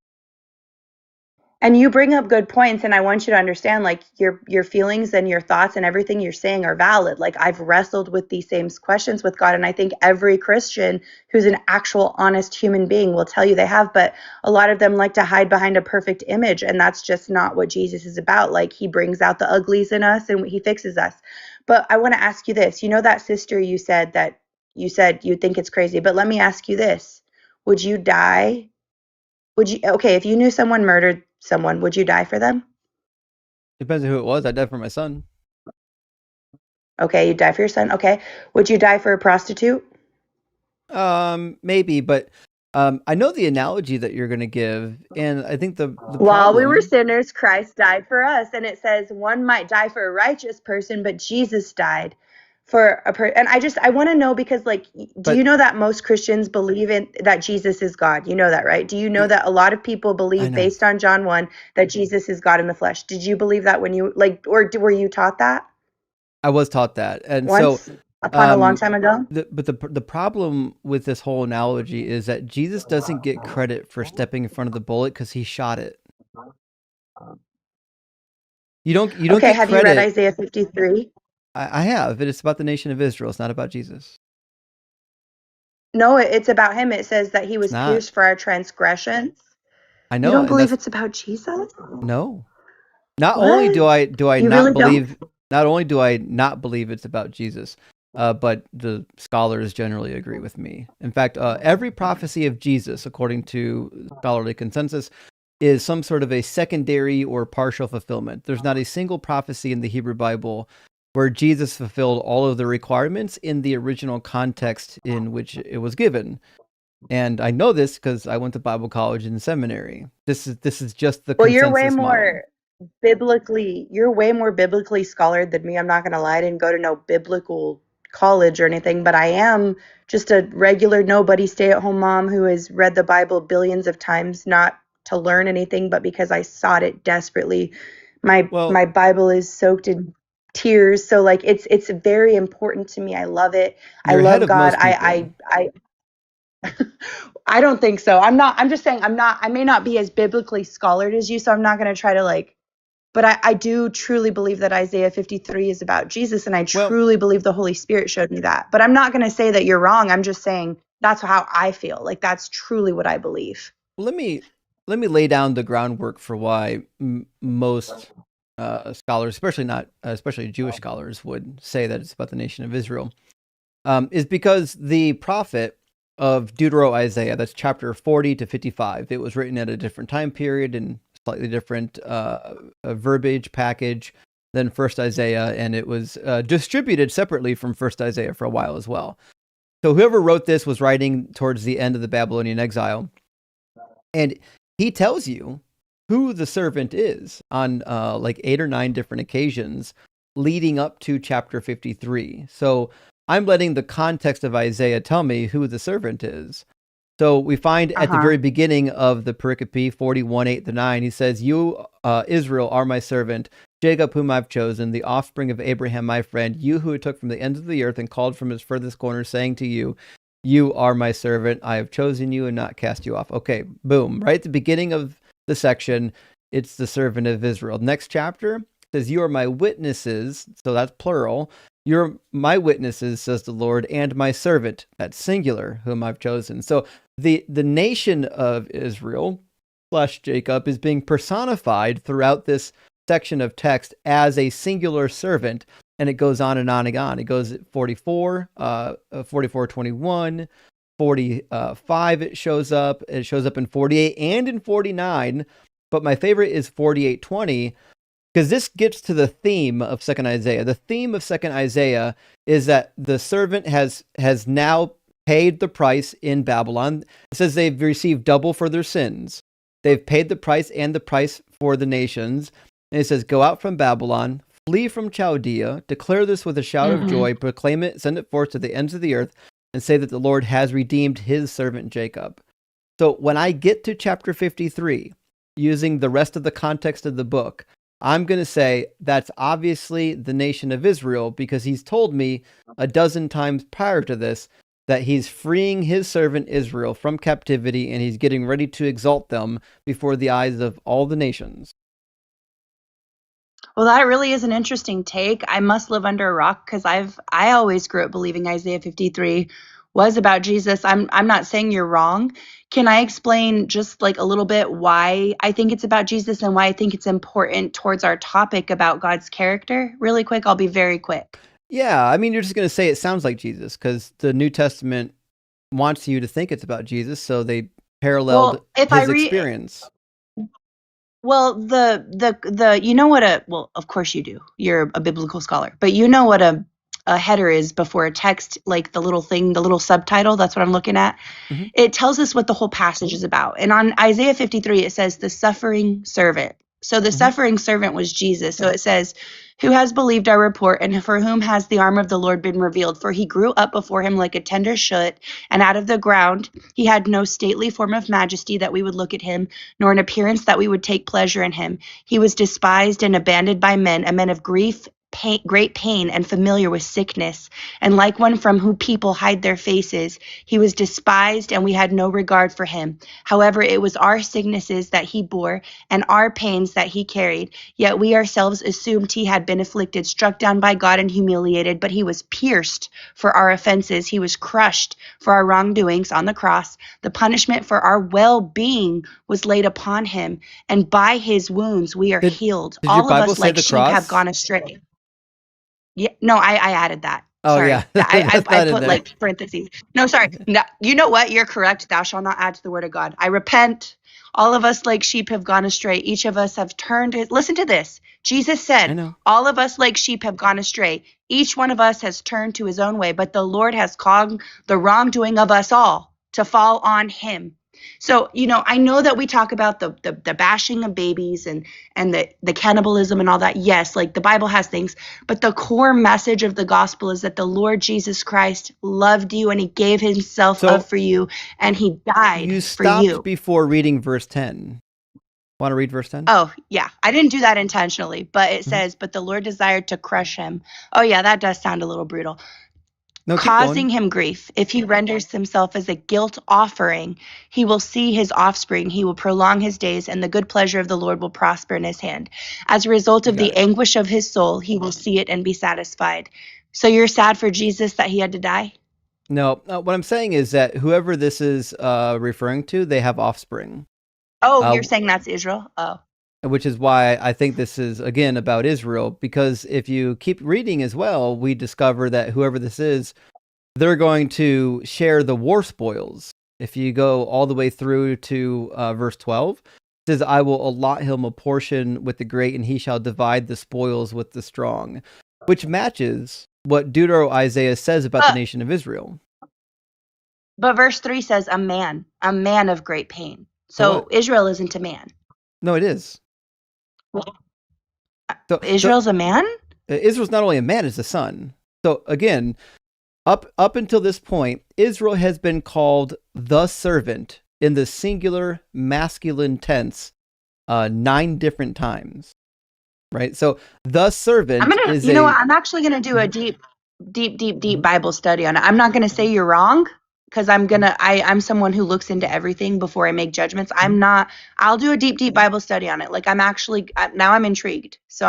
And you bring up good points, and I want you to understand, like, your feelings and your thoughts and everything you're saying are valid. Like, I've wrestled with these same questions with God, and I think every Christian who's an actual honest human being will tell you they have, but a lot of them like to hide behind a perfect image, and that's just not what Jesus is about. Like, he brings out the uglies in us and he fixes us. But I want to ask you this. That sister you said you think it's crazy, but let me ask you this. Would you die? If you knew someone murdered someone, would you die for them? Depends on who it was. I'd die for my son. Okay, you'd die for your son. Okay. Would you die for a prostitute? Maybe, but I know the analogy that you're going to give, and I think the while we were sinners, Christ died for us, and it says one might die for a righteous person, but Jesus died for a person. And I want to know, because do you know that most Christians believe in that Jesus is God? You know that, right? Do you know that a lot of people believe, based on John 1, that Jesus is God in the flesh? Did you believe that when you were you taught that? I was taught that, and once upon a long time ago. But the problem with this whole analogy is that Jesus doesn't get credit for stepping in front of the bullet because he shot it. You don't get credit. Have you read Isaiah 53? I have, but it's about the nation of Israel. It's not about Jesus. No, it's about him. It says that he was pierced for our transgressions. I know. You don't believe it's about Jesus? No. Not only do I not believe. Not only do I not believe it's about Jesus, but the scholars generally agree with me. In fact, every prophecy of Jesus, according to scholarly consensus, is some sort of a secondary or partial fulfillment. There's not a single prophecy in the Hebrew Bible where Jesus fulfilled all of the requirements in the original context in which it was given. And I know this because I went to Bible college and seminary. This is just the consensus you're way more model. You're way more biblically scholared than me. I'm not gonna lie, I didn't go to no biblical college or anything, but I am just a regular nobody stay-at-home mom who has read the Bible billions of times, not to learn anything, but because I sought it desperately. My Bible is soaked in tears, so like it's very important to me. I love it. I love God. I don't think so. I'm just saying I may not be as biblically scholared as you, so I'm not going to try to but I do truly believe that Isaiah 53 is about Jesus, and I truly believe the Holy Spirit showed me that. But I'm not going to say that you're wrong. I'm just saying that's how I feel. Like, that's truly what I believe. Let me lay down the groundwork for why most scholars, especially Jewish scholars, would say that it's about the nation of Israel. Is because the prophet of Deutero-Isaiah, that's chapter 40 to 55, it was written at a different time period and slightly different verbiage package than First Isaiah, and it was distributed separately from First Isaiah for a while as well. So whoever wrote this was writing towards the end of the Babylonian exile, and he tells you who the servant is on 8 or 9 different occasions leading up to chapter 53. So I'm letting the context of Isaiah tell me who the servant is. So we find at the very beginning of the pericope 41:8-9, he says, "You, Israel, are my servant, Jacob, whom I've chosen, the offspring of Abraham, my friend, you who took from the ends of the earth and called from its furthest corner, saying to you, you are my servant. I have chosen you and not cast you off." Okay, boom. Right at the beginning of the section, it's the servant of Israel. Next chapter says, "You are my witnesses." So that's plural. "You're my witnesses, says the Lord, and my servant," that's singular, "whom I've chosen." So the nation of Israel / Jacob is being personified throughout this section of text as a singular servant, and it goes on and on and on. It goes at 44, 44:21, 45. It shows up in 48 and in 49. But my favorite is 48:20. Because this gets to the theme of Second Isaiah. The theme of Second Isaiah is that the servant has now paid the price in Babylon. It says they've received double for their sins. They've paid the price and the price for the nations. And it says, "Go out from Babylon, flee from Chaldea, declare this with a shout of joy, proclaim it, send it forth to the ends of the earth, and say that the Lord has redeemed his servant Jacob." So when I get to chapter 53, using the rest of the context of the book, I'm going to say that's obviously the nation of Israel, because he's told me a dozen times prior to this that he's freeing his servant Israel from captivity and he's getting ready to exalt them before the eyes of all the nations. Well, that really is an interesting take. I must live under a rock because I always grew up believing Isaiah 53 was about Jesus. I'm not saying you're wrong. Can I explain just a little bit why I think it's about Jesus and why I think it's important towards our topic about God's character? Really quick, I'll be very quick. Yeah, I mean, you're just going to say it sounds like Jesus because the New Testament wants you to think it's about Jesus, so they paralleled his experience. Well, of course you do. You're a biblical scholar, but you know what a header is before a text, like the little thing, the little subtitle. That's what I'm looking at. Mm-hmm. It tells us what the whole passage is about. And on Isaiah 53, it says the suffering servant. So the suffering servant was Jesus. So it says, "Who has believed our report, and for whom has the arm of the Lord been revealed? For he grew up before him like a tender shoot, and out of the ground he had no stately form of majesty that we would look at him, nor an appearance that we would take pleasure in him. He was despised and abandoned by men, a man of grief, great pain, and familiar with sickness, and like one from whom people hide their faces. He was despised, and we had no regard for him. However, it was our sicknesses that he bore, and our pains that he carried. Yet we ourselves assumed he had been afflicted, struck down by God, and humiliated. But he was pierced for our offenses. He was crushed for our wrongdoings on the cross. The punishment for our well-being was laid upon him, and by his wounds we are healed. All of us like sheep have gone astray." Yeah, no, I added that. Oh, sorry. yeah. I not in put there. like parentheses. No, sorry. No, you know what? You're correct. Thou shalt not add to the word of God. I repent. All of us like sheep have gone astray. Each of us have turned. Listen to this. Jesus I said, know. all of us like sheep have gone astray. Each one of us has turned to his own way, but the Lord has caused the wrongdoing of us all to fall on him. So, I know that we talk about the bashing of babies and the cannibalism and all that. Yes, like the Bible has things, but the core message of the gospel is that the Lord Jesus Christ loved you and he gave himself up for you and he died You for you. stopped before reading verse 10. Want to read verse 10? Oh, yeah. I didn't do that intentionally, but it says, but the Lord desired to crush him. Oh, yeah, that does sound a little brutal. No, keep Causing going. him grief. If he renders himself as a guilt offering, he will see his offspring. He will prolong his days, and the good pleasure of the Lord will prosper in his hand. As a result of the anguish of his soul, he will see it and be satisfied. So you're sad for Jesus that he had to die? No, what I'm saying is that whoever this is referring to, they have offspring. Oh, you're saying that's Israel? Oh. Which is why I think this is, again, about Israel, because if you keep reading as well, we discover that whoever this is, they're going to share the war spoils. If you go all the way through to verse 12, it says, I will allot him a portion with the great, and he shall divide the spoils with the strong, which matches what Deutero-Isaiah says about the nation of Israel. But verse 3 says, a man of great pain. So Israel isn't a man. No, it is. So Israel's a man? Israel's not only a man, it's a son. So again, up until this point, Israel has been called the servant in the singular masculine tense 9 different times. Right? So the servant is you know what? I'm actually going to do a deep Bible study on it. I'm not going to say you're wrong, because I'm someone who looks into everything before I make judgments. I'll do a deep Bible study on it. Like now I'm intrigued. So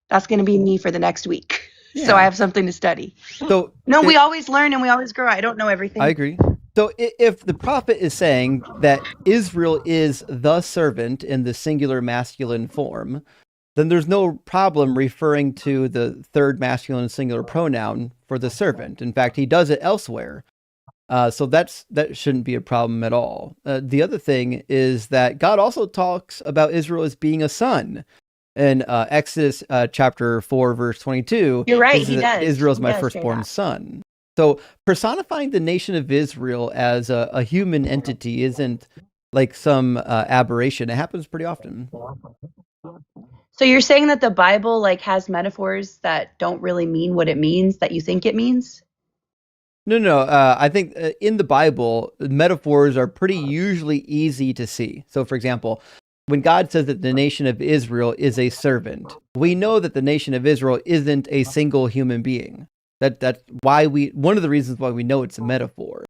that's going to be me for the next week. Yeah. So I have something to study. So we always learn and we always grow. I don't know everything. I agree. So if the prophet is saying that Israel is the servant in the singular masculine form, then there's no problem referring to the third masculine singular pronoun for the servant. In fact, he does it elsewhere. So that shouldn't be a problem at all. The other thing is that God also talks about Israel as being a son. In Exodus chapter 4, verse 22, you're right, he does. Israel's my firstborn son. So personifying the nation of Israel as a human entity isn't like some aberration. It happens pretty often. So you're saying that the Bible has metaphors that don't really mean what it means, that you think it means? No. I think in the Bible, metaphors are pretty usually easy to see. So, for example, when God says that the nation of Israel is a servant, we know that the nation of Israel isn't a single human being. That's why one of the reasons why we know it's a metaphor.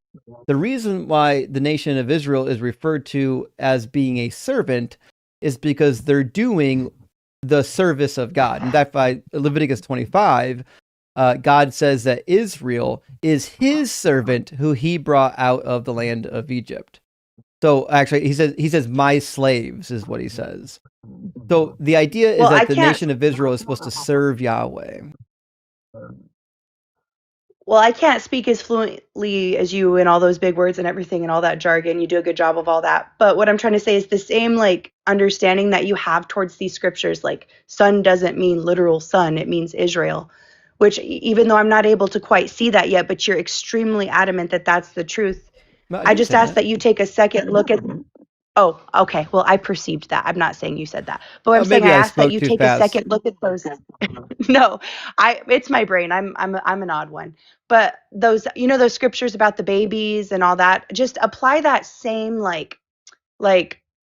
The reason why the nation of Israel is referred to as being a servant is because they're doing the service of God. In fact, by Leviticus 25, God says that Israel is his servant who he brought out of the land of Egypt. So actually, he says, my slaves is what he says. So the idea is that the nation of Israel is supposed to serve Yahweh. Well, I can't speak as fluently as you in all those big words and everything and all that jargon. You do a good job of all that. But what I'm trying to say is the same understanding that you have towards these scriptures, son doesn't mean literal son, it means Israel, which even though I'm not able to quite see that yet, but you're extremely adamant that that's the truth. I just ask that you take a second look at. Oh, okay. Well, I perceived that. I'm not saying you said that, but I'm saying I ask that you take a second look at those. No, it's my brain. I'm an odd one. But those, those scriptures about the babies and all that, just apply that same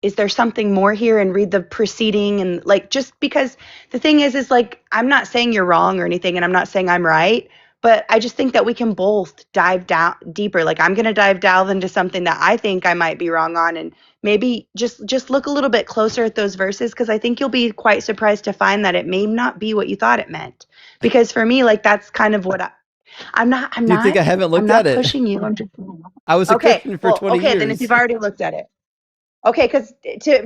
is there something more here, and read the preceding, and just because the thing is I'm not saying you're wrong or anything, and I'm not saying I'm right, but I just think that we can both dive down deeper. I'm going to delve into something that I think I might be wrong on, and maybe just look a little bit closer at those verses, because I think you'll be quite surprised to find that it may not be what you thought it meant. Because for me, that's kind of what I'm not. Do you think I haven't looked at it? I'm not pushing you. I'm just. I was a Christian for 20 years. Okay, then if you've already looked at it. Okay, because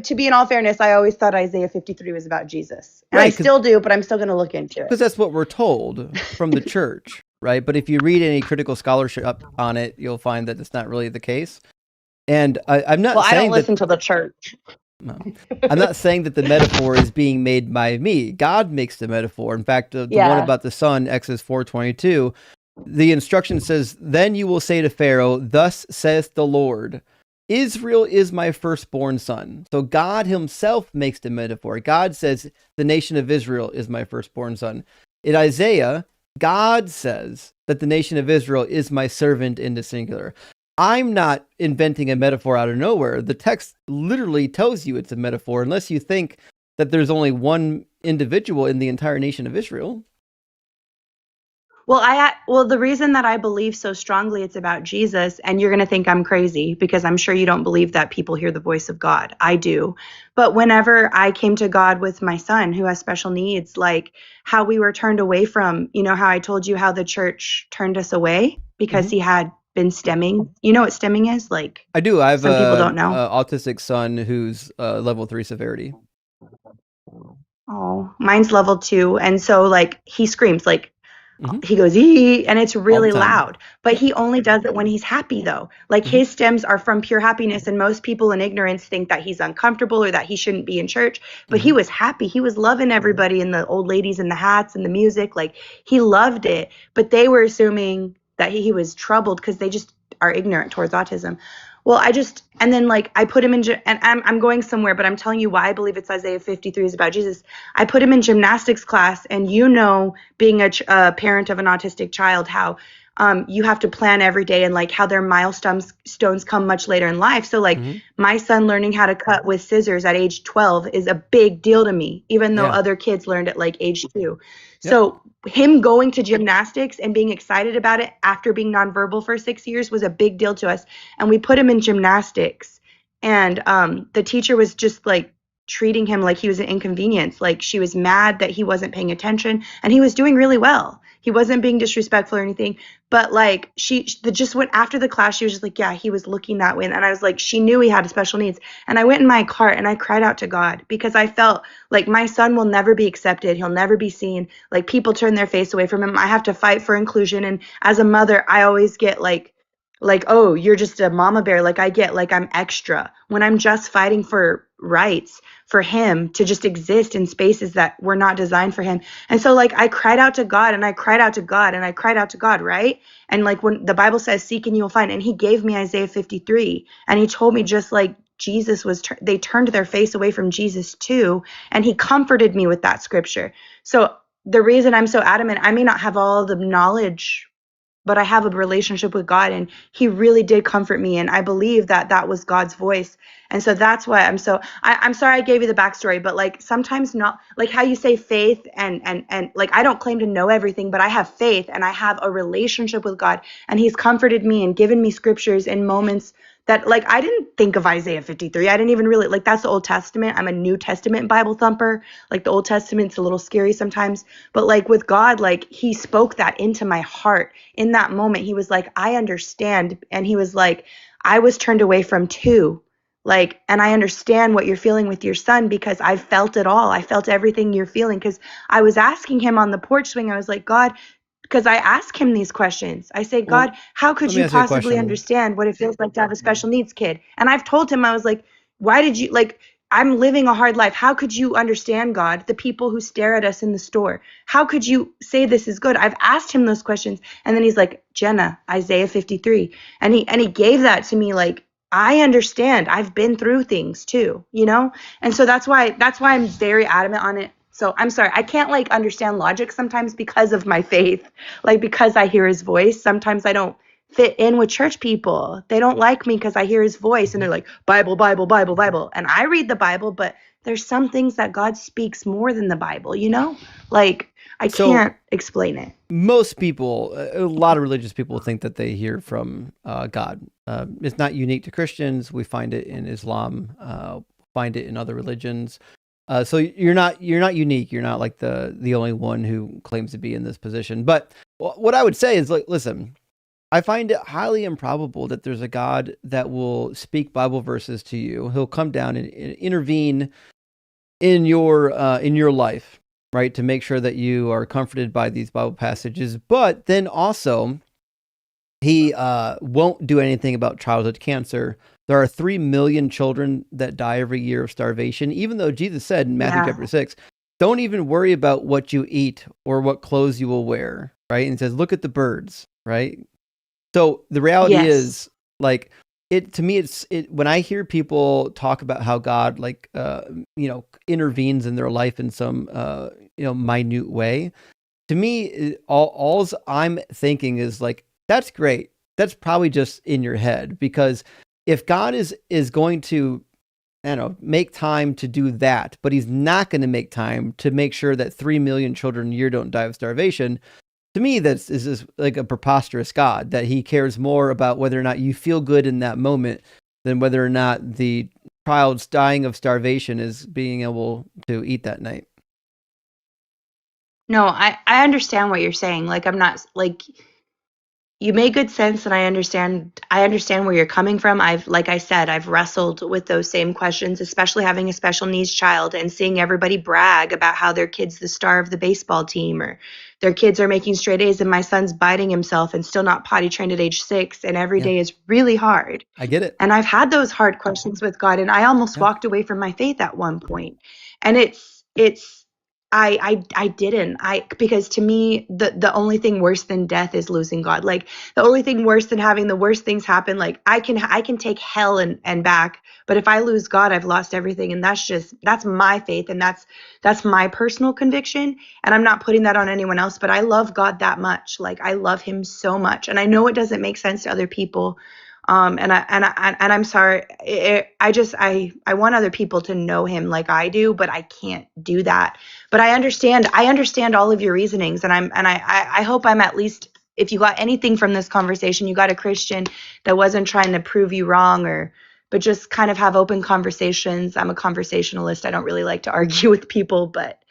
to be in all fairness, I always thought Isaiah 53 was about Jesus. And I still do, but I'm still going to look into it. Because that's what we're told from the church. right? But if you read any critical scholarship on it, you'll find that it's not really the case. And I'm not saying I don't listen to the church. No. I'm not saying that the metaphor is being made by me. God makes the metaphor. In fact, the one about the son, Exodus 4:22, the instruction says, "Then you will say to Pharaoh, 'Thus saith the Lord, Israel is my firstborn son.'" So God himself makes the metaphor. God says, "The nation of Israel is my firstborn son." In Isaiah, God says that the nation of Israel is my servant in the singular. I'm not inventing a metaphor out of nowhere. The text literally tells you it's a metaphor, unless you think that there's only one individual in the entire nation of Israel. Well, the reason that I believe so strongly it's about Jesus, and you're going to think I'm crazy because I'm sure you don't believe that people hear the voice of God. I do. But whenever I came to God with my son who has special needs, like how we were turned away from, how I told you how the church turned us away because he had been stemming. You know what stemming is? Like, I do. I have some people don't know. Autistic son who's level 3 severity. Oh, mine's level 2. And so like he screams like, he goes, ee, and it's really loud, but he only does it when he's happy though. Like his stems are from pure happiness. And most people in ignorance think that he's uncomfortable or that he shouldn't be in church, but he was happy. He was loving everybody and the old ladies in the hats and the music. Like he loved it, but they were assuming that he was troubled because they just are ignorant towards autism. Well, and then like I put him in, and I'm going somewhere, but I'm telling you why I believe it's Isaiah 53 is about Jesus. I put him in gymnastics class, and being a parent of an autistic child, how you have to plan every day and like how their milestones come much later in life. So like my son learning how to cut with scissors at age 12 is a big deal to me, even though other kids learned at like age 2. Yep. So him going to gymnastics and being excited about it after being nonverbal for 6 years was a big deal to us. And we put him in gymnastics, and the teacher was just like treating him like he was an inconvenience. Like she was mad that he wasn't paying attention, and he was doing really well. He wasn't being disrespectful or anything, but like she just went after the class. She was just like, yeah, he was looking that way. And I was like, she knew he had special needs. And I went in my car and I cried out to God because I felt like my son will never be accepted. He'll never be seen. Like people turn their face away from him. I have to fight for inclusion. And as a mother, I always get like, oh, you're just a mama bear. Like I get like I'm extra when I'm just fighting for rights for him to just exist in spaces that were not designed for him. And so like I cried out to God and I cried out to God and I cried out to God, right? And like when the Bible says seek and you will find, and he gave me Isaiah 53, and he told me just like Jesus was, they turned their face away from Jesus too, and he comforted me with that scripture. So the reason I'm so adamant, I may not have all the knowledge, but I have a relationship with God, and he really did comfort me. And I believe that that was God's voice. And so that's why I'm sorry I gave you the backstory, but like sometimes not like how you say faith and like, I don't claim to know everything, but I have faith and I have a relationship with God, and he's comforted me and given me scriptures in moments that like, I didn't think of Isaiah 53. I didn't even really like, that's the Old Testament. I'm a New Testament Bible thumper. Like the Old Testament's a little scary sometimes, but like with God, like he spoke that into my heart in that moment. He was like, I understand. And he was like, I was turned away from too. Like, and I understand what you're feeling with your son because I felt it all. I felt everything you're feeling because I was asking him on the porch swing. I was like, God, because I ask him these questions. I say, God, how could you possibly understand what it feels like to have a special needs kid? And I've told him, I was like, why did you, like, I'm living a hard life. How could you understand, God, the people who stare at us in the store? How could you say this is good? I've asked him those questions. And then he's like, Jenna, Isaiah 53. And he gave that to me like, I understand. I've been through things too, And so that's why I'm very adamant on it. So I'm sorry, I can't like understand logic sometimes because of my faith, like because I hear his voice. Sometimes I don't fit in with church people. They don't like me because I hear his voice and they're like, Bible, Bible, Bible, Bible. And I read the Bible, but there's some things that God speaks more than the Bible, Like I can't explain it. Most people, a lot of religious people think that they hear from God. It's not unique to Christians. We find it in Islam, find it in other religions. So you're not unique. You're not like the only one who claims to be in this position. But what I would say is, like, listen, I find it highly improbable that there's a God that will speak Bible verses to you. He'll come down and intervene in your life. right? To make sure that you are comforted by these Bible passages. But then also, he won't do anything about childhood cancer. There are 3 million children that die every year of starvation, even though Jesus said in Matthew chapter 6, don't even worry about what you eat or what clothes you will wear, right? And he says, look at the birds, right? So the reality is, like, to me, when I hear people talk about how God, like, intervenes in their life in some, minute way, to me, all I'm thinking is like, that's great. That's probably just in your head, because if God is going to, make time to do that, but he's not going to make time to make sure that 3 million children a year don't die of starvation, to me, this is like a preposterous God, that he cares more about whether or not you feel good in that moment than whether or not the child's dying of starvation is being able to eat that night. No, I understand what you're saying. Like, I'm not like, you make good sense, and I understand where you're coming from. Like I said, I've wrestled with those same questions, especially having a special needs child and seeing everybody brag about how their kid's the star of the baseball team, or their kids are making straight A's, and my son's biting himself and still not potty trained at age 6, and every day is really hard. I get it. And I've had those hard questions with God, and I almost walked away from my faith at one point. And I didn't. Because to me, the only thing worse than death is losing God. Like, the only thing worse than having the worst things happen, like, I can take hell and back, but if I lose God, I've lost everything. And that's my faith, and that's my personal conviction. And I'm not putting that on anyone else, but I love God that much. Like, I love him so much. And I know it doesn't make sense to other people. And I'm sorry. I want other people to know him like I do, but I can't do that. But I understand all of your reasonings, and I hope I'm, at least, if you got anything from this conversation, you got a Christian that wasn't trying to prove you wrong, but just kind of have open conversations. I'm a conversationalist. I don't really like to argue with people, but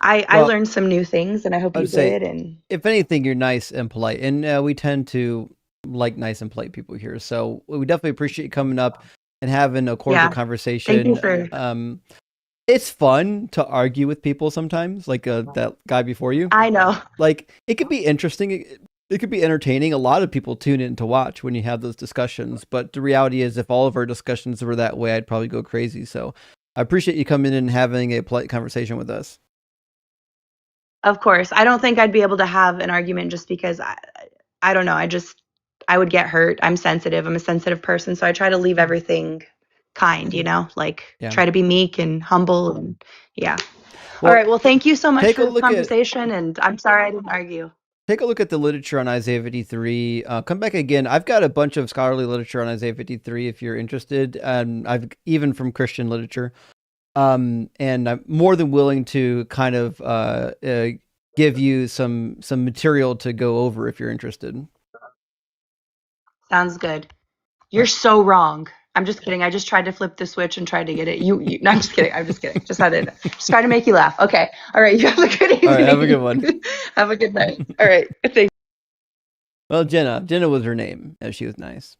I learned some new things, and I hope you did. And if anything, you're nice and polite, and we tend to like nice and polite people here. So we definitely appreciate you coming up and having a cordial conversation. Thank you for... It's fun to argue with people sometimes, like that guy before you. I know. Like, it could be interesting. It could be entertaining. A lot of people tune in to watch when you have those discussions. But the reality is, if all of our discussions were that way, I'd probably go crazy. So I appreciate you coming in and having a polite conversation with us. Of course. I don't think I'd be able to have an argument just because I don't know. I would get hurt. I'm sensitive. I'm a sensitive person. So I try to leave everything kind, try to be meek and humble. And Well, all right. Well, thank you so much for the conversation. And I'm sorry I didn't argue. Take a look at the literature on Isaiah 53. Come back again. I've got a bunch of scholarly literature on Isaiah 53 if you're interested. I've even from Christian literature. And I'm more than willing to kind of give you some material to go over if you're interested. Sounds good. You're so wrong. I'm just kidding. I just tried to flip the switch and tried to get it. No, I'm just kidding. I'm just kidding. Just try to make you laugh. Okay. All right. You have a good evening. All right, have a good one. Have a good night. All right. Thanks. Well, Jenna was her name, as she was nice.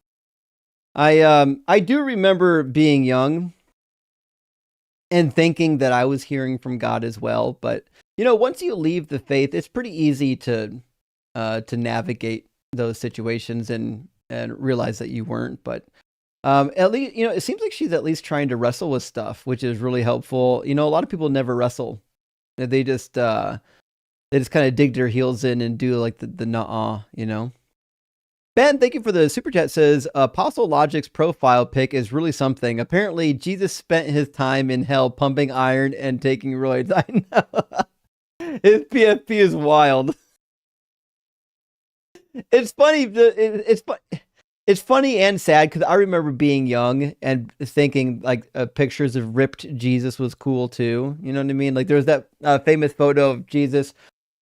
I do remember being young and thinking that I was hearing from God as well. But once you leave the faith, it's pretty easy to navigate those situations and realize that you weren't. But at least it seems like she's at least trying to wrestle with stuff, which is really helpful. A lot of people never wrestle; they just kind of dig their heels in and do like the nuh-uh, Ben, thank you for the super chat. Says Apostle Logic's profile pic is really something. Apparently, Jesus spent his time in hell pumping iron and taking roids. I know his PFP is wild. It's funny. It's funny and sad because I remember being young and thinking like pictures of ripped Jesus was cool too. You know what I mean? Like there's that famous photo of Jesus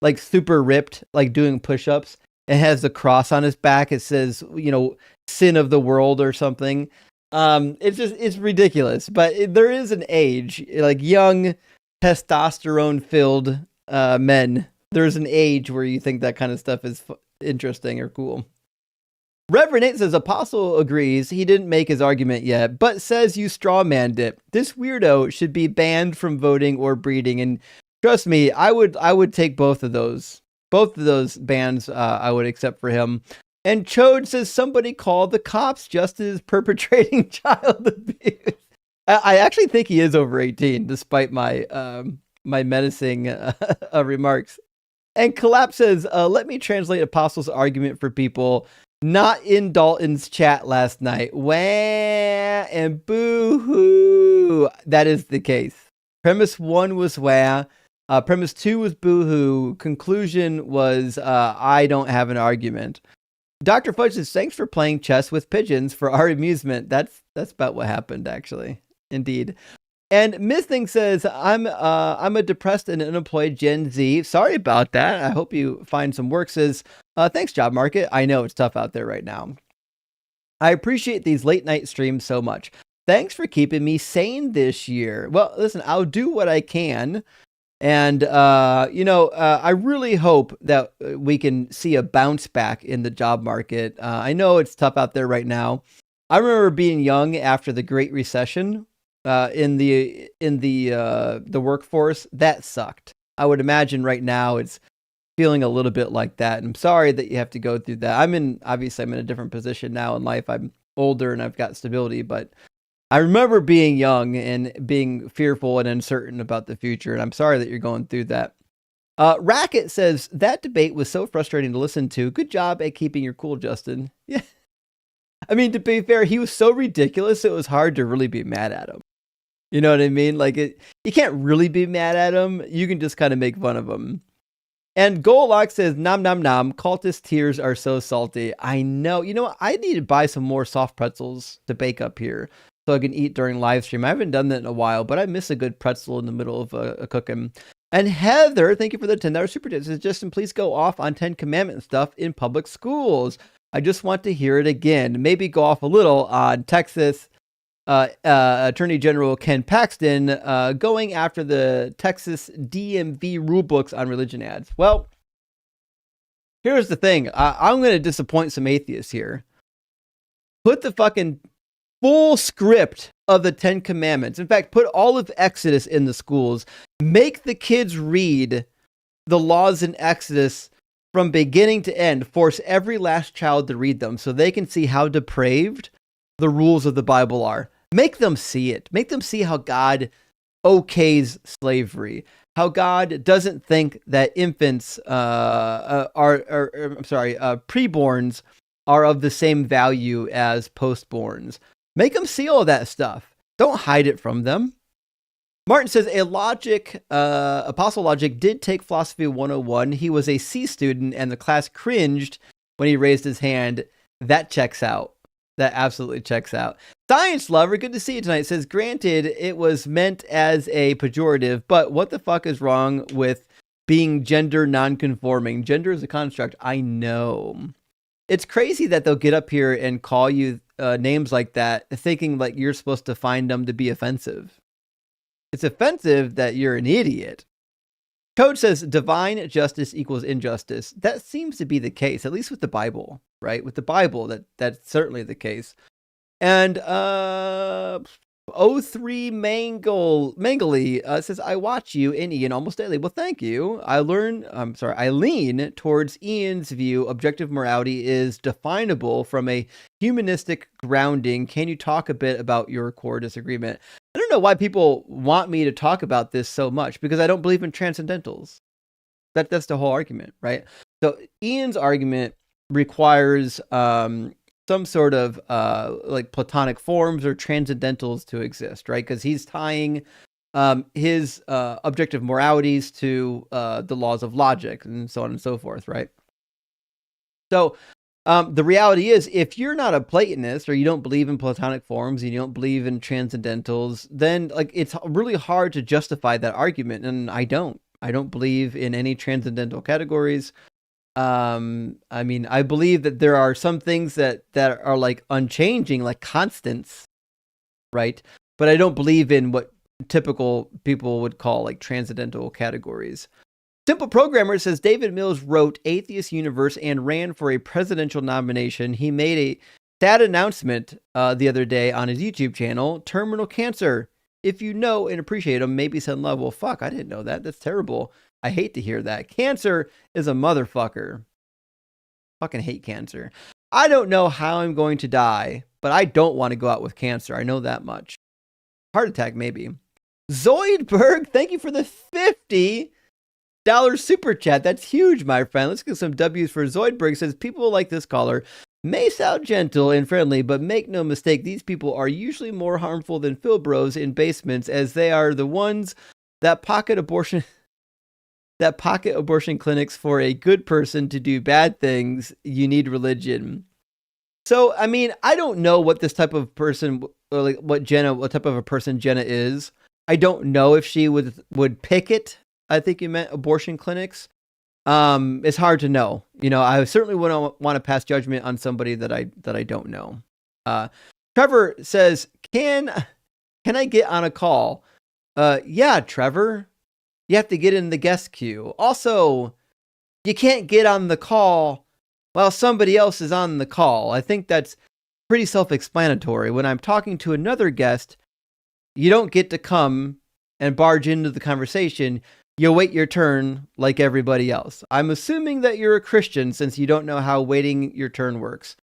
like super ripped, like doing push-ups. It has the cross on his back. It says, sin of the world or something. It's ridiculous, but there is an age, like young testosterone-filled men. There's an age where you think that kind of stuff is interesting or cool. Reverend 8 says, Apostle agrees he didn't make his argument yet, but says you strawmanned it. This weirdo should be banned from voting or breeding. And Trust me, I would take both of those. Both of those bans I would accept for him. And Chode says somebody called the cops. Justin is perpetrating child abuse. I actually think he is over 18, despite my my menacing remarks. And Collapse says, let me translate Apostle's argument for people not in Dalton's chat last night. Wah and boo-hoo. That is the case. Premise 1 was wah. Premise 2 was boo-hoo. Conclusion was I don't have an argument. Dr. Fudge says, thanks for playing chess with pigeons for our amusement. That's about what happened, actually. Indeed. And Missing says, I'm a depressed and unemployed Gen Z. Sorry about that. I hope you find some work. Says, thanks, job market. I know it's tough out there right now. I appreciate these late night streams so much. Thanks for keeping me sane this year. Well, listen, I'll do what I can. And, I really hope that we can see a bounce back in the job market. I know it's tough out there right now. I remember being young after the Great Recession in the workforce. That sucked. I would imagine right now it's feeling a little bit like that. And I'm sorry that you have to go through that. Obviously I'm in a different position now in life. I'm older and I've got stability, but I remember being young and being fearful and uncertain about the future, and I'm sorry that you're going through that. Racket says, that debate was so frustrating to listen to. Good job at keeping your cool, Justin. Yeah. I mean, to be fair, he was so ridiculous, it was hard to really be mad at him. You know what I mean? Like, you can't really be mad at him. You can just kind of make fun of him. And Golok says, nom nom nom, cultist tears are so salty. I know. You know what? I need to buy some more soft pretzels to bake up here, so I can eat during live stream. I haven't done that in a while, but I miss a good pretzel in the middle of a cooking. And Heather, thank you for the $10 super chat. Says, Justin, please go off on 10 Commandment stuff in public schools. I just want to hear it again. Maybe go off a little on Texas Attorney General Ken Paxton going after the Texas DMV rulebooks on religion ads. Well, here's the thing. I'm going to disappoint some atheists here. Put the fucking full script of the 10 Commandments. In fact, put all of Exodus in the schools. Make the kids read the laws in Exodus from beginning to end. Force every last child to read them so they can see how depraved the rules of the Bible are. Make them see it. Make them see how God okays slavery. How God doesn't think that infants preborns are of the same value as postborns. Make them see all that stuff. Don't hide it from them. Martin says, Apostle Logic did take Philosophy 101. He was a C student and the class cringed when he raised his hand. That checks out. That absolutely checks out. Science Lover, good to see you tonight, says, granted, it was meant as a pejorative, but what the fuck is wrong with being gender non-conforming? Gender is a construct. I know. It's crazy that they'll get up here and call you names like that, thinking like you're supposed to find them to be offensive. It's offensive that you're an idiot. Code says divine justice equals injustice. That seems to be the case, at least with the Bible, right? With the Bible, that's certainly the case. And 03 Mangly says, I watch you and Ian almost daily. Well, thank you. I lean towards Ian's view. Objective morality is definable from a humanistic grounding. Can you talk a bit about your core disagreement? I don't know why people want me to talk about this so much, because I don't believe in transcendentals. That's the whole argument, right? So Ian's argument requires some sort of like Platonic forms or transcendentals to exist, right? Because he's tying his objective moralities to the laws of logic and so on and so forth, right? So the reality is, if you're not a Platonist or you don't believe in Platonic forms and you don't believe in transcendentals, then like it's really hard to justify that argument. And I don't believe in any transcendental categories. I mean, I believe that there are some things that are like unchanging, like constants, right? But I don't believe in what typical people would call like transcendental categories. Simple Programmer says David Mills wrote Atheist Universe and ran for a presidential nomination. He made a sad announcement the other day on his YouTube channel: terminal cancer. If you know and appreciate them, maybe send love. Well, fuck, I didn't know that. That's terrible. I hate to hear that. Cancer is a motherfucker. Fucking hate cancer. I don't know how I'm going to die, but I don't want to go out with cancer. I know that much. Heart attack, maybe. Zoidberg, thank you for the $50 super chat. That's huge, my friend. Let's get some W's for Zoidberg. Says people like this caller may sound gentle and friendly, but make no mistake, these people are usually more harmful than Philbros in basements, as they are the ones that pocket abortion clinics for a good person to do bad things. You need religion. So, I mean, I don't know what this type of person, or like what type of a person Jenna is. I don't know if she would picket. I think you meant abortion clinics. It's hard to know. I certainly wouldn't want to pass judgment on somebody that I don't know. Trevor says, can I get on a call? Yeah, Trevor. You have to get in the guest queue. Also, you can't get on the call while somebody else is on the call. I think that's pretty self-explanatory. When I'm talking to another guest, you don't get to come and barge into the conversation. You wait your turn like everybody else. I'm assuming that you're a Christian since you don't know how waiting your turn works.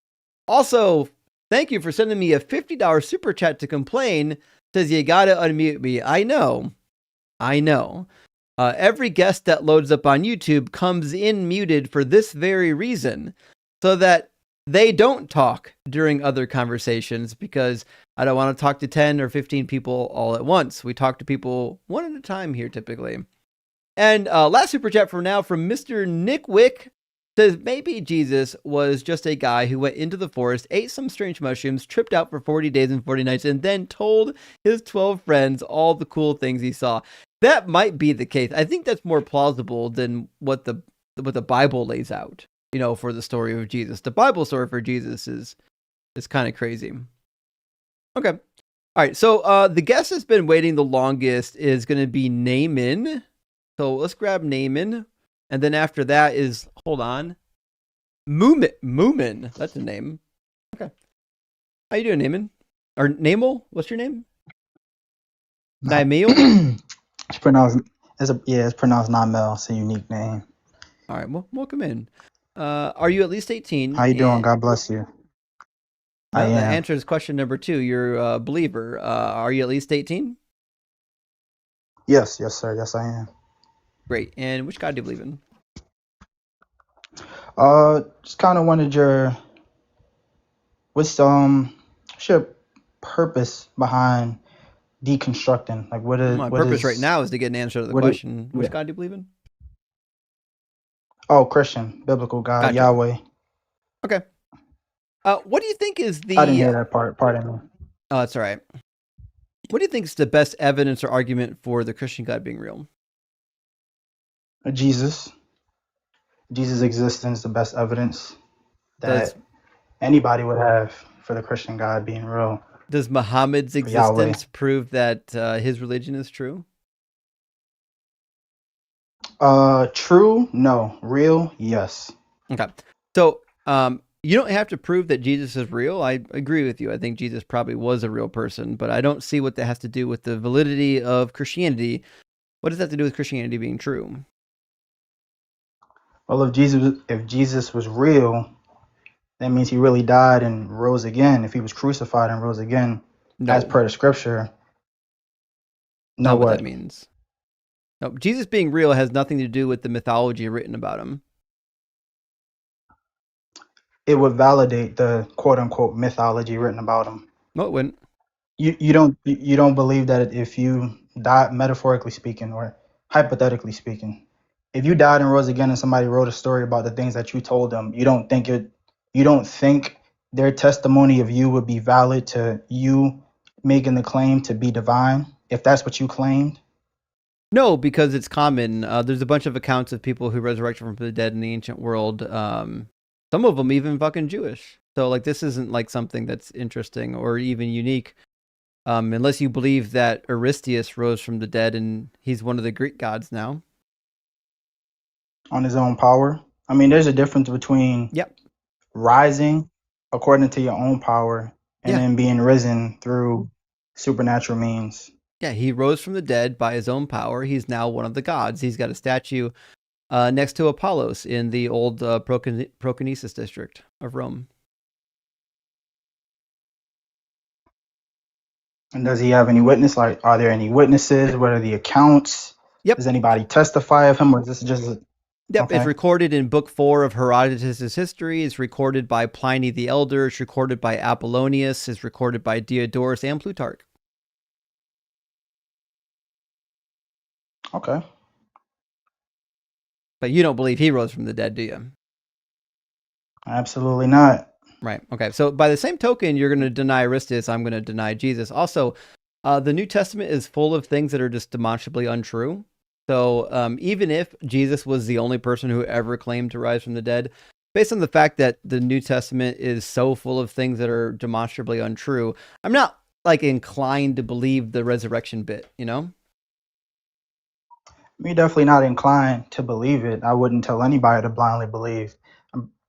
Also, thank you for sending me a $50 super chat to complain. Says you gotta unmute me. I know. Every guest that loads up on YouTube comes in muted for this very reason, so that they don't talk during other conversations, because I don't want to talk to 10 or 15 people all at once. We talk to people one at a time here typically. And last super chat for now from Mr. Nick Wick says, maybe Jesus was just a guy who went into the forest, ate some strange mushrooms, tripped out for 40 days and 40 nights, and then told his 12 friends all the cool things he saw. That might be the case. I think that's more plausible than what the Bible lays out, for the story of Jesus. The Bible story for Jesus is kind of crazy. Okay. All right. So the guest that's been waiting the longest is going to be Naaman. So let's grab Naaman. And then after that is, hold on, Moomin. That's a name. Okay. How you doing, Naaman? Or Namel? What's your name? Naimel? It's pronounced Namel. It's a unique name. All right. Well, welcome in. Are you at least 18? How you doing? God bless you. I am. That answers question number 2. You're a believer. Are you at least 18? Yes, sir. Yes, I am. Great. And which God do you believe in? Just kind of wanted what's your purpose behind deconstructing? Like, my purpose right now is to get an answer to the question. Which God do you believe in? Oh, Christian, biblical God, gotcha. Yahweh. Okay. What do you think is the? I didn't hear that part. Pardon me. Oh, that's all right. What do you think is the best evidence or argument for the Christian God being real? Jesus' existence, the best evidence that anybody would have for the Christian God being real. Does Muhammad's existence prove that his religion is true? True? No. Real? Yes. Okay. So, you don't have to prove that Jesus is real. I agree with you. I think Jesus probably was a real person, but I don't see what that has to do with the validity of Christianity. What does that have to do with Christianity being true? Well, if Jesus was real, that means he really died and rose again. If he was crucified and rose again, as per the scripture. Not what that means. No, Jesus being real has nothing to do with the mythology written about him. It would validate the quote unquote mythology written about him. No, it wouldn't. You don't believe that if you died, metaphorically speaking or hypothetically speaking, if you died and rose again and somebody wrote a story about the things that you told them, you don't think their testimony of you would be valid to you making the claim to be divine, if that's what you claimed? No, because it's common. There's a bunch of accounts of people who resurrected from the dead in the ancient world. Some of them even fucking Jewish. So like this isn't like something that's interesting or even unique. Unless you believe that Aristeus rose from the dead and he's one of the Greek gods now. On his own power. I mean, there's a difference between rising according to your own power and then being risen through supernatural means. Yeah, he rose from the dead by his own power. He's now one of the gods. He's got a statue next to Apollos in the old Proconnesus district of Rome. And does he have any witness? Like, are there any witnesses? What are the accounts? Yep. Does anybody testify of him, or is this just? Yep, Okay. It's recorded in Book 4 of Herodotus' history. It's recorded by Pliny the Elder. It's recorded by Apollonius. It's recorded by Diodorus and Plutarch. Okay. But you don't believe he rose from the dead, do you? Absolutely not. Right. Okay. So by the same token, you're going to deny Aristus. I'm going to deny Jesus. Also, the New Testament is full of things that are just demonstrably untrue. So even if Jesus was the only person who ever claimed to rise from the dead, based on the fact that the New Testament is so full of things that are demonstrably untrue, I'm not like inclined to believe the resurrection bit, you know? Me definitely not inclined to believe it. I wouldn't tell anybody to blindly believe.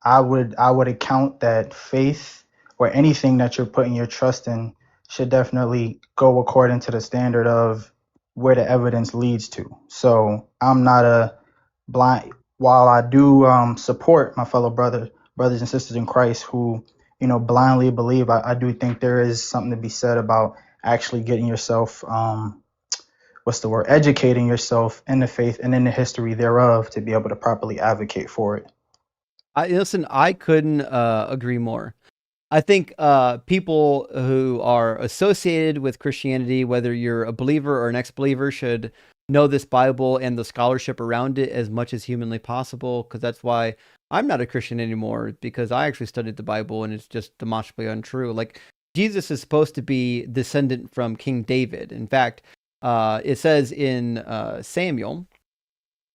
I would account that faith or anything that you're putting your trust in should definitely go according to the standard of where the evidence leads to. So I'm not a blind. While I do support my fellow brothers and sisters in Christ who blindly believe, I do think there is something to be said about actually getting yourself educating yourself in the faith and in the history thereof to be able to properly advocate for it. I couldn't agree more. I think people who are associated with Christianity, whether you're a believer or an ex-believer, should know this Bible and the scholarship around it as much as humanly possible, because that's why I'm not a Christian anymore, because I actually studied the Bible and it's just demonstrably untrue. Like, Jesus is supposed to be descendant from King David. In fact, it says in Samuel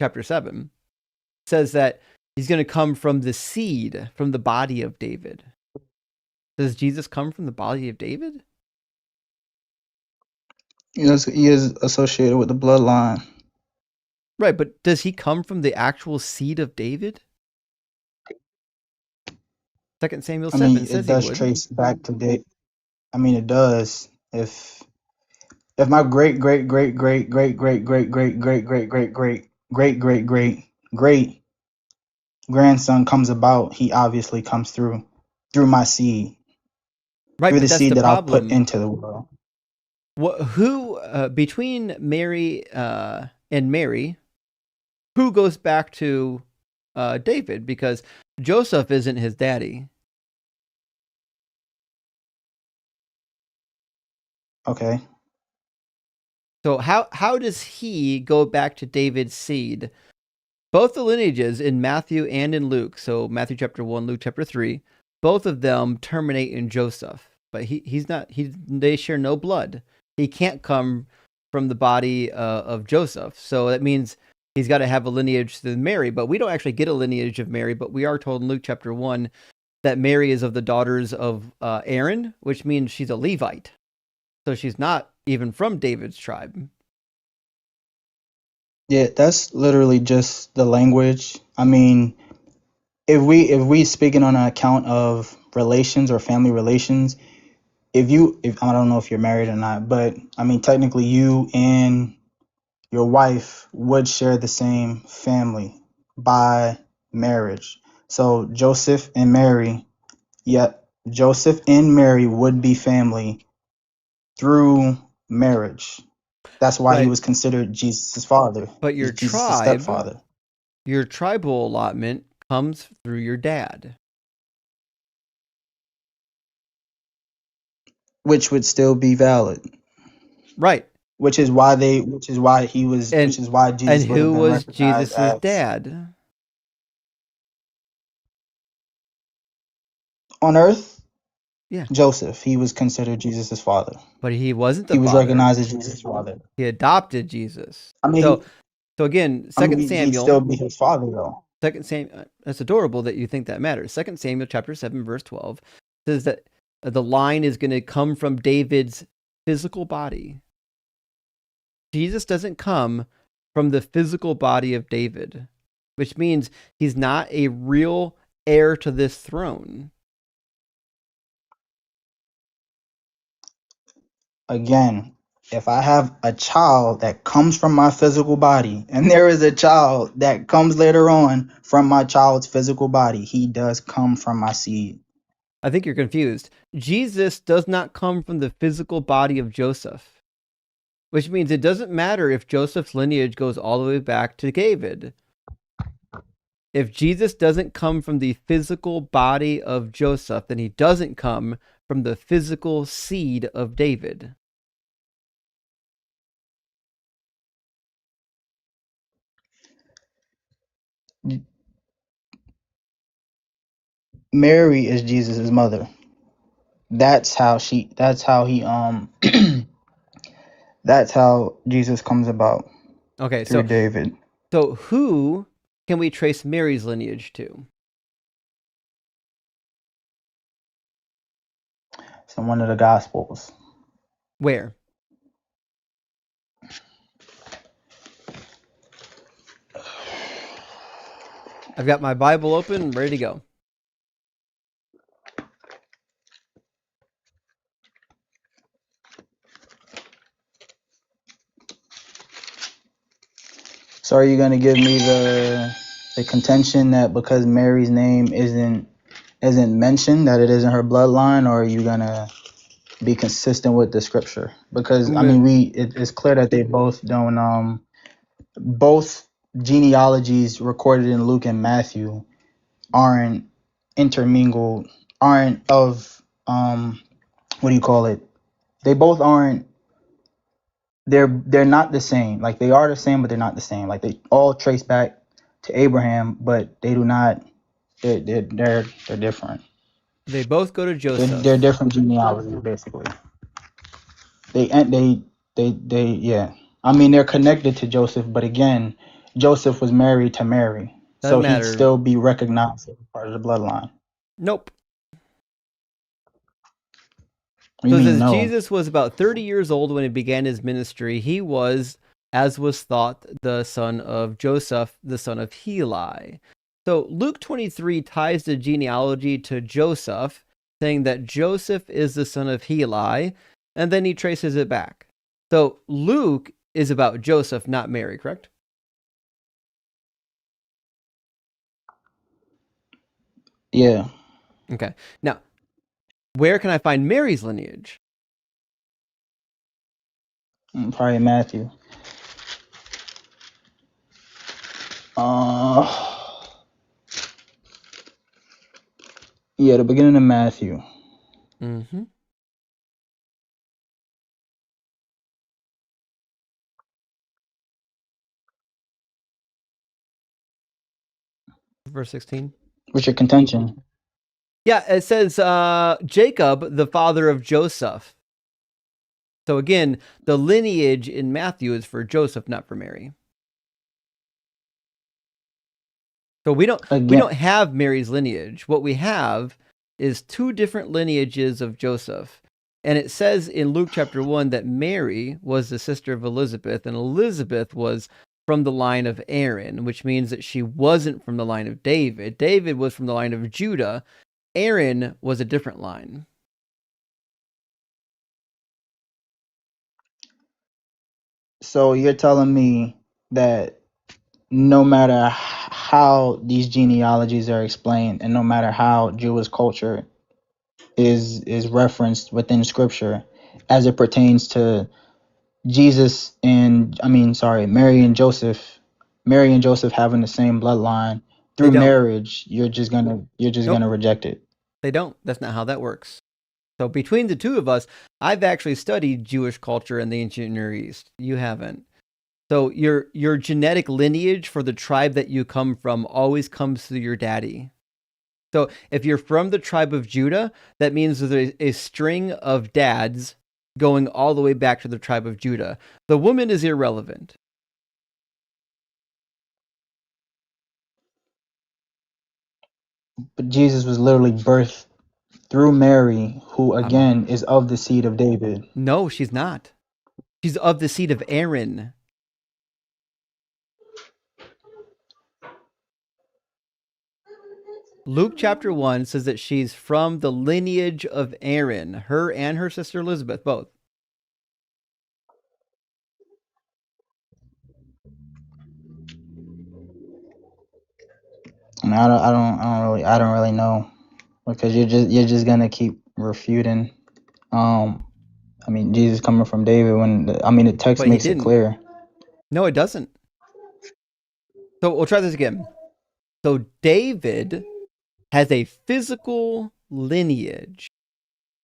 chapter 7, it says that he's going to come from the seed, from the body of David. Does Jesus come from the body of David? Yes, he is associated with the bloodline. Right, but does he come from the actual seed of David? 2 Samuel 7 says it does trace back to David. It does. If my great great great great great great great great great great great great great great great great grandson comes about, he obviously comes through my seed. Right, through but the that's seed the that problem. I'll put into the world. Who between Mary and Mary, who goes back to David? Because Joseph isn't his daddy. Okay. So how does he go back to David's seed? Both the lineages in Matthew and in Luke, so Matthew chapter 1, Luke chapter 3, both of them terminate in Joseph. But they share no blood. He can't come from the body of Joseph. So that means he's got to have a lineage to Mary. But we don't actually get a lineage of Mary, but we are told in Luke chapter 1 that Mary is of the daughters of Aaron, which means she's a Levite. So she's not even from David's tribe. Yeah, that's literally just the language. If we speaking on an account of relations or family relations, if I don't know if you're married or not, but technically you and your wife would share the same family by marriage. So Joseph and Mary would be family through marriage. That's why he was considered Jesus' father. But your Jesus' stepfather. Your tribal allotment comes through your dad, which would still be valid. Right. Which is why Jesus would have been was Jesus' dad? On earth? Yeah. Joseph. He was considered Jesus' father. But he wasn't the father. He was recognized as Jesus' father. He adopted Jesus. So again, Samuel. He'd still be his father though. 2 Samuel, that's adorable that you think that matters. 2 Samuel chapter 7 verse 12 says that the line is going to come from David's physical body. Jesus doesn't come from the physical body of David, which means he's not a real heir to this throne. Again, If I have a child that comes from my physical body, and there is a child that comes later on from my child's physical body, he does come from my seed. I think you're confused. Jesus does not come from the physical body of Joseph, which means it doesn't matter if Joseph's lineage goes all the way back to David. If Jesus doesn't come from the physical body of Joseph, then he doesn't come from the physical seed of David. Mary is Jesus' mother. That's how that's how Jesus comes about. Okay, through David. So who can we trace Mary's lineage to? It's in one of the Gospels. Where? I've got my Bible open, ready to go. So are you going to give me the contention that because Mary's name isn't mentioned, that it isn't her bloodline, or are you going to be consistent with the scripture? Because I mean, it's clear that they both don't both genealogies recorded in Luke and Matthew aren't intermingled, aren't of what do you call it? They both aren't, they're not the same. Like, they are the same, but they're not the same. Like, they all trace back to Abraham, but they do not. They're different. They both go to Joseph. They're different genealogies, basically. Yeah. I mean, they're connected to Joseph, but again, Joseph was married to Mary, so he'd still be recognized as part of the bloodline. Nope. So it says Jesus was about 30 years old when he began his ministry. He was, as was thought, the son of Joseph, the son of Heli. So Luke 23 ties the genealogy to Joseph, saying that Joseph is the son of Heli, and then he traces it back. So Luke is about Joseph, not Mary, correct? Yeah. Okay. Now, where can I find Mary's lineage? Probably Matthew. Yeah, the beginning of Matthew. Mm-hmm. Verse 16. What's your contention? Yeah, it says Jacob, the father of Joseph. So again, the lineage in Matthew is for Joseph, not for Mary. So we don't have Mary's lineage. What we have is two different lineages of Joseph. And it says in Luke chapter 1 that Mary was the sister of Elizabeth, and Elizabeth was from the line of Aaron, which means that she wasn't from the line of David. David was from the line of Judah. Aaron was a different line. So you're telling me that no matter how these genealogies are explained, and no matter how Jewish culture is referenced within Scripture, as it pertains to Jesus and Mary and Joseph having the same bloodline through marriage, you're just gonna reject it. They don't. That's not how that works. So between the two of us, I've actually studied Jewish culture in the ancient Near East. You haven't. So your genetic lineage for the tribe that you come from always comes through your daddy. So if you're from the tribe of Judah, that means there's a string of dads going all the way back to the tribe of Judah. The woman is irrelevant. But Jesus was literally birthed through Mary, who again is of the seed of David. No, she's not. She's of the seed of Aaron. Luke chapter 1 says that she's from the lineage of Aaron, her and her sister Elizabeth, both. I don't really know, because you're just gonna keep refuting. I mean, Jesus coming from David the text But he makes it didn't. clear. No, it doesn't. So we'll try this again. So David has a physical lineage.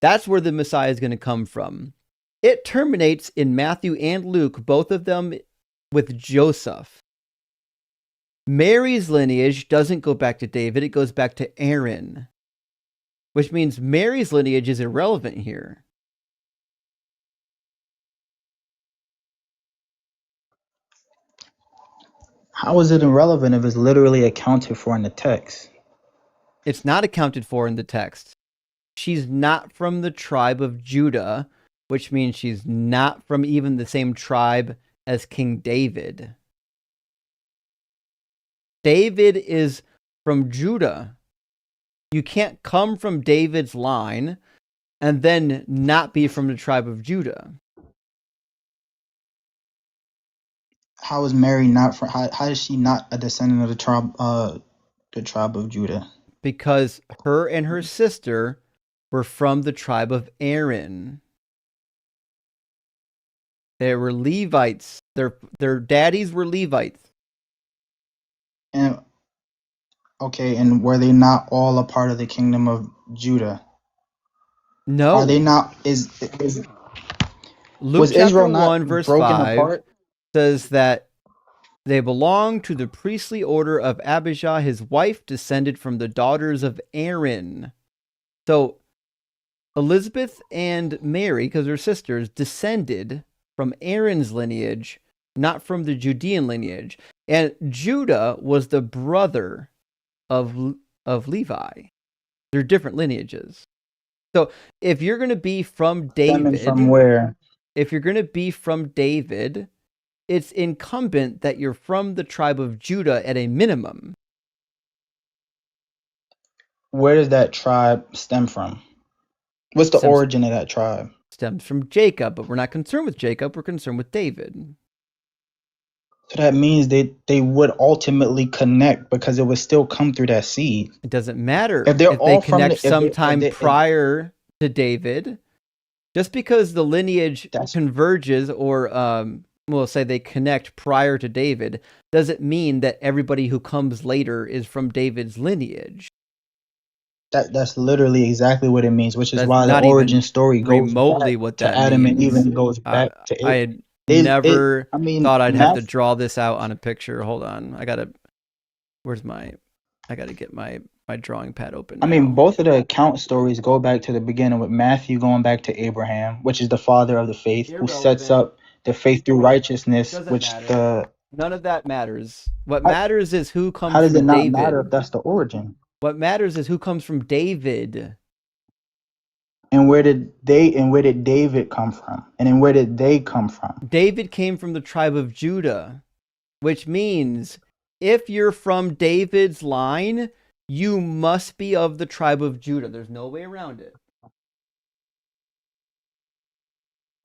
That's where the Messiah is going to come from. It terminates in Matthew and Luke, both of them with Joseph. Mary's lineage doesn't go back to David, it goes back to Aaron, which means Mary's lineage is irrelevant here. How is it irrelevant if it's literally accounted for in the text? It's not accounted for in the text. She's not from the tribe of Judah, which means she's not from even the same tribe as King David. David is from Judah. You can't come from David's line and then not be from the tribe of Judah. How is Mary not from? How is she not a descendant of the tribe of Judah? Because her and her sister were from the tribe of Aaron. They were Levites. Their daddies were Levites. And okay, and were they not all a part of the kingdom of Judah? No. Are they not? Luke was chapter Israel 1 not verse broken 5 apart? says that they belong to the priestly order of Abijah. His wife descended from the daughters of Aaron. So Elizabeth and Mary, because they're sisters, descended from Aaron's lineage, not from the Judean lineage. And Judah was the brother of Levi. They're different lineages. So if you're going to be from David, From where? If you're going to be from David, it's incumbent that you're from the tribe of Judah at a minimum. Where does that tribe stem from? What's the origin of that tribe? Stems from Jacob, but we're not concerned with Jacob. We're concerned with David. So that means they would ultimately connect, because it would still come through that seed. It doesn't matter if they're if all they connect sometime if prior to David. Just because the lineage converges, or we'll say they connect prior to David, doesn't mean that everybody who comes later is from David's lineage. That's literally exactly what it means, which is That's why the origin story goes remotely back what to that Adam means. and Eve, goes back to I it. had thought I'd have to draw this out on a picture. Hold on. I gotta get my drawing pad open now. I mean, both of the account stories go back to the beginning, with Matthew going back to Abraham, which is the father of the faith, who sets up the faith through righteousness, none of that matters. What matters is who comes from David. How does it not matter if that's the origin? What matters is who comes from David. And where did David come from? And where did they come from? David came from the tribe of Judah, which means if you're from David's line, you must be of the tribe of Judah. There's no way around it.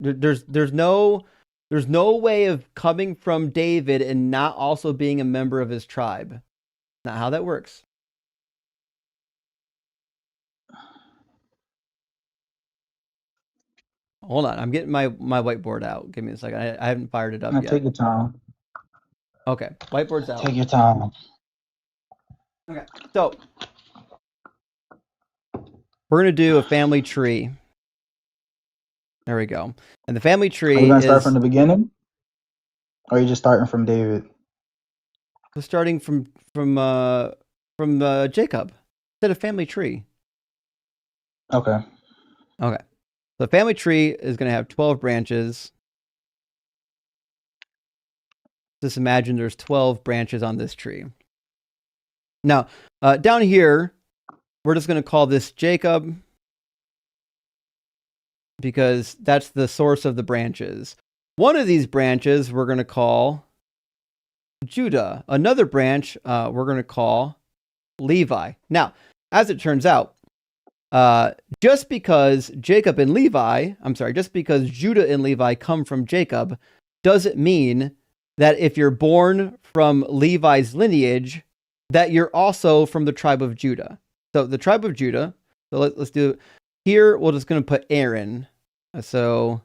There's no way of coming from David and not also being a member of his tribe. Not how that works. Hold on, I'm getting my whiteboard out. Give me a second. I haven't fired it up yet. Take your time. Okay, whiteboard's out. Take your time. Okay, so we're gonna do a family tree. There we go. And the family tree. Are you gonna start from the beginning, or are you just starting from David? We're starting from Jacob. Instead of family tree. Okay. Okay. The family tree is going to have 12 branches. Just imagine there's 12 branches on this tree. Now, down here, we're just going to call this Jacob, because that's the source of the branches. One of these branches we're going to call Judah. Another branch we're going to call Levi. Now, as it turns out, just because Judah and Levi come from Jacob, doesn't mean that if you're born from Levi's lineage, that you're also from the tribe of Judah. So the tribe of Judah. So let's do here. We're just going to put Aaron. So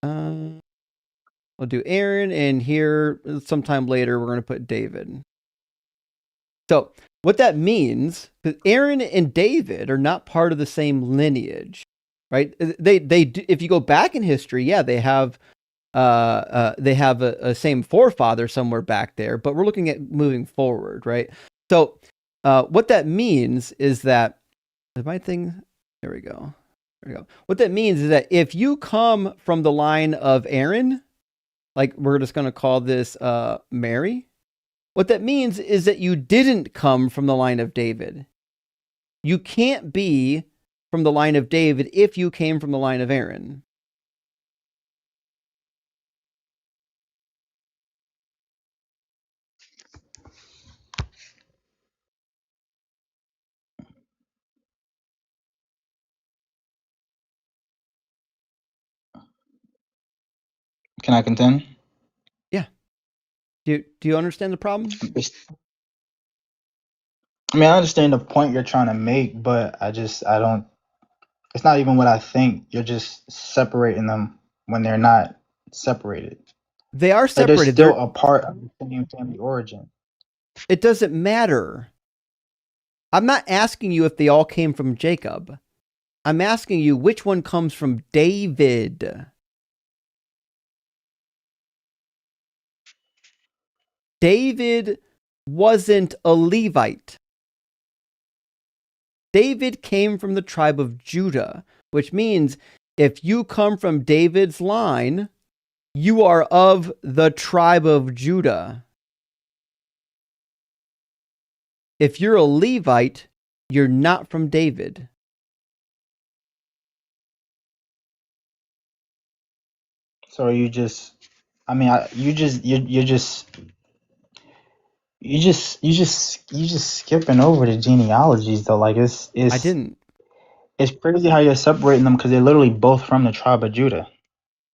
we'll do Aaron, and here sometime later we're going to put David. So what that means, because Aaron and David are not part of the same lineage, right? They if you go back in history, yeah, they have a same forefather somewhere back there, but we're looking at moving forward, right? So what that means is that my thing. There we go. What that means is that if you come from the line of Aaron, like we're just going to call this Mary, what that means is that you didn't come from the line of David. You can't be from the line of David if you came from the line of Aaron. Can I contend? Yeah. Do you understand the problem? I mean, I understand the point you're trying to make, but I don't. It's not even what I think. You're just separating them when they're not separated. They are Like separated. they're still a part of the same family origin. It doesn't matter. I'm not asking you if they all came from Jacob. I'm asking you which one comes from David. David wasn't a Levite. David came from the tribe of Judah, which means if you come from David's line, you are of the tribe of Judah. If you're a Levite, you're not from David. So you just, I mean, you're just skipping over the genealogies though. Like I didn't. It's crazy how you're separating them because they're literally both from the tribe of Judah.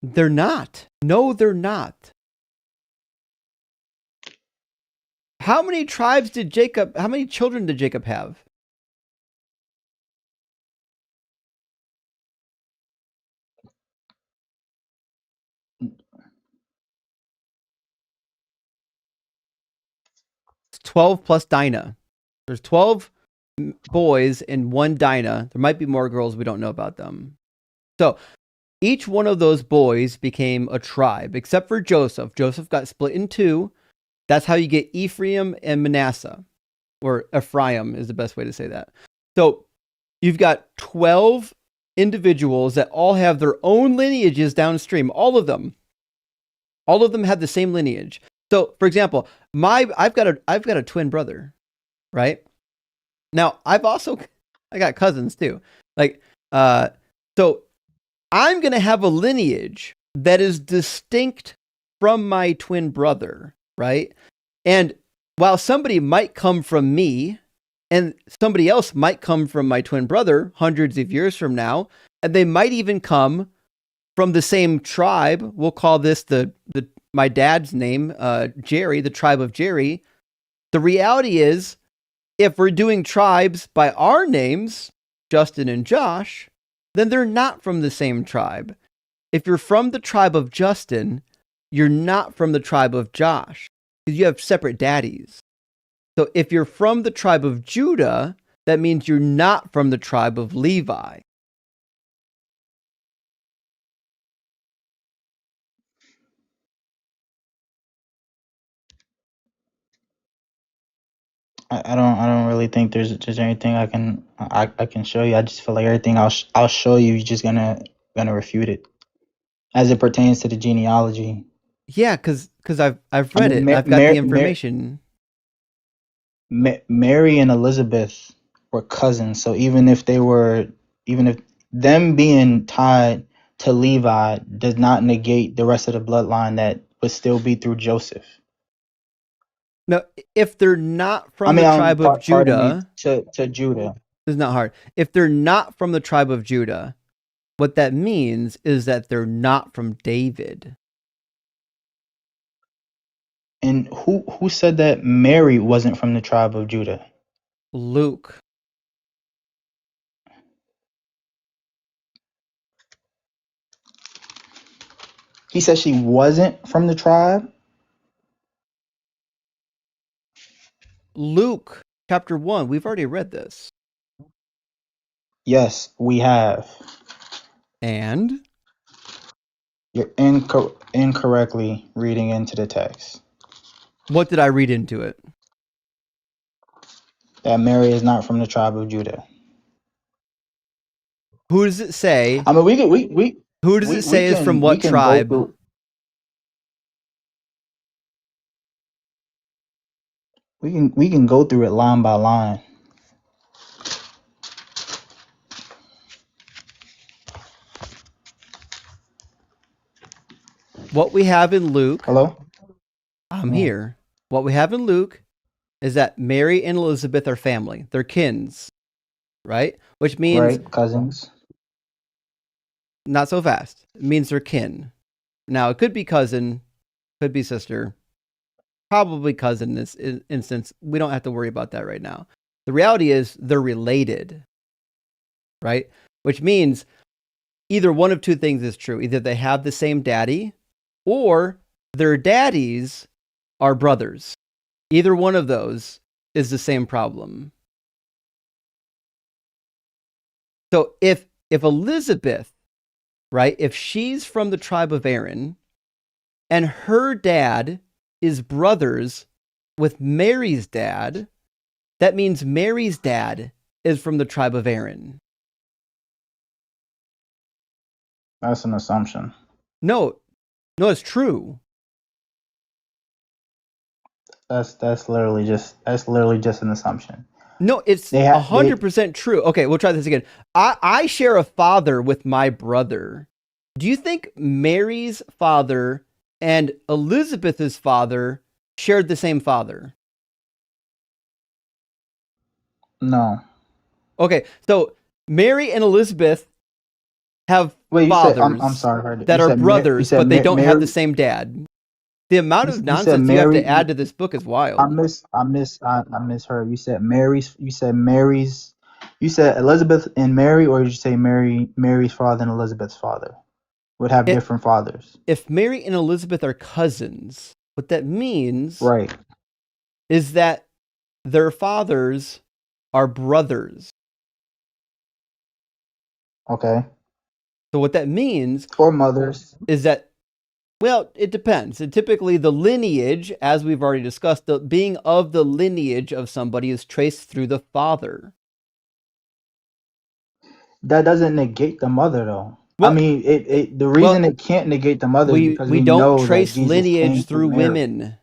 They're not. No, they're not. How many tribes did Jacob, how many children did Jacob have? It's 12 plus Dinah. There's 12 boys and one Dinah. There might be more girls, we don't know about them. So each one of those boys became a tribe, except for Joseph. Joseph got split in two. That's how you get Ephraim and Manasseh, or Ephraim is the best way to say that. So you've got 12 individuals that all have their own lineages downstream. All of them have the same lineage. So, for example, I've got a twin brother, right? Now, I got cousins too. Like, so I'm going to have a lineage that is distinct from my twin brother, right? And while somebody might come from me and somebody else might come from my twin brother hundreds of years from now, and they might even come from the same tribe. We'll call this my dad's name, Jerry, the tribe of Jerry. The reality is, if we're doing tribes by our names, Justin and Josh, then they're not from the same tribe. If you're from the tribe of Justin, you're not from the tribe of Josh, because you have separate daddies. So if you're from the tribe of Judah, that means you're not from the tribe of Levi. I don't really think there's anything I can show you. I just feel like everything I'll show you, you're just gonna refute it as it pertains to the genealogy. Yeah, because I've read it. I've got the information. Mary and Elizabeth were cousins, so even if them being tied to Levi does not negate the rest of the bloodline that would still be through Joseph. No, if they're not from the tribe of Judah, to Judah, it's not hard. If they're not from the tribe of Judah, what that means is that they're not from David. And who said that Mary wasn't from the tribe of Judah? Luke. He said she wasn't from the tribe? Luke chapter 1. We've already read this. Yes, we have. And You're incorrectly reading into the text. what did I read into it? That Mary is not from the tribe of Judah. Who does it say? I mean, we Who does it say is from what can go tribe? through. We can go through it line by line. What we have in Luke. Hello? I'm here. What we have in Luke is that Mary and Elizabeth are family. They're kins, right? Which means Right, cousins. not so fast. It means they're kin. Now, it could be cousin, could be sister, probably cousin in this instance. We don't have to worry about that right now. The reality is they're related, right? Which means either one of two things is true. Either they have the same daddy or their daddies are brothers. Either one of those is the same problem. So if Elizabeth, right, if she's from the tribe of Aaron and her dad is brothers with Mary's dad, that means Mary's dad is from the tribe of Aaron. That's an assumption. No, it's true. That's literally just an assumption. No, it's 100% true. Okay, we'll try this again. I share a father with my brother. Do you think Mary's father and Elizabeth's father shared the same father? No. Okay, so Mary and Elizabeth have fathers I'm sorry, that are brothers, but they don't have the same dad. The amount of nonsense you have to add to this book is wild. I misheard. You said Elizabeth and Mary, or did you say Mary's father and Elizabeth's father would have different fathers? If Mary and Elizabeth are cousins, what that means right is that their fathers are brothers. Okay. So what that means or mothers is that, well, it depends. And typically the lineage, as we've already discussed, the being of the lineage of somebody is traced through the father. That doesn't negate the mother, though. Well, I mean, the reason it can't negate the mother is because we don't know trace that Jesus lineage through women.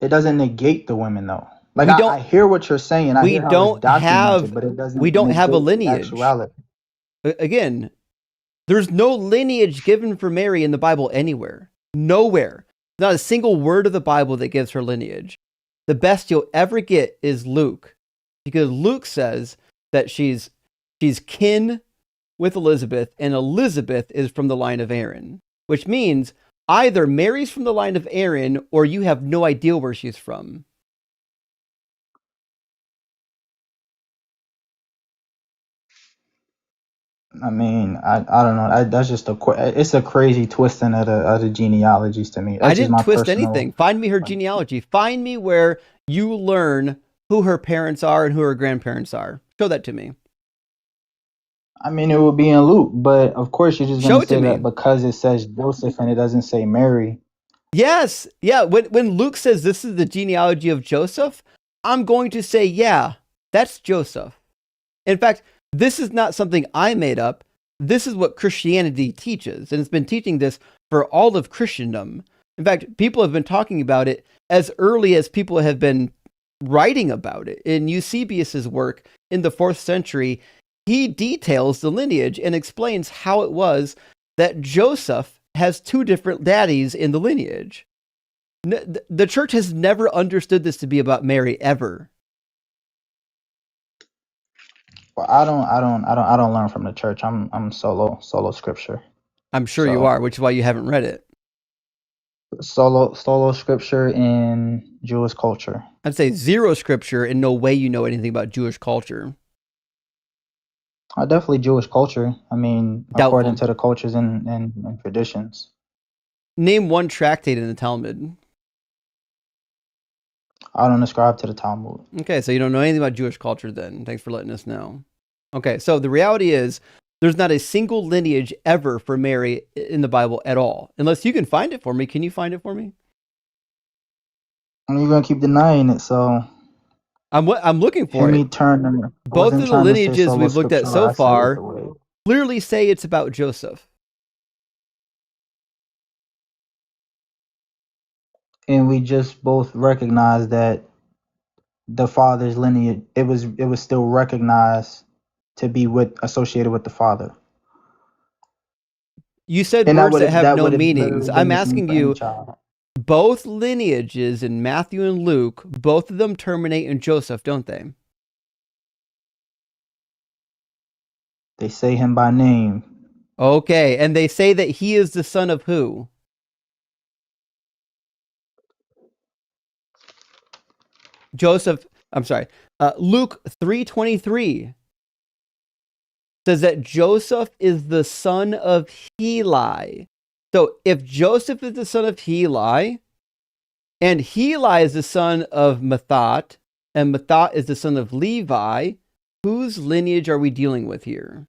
It doesn't negate the women, though. Like I hear what you're saying. I hear how it's documented, but it doesn't. We don't have a lineage. Actuality. Again, there's no lineage given for Mary in the Bible anywhere. Nowhere. Not a single word of the Bible that gives her lineage. The best you'll ever get is Luke, because Luke says that she's kin with Elizabeth, and Elizabeth is from the line of Aaron, which means either Mary's from the line of Aaron or you have no idea where she's from. I mean, I don't know. That's just it's a crazy twisting of the genealogies to me. That's I didn't twist anything. Find me her genealogy. Find me where you learn who her parents are and who her grandparents are. Show that to me. I mean, it would be in Luke, but of course you're just going to say that because it says Joseph and it doesn't say Mary. Yes. Yeah. When Luke says this is the genealogy of Joseph, I'm going to say, yeah, that's Joseph. In fact, this is not something I made up. This is what Christianity teaches, and it's been teaching this for all of Christendom. In fact, people have been talking about it as early as people have been writing about it. In Eusebius's work in the 4th century, he details the lineage and explains how it was that Joseph has 2 different daddies in the lineage. The church has never understood this to be about Mary ever. Well, I don't learn from the church. I'm solo scripture. I'm sure you are, which is why you haven't read it. Solo scripture in Jewish culture. I'd say zero scripture and no way you know anything about Jewish culture. Definitely Jewish culture. I mean, Doubtful. according to the cultures and traditions. Name one tractate in the Talmud. I don't ascribe to the Talmud. Okay, so you don't know anything about Jewish culture then. Thanks for letting us know. Okay, so the reality is there's not a single lineage ever for Mary in the Bible at all. Unless you can find it for me. Can you find it for me? And you're going to keep denying it, so... I'm looking for Hear it. me turn them. Both of the lineages we've looked at so far clearly say it's about Joseph. And we just both recognize that the father's lineage, it was still recognized to be associated with the father. You said words that have no meanings. I'm asking you, child. Both lineages in Matthew and Luke, both of them terminate in Joseph, don't they? They say him by name. Okay, and they say that he is the son of who? Joseph, I'm sorry, Luke 3:23 says that Joseph is the son of Heli. So if Joseph is the son of Heli, and Heli is the son of Mathat, and Mathat is the son of Levi, whose lineage are we dealing with here?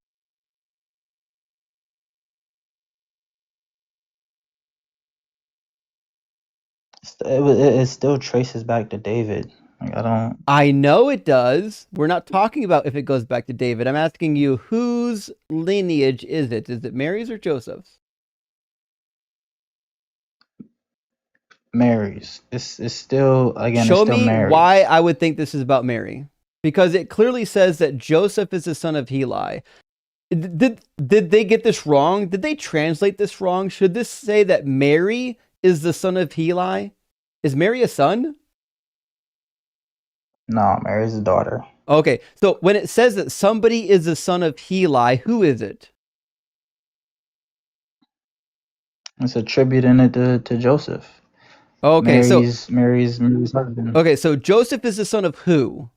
It still traces back to David. Like, I know it does. We're not talking about if it goes back to David. I'm asking you, whose lineage is it? Is it Mary's or Joseph's? Mary's. It's still, again, Show it's still me Mary's. why I would think this is about Mary. Because it clearly says that Joseph is the son of Heli. Did they get this wrong? Did they translate this wrong? Should this say that Mary is the son of Heli? Is Mary a son? No, Mary's a daughter. Okay, so when it says that somebody is the son of Heli, who is it? It's attributing it to Joseph. Okay, Mary's husband. Okay, so Joseph is the son of who?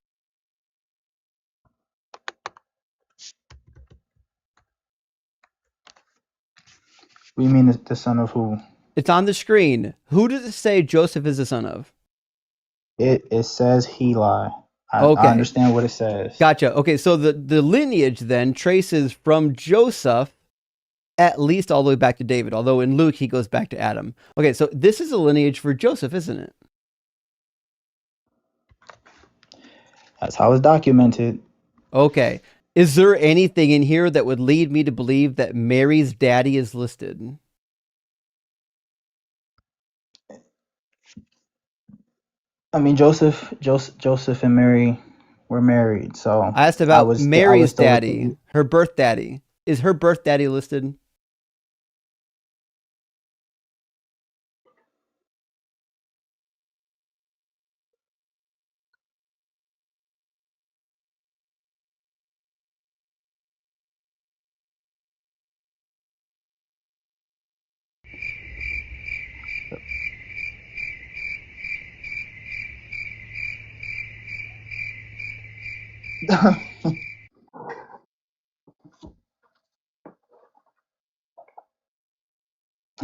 What do you mean the son of who? It's on the screen. Who does it say Joseph is the son of? It says Heli. Okay. I understand what it says. Gotcha. Okay, so the lineage then traces from Joseph at least all the way back to David, although in Luke he goes back to Adam. Okay, so this is a lineage for Joseph, isn't it? That's how it's documented. Okay. Is there anything in here that would lead me to believe that Mary's daddy is listed? I mean, Joseph and Mary were married, so I asked about Mary's daddy, her birth daddy. Is her birth daddy listed? I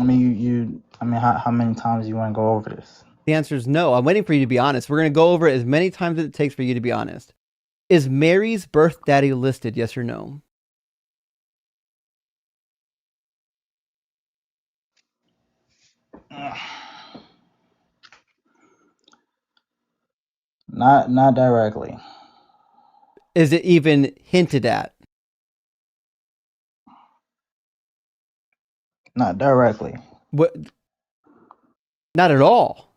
mean, how many times do you want to go over this? The answer is no. I'm waiting for you to be honest. We're going to go over it as many times as it takes for you to be honest. Is Mary's birth daddy listed, yes or no? Not directly. Is it even hinted at? Not directly. What? Not at all.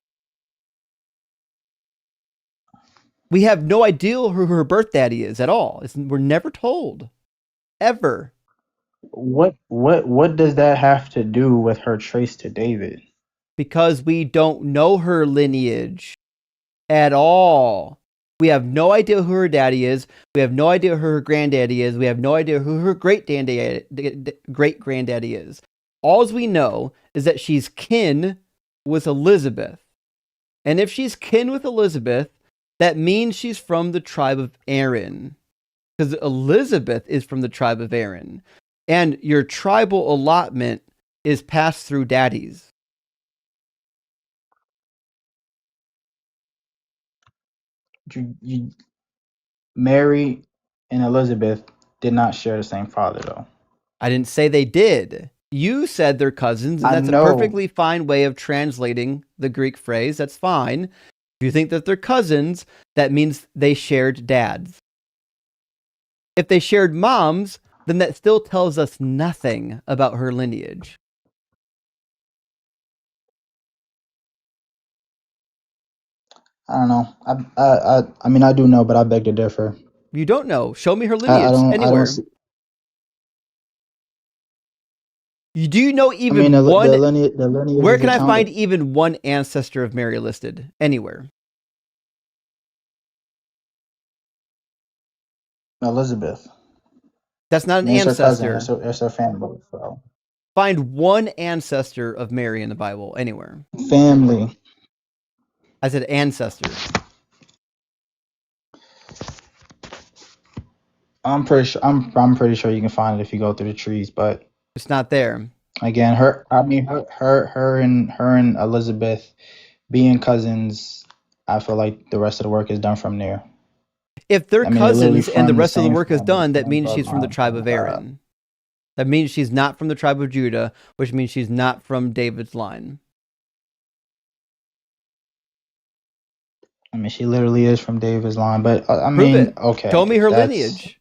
We have no idea who her birth daddy is at all. We're never told. Ever. What does that have to do with her trace to David? Because we don't know her lineage at all. We have no idea who her daddy is. We have no idea who her granddaddy is. We have no idea who her great granddaddy is. All we know is that she's kin with Elizabeth. And if she's kin with Elizabeth, that means she's from the tribe of Aaron. Because Elizabeth is from the tribe of Aaron. And your tribal allotment is passed through daddies. Mary and Elizabeth did not share the same father, though. I didn't say they did. You said they're cousins, and that's a perfectly fine way of translating the Greek phrase. That's fine. If you think that they're cousins, that means they shared dads. If they shared moms, then that still tells us nothing about her lineage. I don't know. I mean, I do know, but I beg to differ. You don't know. Show me her lineage anywhere. Do you know even one? The lineage where can I find even one ancestor of Mary listed? Anywhere. Elizabeth. That's not an ancestor. It's her family. So. Find one ancestor of Mary in the Bible anywhere. Family. I said ancestor. I'm pretty sure you can find it if you go through the trees, but it's not there. Again, her and Elizabeth being cousins, I feel like the rest of the work is done from there. If they're cousins and the rest of the work is done, that means she's from the tribe of Aaron. That means she's not from the tribe of Judah, which means she's not from David's line. I mean, she literally is from David's line, but I mean, okay. Show me her lineage.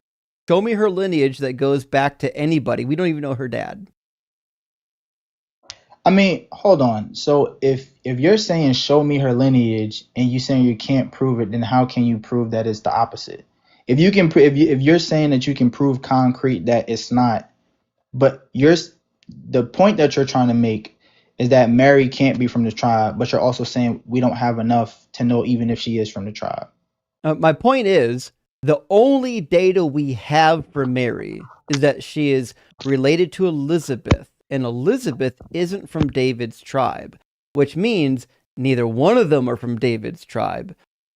Show me her lineage that goes back to anybody. We don't even know her dad. I mean, hold on. So if you're saying show me her lineage and you saying you can't prove it, then how can you prove that it's the opposite? If you can, if you're saying that you can prove concrete that it's not, but the point that you're trying to make is that Mary can't be from the tribe, but you're also saying we don't have enough to know even if she is from the tribe. My point is the only data we have for Mary is that she is related to Elizabeth. And Elizabeth isn't from David's tribe, which means neither one of them are from David's tribe,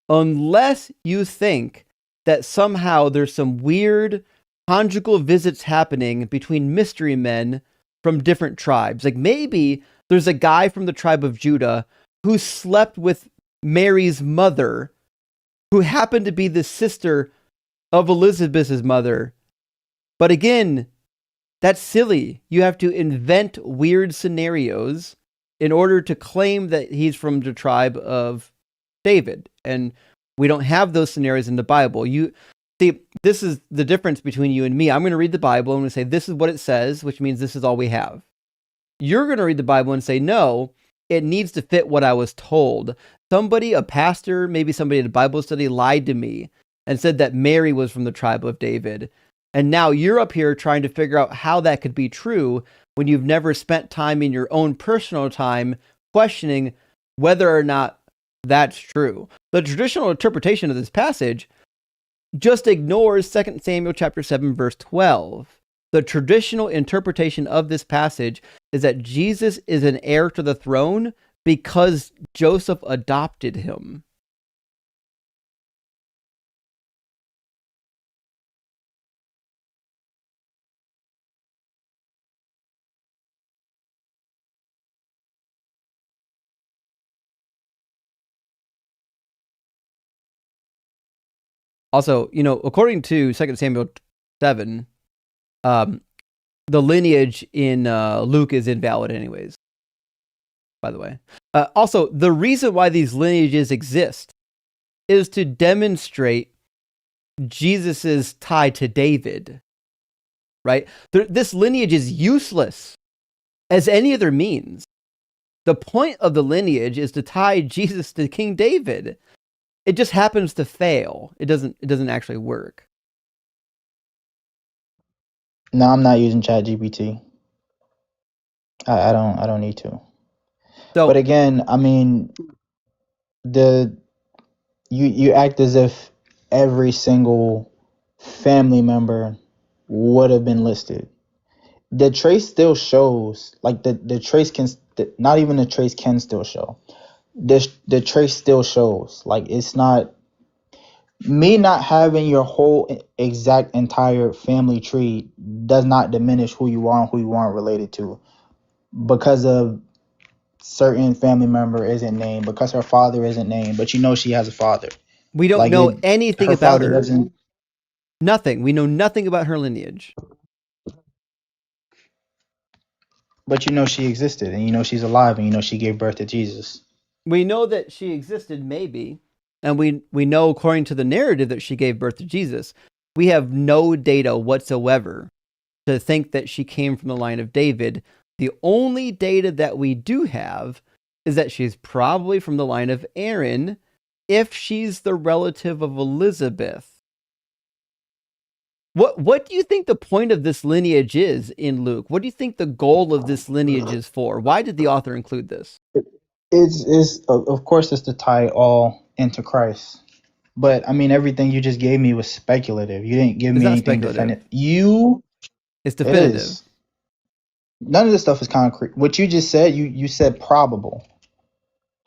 unless you think that somehow there's some weird conjugal visits happening between mystery men from different tribes. Like maybe there's a guy from the tribe of Judah who slept with Mary's mother, who happened to be the sister of Elizabeth's mother. But again, that's silly. You have to invent weird scenarios in order to claim that he's from the tribe of David. And we don't have those scenarios in the Bible. You see, this is the difference between you and me. I'm going to read the Bible and I'm going to say, this is what it says, which means this is all we have. You're going to read the Bible and say, no, it needs to fit what I was told. Somebody, a pastor, maybe somebody at a Bible study lied to me and said that Mary was from the tribe of David. And now you're up here trying to figure out how that could be true when you've never spent time in your own personal time questioning whether or not that's true. The traditional interpretation of this passage just ignores 2 Samuel chapter 7, verse 12. The traditional interpretation of this passage is that Jesus is an heir to the throne because Joseph adopted him. Also, according to 2 Samuel 7, the lineage in Luke is invalid anyways, by the way. Also, the reason why these lineages exist is to demonstrate Jesus's tie to David, right? This lineage is useless as any other means. The point of the lineage is to tie Jesus to King David. It just happens to fail. It doesn't actually work. No, I'm not using ChatGPT. I don't need to. So, but again, I mean, you act as if every single family member would have been listed. the trace still shows, like the trace can not even the trace can still show. The trace still shows. Like, it's not me not having your whole exact entire family tree does not diminish who you are and who you aren't related to because of certain family member isn't named, because her father isn't named, but you know she has a father. We don't Like, know anything her about father her. doesn't. Nothing. We know nothing about her lineage. But you know she existed, and you know she's alive, and you know she gave birth to Jesus. We know that she existed, maybe, and we know according to the narrative that she gave birth to Jesus. We have no data whatsoever to think that she came from the line of David. The only data that we do have is that she's probably from the line of Aaron, if she's the relative of Elizabeth. What do you think the point of this lineage is in Luke? What do you think the goal of this lineage is for? Why did the author include this? It's of course it's to tie it all into Christ. But I mean, everything you just gave me was speculative. You didn't give It's me not anything speculative. definitive. It's It definitive. is. None of this stuff is concrete. What you just said, you said probable.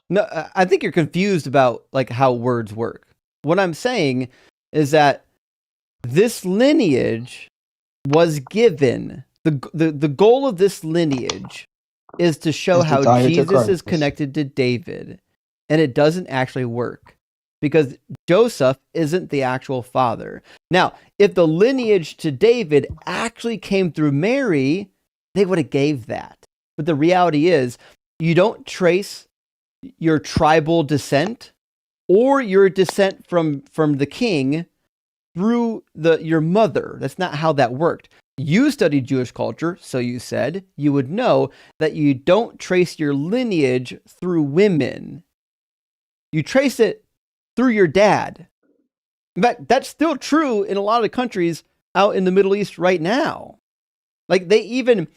No, I think you're confused about like how words work. What I'm saying is that this lineage was given. The goal of this lineage is to show It's to how tie it to Jesus is Christ. connected to David, and it doesn't actually work because Joseph isn't the actual father. Now, if the lineage to David actually came through Mary, they would have gave that. But the reality is, you don't trace your tribal descent or your descent from the king through your mother. That's not how that worked. You studied Jewish culture, so you said you would know that you don't trace your lineage through women. You trace it through your dad. In fact, that's still true in a lot of countries out in the Middle East right now. Like they even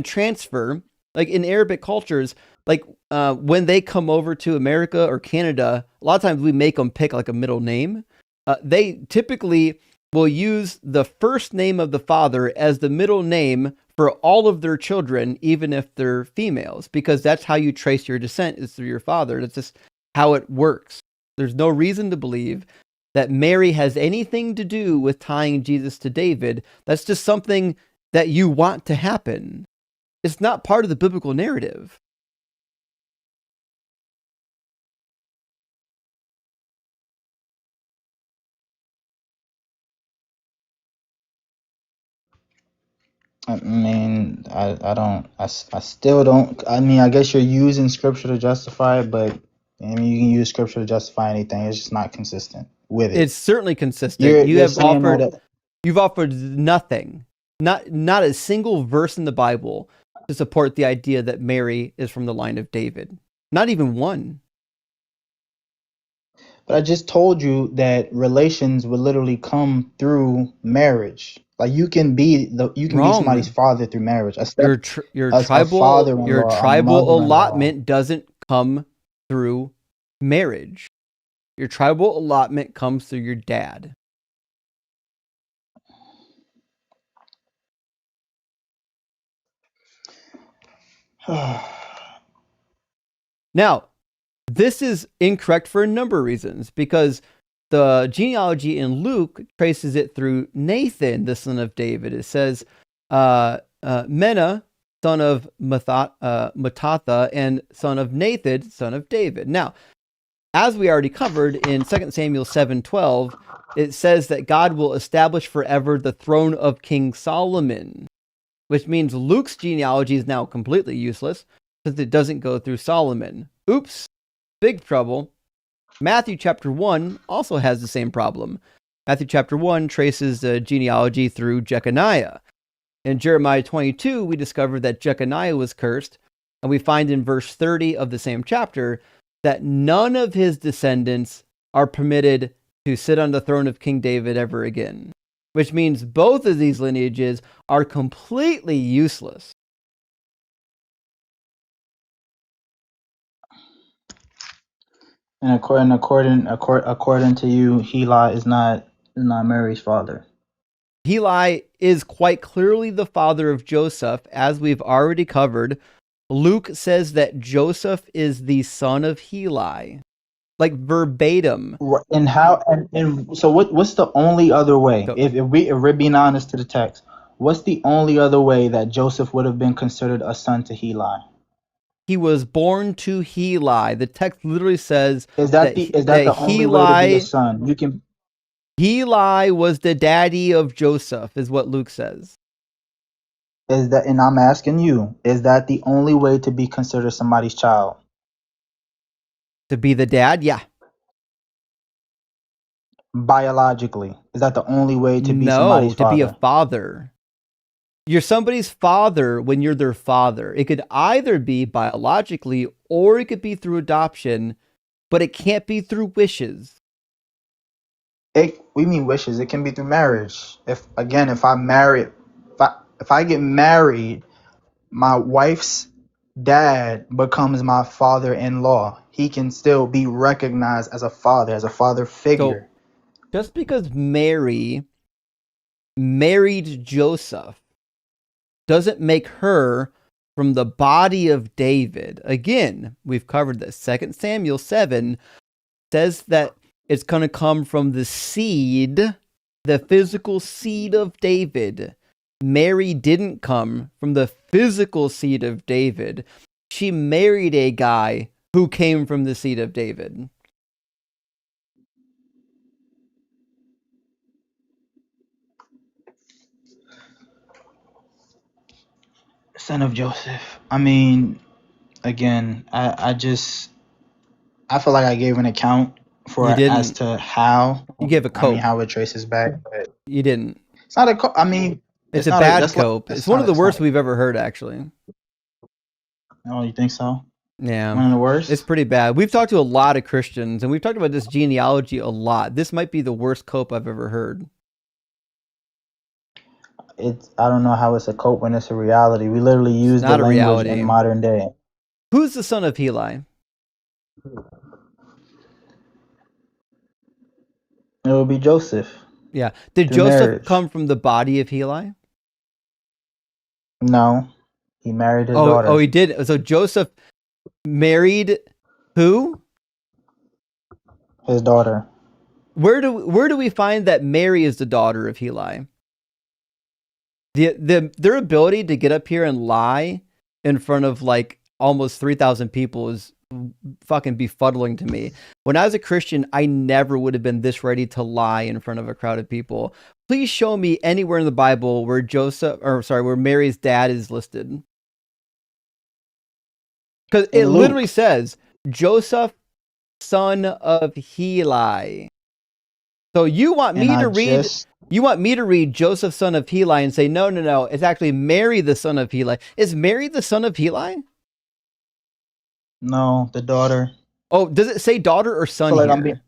transfer, like in Arabic cultures, like when they come over to America or Canada, a lot of times we make them pick like a middle name. They typically will use the first name of the father as the middle name for all of their children, even if they're females, because that's how you trace your descent, is through your father. That's just how it works. There's no reason to believe that Mary has anything to do with tying Jesus to David. That's just something that you want to happen. It's not part of the biblical narrative. I mean, I still don't. I mean, I guess you're using scripture to justify it, but I mean, you can use scripture to justify anything. It's just not consistent with it. It's certainly consistent. You're saying that You've offered nothing, not a single verse in the Bible to support the idea that Mary is from the line of David. Not even one. But I just told you that relations would literally come through marriage. Like you can be somebody's father through marriage. Your tribal allotment doesn't come through marriage. Your tribal allotment comes through your dad. Now, this is incorrect for a number of reasons, because the genealogy in Luke traces it through Nathan, the son of David. It says Menah, son of Mattatha, and son of Nathan, son of David. Now, as we already covered in 2 Samuel 7:12, it says that God will establish forever the throne of King Solomon, which means Luke's genealogy is now completely useless since it doesn't go through Solomon. Oops, big trouble. Matthew chapter 1 also has the same problem. Matthew chapter 1 traces the genealogy through Jeconiah. In Jeremiah 22, we discover that Jeconiah was cursed, and we find in verse 30 of the same chapter that none of his descendants are permitted to sit on the throne of King David ever again, which means both of these lineages are completely useless. And according to you, Heli is not Mary's father. Heli is quite clearly the father of Joseph, as we've already covered. Luke says that Joseph is the son of Heli, like verbatim. And how and so what's the only other way? So, If we're being honest to the text, what's the only other way that Joseph would have been considered a son to Heli? he was born to Heli. The text literally says Is that the only way to be a son? You can. Heli was the daddy of Joseph, is what Luke says. Is that, and I'm asking you, is that the only way to be considered somebody's child? To be the dad? Yeah. Biologically, is that the only way to be No, somebody's to be a father? father. You're somebody's father when you're their father. It could either be biologically or it could be through adoption, but it can't be through wishes. We mean wishes. It can be through marriage. If I get married, my wife's dad becomes my father-in-law. He can still be recognized as a father figure. So, just because Mary married Joseph doesn't make her from the body of David. Again, we've covered this. 2 Samuel 7 says that it's going to come from the seed, the physical seed of David. Mary didn't come from the physical seed of David. She married a guy who came from the seed of David. Son of Joseph. I mean, again, I feel like I gave an account for as to how you gave a cope. I mean, how it traces back, but you didn't. It's not a cope. I mean, it's a bad cope. It's one of the worst we've ever heard, actually. Oh, you think so? Yeah. One of the worst? It's pretty bad. We've talked to a lot of Christians, and we've talked about this genealogy a lot. This might be the worst cope I've ever heard. I don't know how it's a cope when it's a reality. We literally use the language in modern day. Who's the son of Heli? It would be Joseph. Yeah. Did Joseph come from the body of Heli? No. He married his daughter. Oh, he did. So Joseph married who? His daughter. Where do we find that Mary is the daughter of Heli? Their ability to get up here and lie in front of like almost 3,000 people is fucking befuddling to me. When I was a Christian, I never would have been this ready to lie in front of a crowd of people. Please show me anywhere in the Bible where where Mary's dad is listed. Because it literally says Joseph, son of Heli. So you want me to read? You want me to read Joseph, son of Heli, and say no? It's actually Mary, the son of Heli. Is Mary the son of Heli? No, the daughter. Oh, does it say daughter or son here?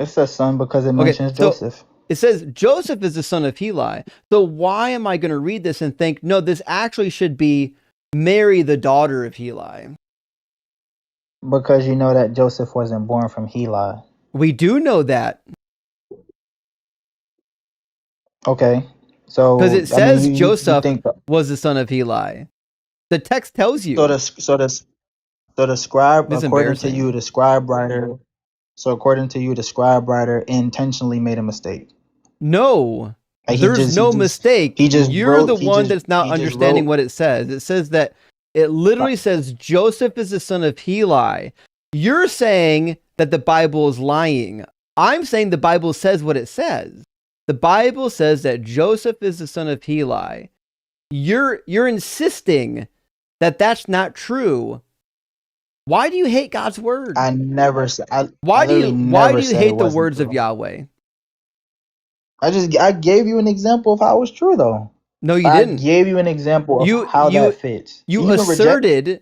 It says son because it mentions Joseph. It says Joseph is the son of Heli. So why am I going to read this and think, no, this actually should be Mary, the daughter of Heli? Because you know that Joseph wasn't born from Heli. We do know that. Okay. So because it says Joseph was the son of Heli. The text tells you. So the scribe, according to you, the scribe writer. So according to you, the scribe writer intentionally made a mistake. No, there's no mistake. You're the one that's not understanding what it says. It says that it literally says Joseph is the son of Heli. You're saying that the Bible is lying. I'm saying the Bible says what it says. The Bible says that Joseph is the son of Heli. You're insisting that that's not true. Why do you hate God's word? I never said. Why do you hate the words of Yahweh? I gave you an example of how it was true, though. No, you didn't. I gave you an example of how that fits. You asserted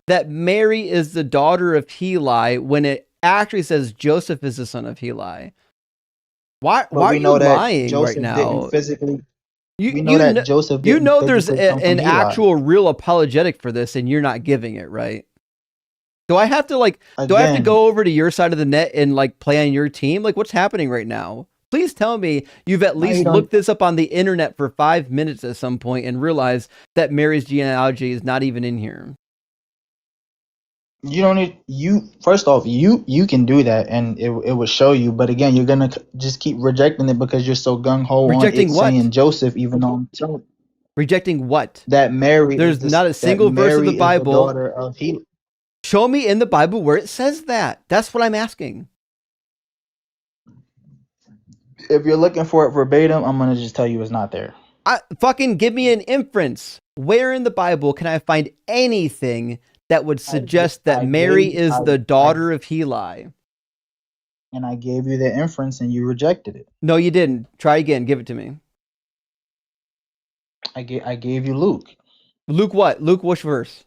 that Mary is the daughter of Heli when it actually says Joseph is the son of Heli. Why are you lying right now? We know that Joseph didn't there's an actual real apologetic for this, and you're not giving it, right? Do I have to go over to your side of the net and like play on your team? Like, what's happening right now? Please tell me you've at least looked this up on the internet for 5 minutes at some point and realized that Mary's genealogy is not even in here. You don't need first off, you can do that and it will show you, but again, you're gonna just keep rejecting it because you're so gung-ho on it saying Joseph, even though I'm telling. Rejecting what? That Mary There's not a single verse of the Bible. Daughter of Show me in the Bible where it says that. That's what I'm asking. If you're looking for it verbatim, I'm gonna just tell you it's not there. Fucking give me an inference. Where in the Bible can I find anything that would suggest that Mary is the daughter of Heli? And I gave you the inference and you rejected it. No, you didn't. Try again. Give it to me. I gave you Luke. Luke what? Luke which verse?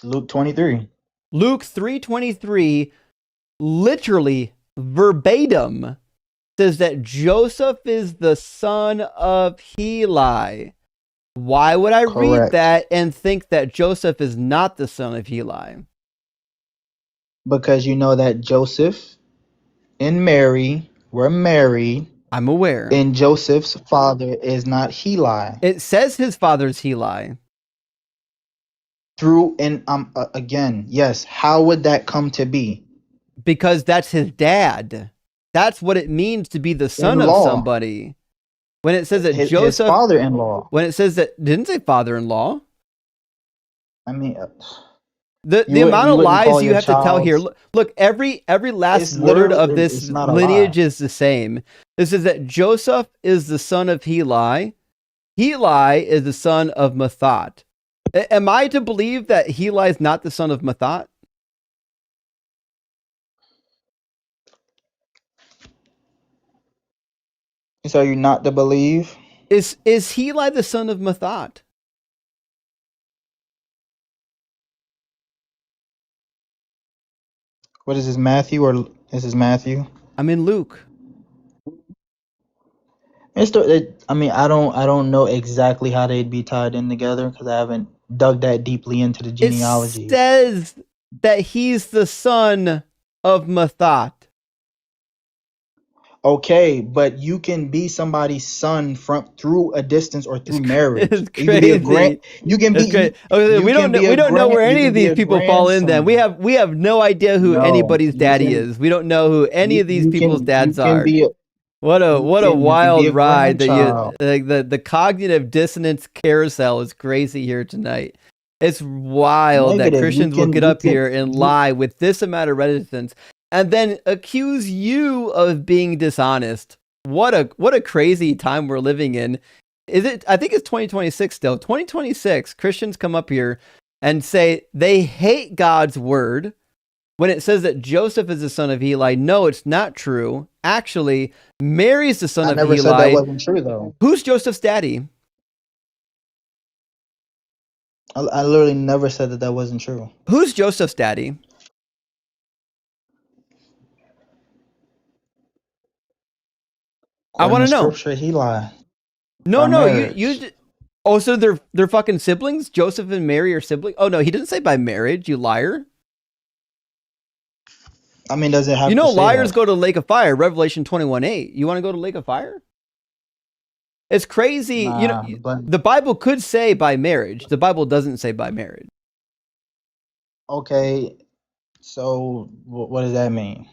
Luke 23. Luke 3:23, literally verbatim, says that Joseph is the son of Heli. Why would I read that and think that Joseph is not the son of Heli? Because you know that Joseph and Mary were married. I'm aware. And Joseph's father is not Heli. It says his father's Heli. Again, yes. How would that come to be? Because that's his dad. That's what it means to be the son of somebody. When it says that Joseph, his father-in-law. When it says that, didn't say father-in-law. I mean, the amount of lies you have to tell here. Look, every last word of this lineage is the same. This is that Joseph is the son of Heli. Heli is the son of Mathat. Am I to believe that Heli is not the son of Mathat? So you're not to believe? Is Heli the son of Mathat? What is this, Matthew, or is this Matthew? I'm in Luke. I don't know exactly how they'd be tied in together because I haven't dug that deeply into the genealogy. It says that he's the son of Mathat. Okay, but you can be somebody's son through a distance or through marriage. It's crazy. You can be. We don't know where any of these people fall in. Then we have no idea who anybody's daddy is. We don't know who any of these people's dads are. What a wild ride that the cognitive dissonance carousel is crazy here tonight. It's wild that Christians will get up here and lie with this amount of reticence and then accuse you of being dishonest. What a crazy time we're living in. Is it? I think it's 2026 still. 2026, Christians come up here and say they hate God's word when it says that Joseph is the son of Heli. No, it's not true. Actually, Mary's the son of Heli. I never said that wasn't true, though. Who's Joseph's daddy? I literally never said that wasn't true. Who's Joseph's daddy? I want to know. Scripture, Heli. No, you. Oh, so they're fucking siblings? Joseph and Mary are siblings? Oh no, he didn't say by marriage. You liar. I mean, does it have? Liars go to the lake of fire. Revelation 21:8. You want to go to the lake of fire? It's crazy. But the Bible could say by marriage. The Bible doesn't say by marriage. Okay, so what does that mean?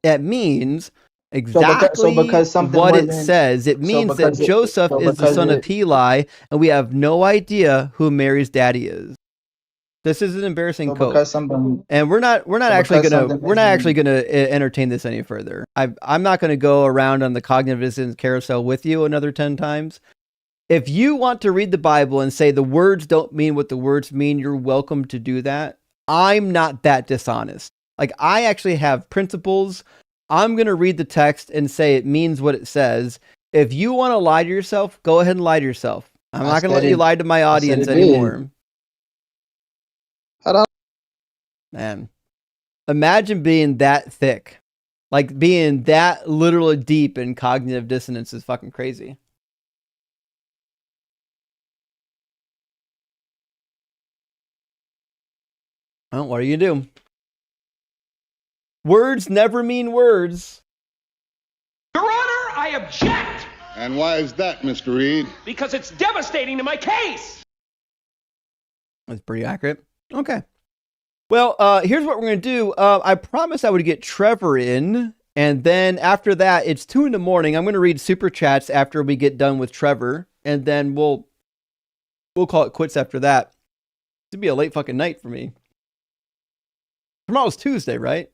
It means exactly what it says. It means that Joseph is the son of Heli, and we have no idea who Mary's daddy is. This is an embarrassing quote, and we're not actually gonna entertain this any further. I'm not gonna go around on the cognitive dissonance carousel with you another 10 times. If you want to read the Bible and say the words don't mean what the words mean, you're welcome to do that. I'm not that dishonest. Like, I actually have principles. I'm gonna read the text and say it means what it says. If you want to lie to yourself, go ahead and lie to yourself. I'm not gonna let you lie to my audience anymore. Man, imagine being that thick. Like, being that literally deep in cognitive dissonance is fucking crazy. Well, what are you gonna do? Words never mean words. Your Honor, I object! And why is that, Mr. Reed? Because it's devastating to my case! That's pretty accurate. Okay. Well, here's what we're going to do. I promised I would get Trevor in, and then after that, it's 2 a.m. I'm going to read super chats after we get done with Trevor, and then we'll call it quits after that. It'll be a late fucking night for me. Tomorrow's Tuesday, right?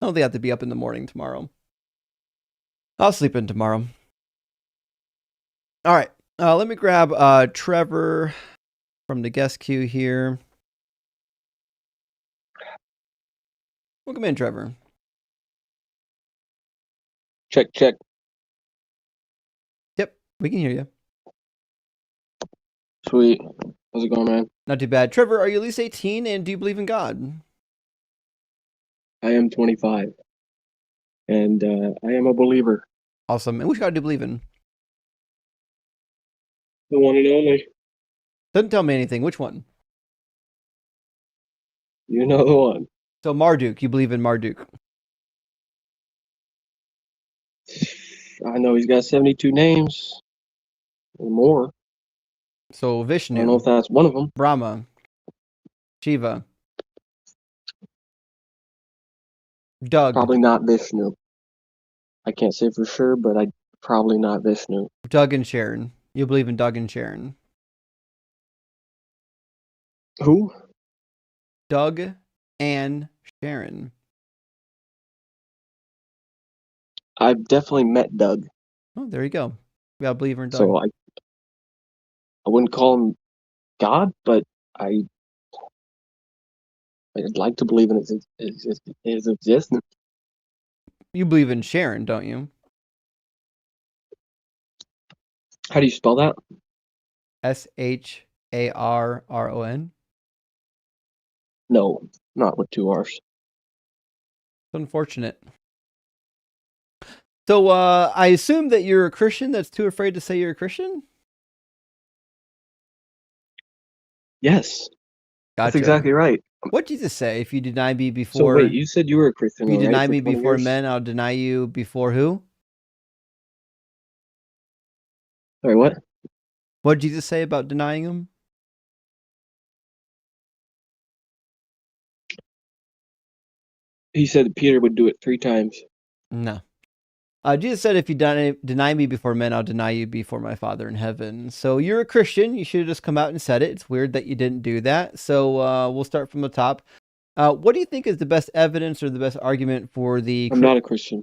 I don't think I have to be up in the morning tomorrow. I'll sleep in tomorrow. All right. Let me grab Trevor from the guest queue here. Welcome in, Trevor. Check, check. Yep, we can hear you. Sweet. How's it going, man? Not too bad. Trevor, are you at least 18 and do you believe in God? I am 25. And I am a believer. Awesome. And which God do you believe in? The one and only. Doesn't tell me anything. Which one? You know the one. So Marduk, you believe in Marduk? I know he's got 72 names or more. So Vishnu. I don't know if that's one of them. Brahma. Shiva. Doug. Probably not Vishnu. I can't say for sure, but probably not Vishnu. Doug and Sharon. You believe in Doug and Sharon? Who? Doug and Sharon. I've definitely met Doug. Oh, there you go. We got a believer in Doug. So I wouldn't call him God, but I'd like to believe in his existence. You believe in Sharon, don't you? How do you spell that? Sharon. No, not with 2 R's. It's unfortunate. So I assume that you're a Christian that's too afraid to say you're a Christian? Yes. Gotcha. That's exactly right. What'd Jesus say? If you deny me before... So wait, you said you were a Christian, If you deny right, me for 20 before years? men, I'll deny you before who? Sorry, what? What did Jesus say about denying him? He said Peter would do it 3 times. No. Jesus said, if you deny me before men, I'll deny you before my Father in heaven. So you're a Christian. You should have just come out and said it. It's weird that you didn't do that. So we'll start from the top. What do you think is the best evidence or the best argument for the... I'm not a Christian.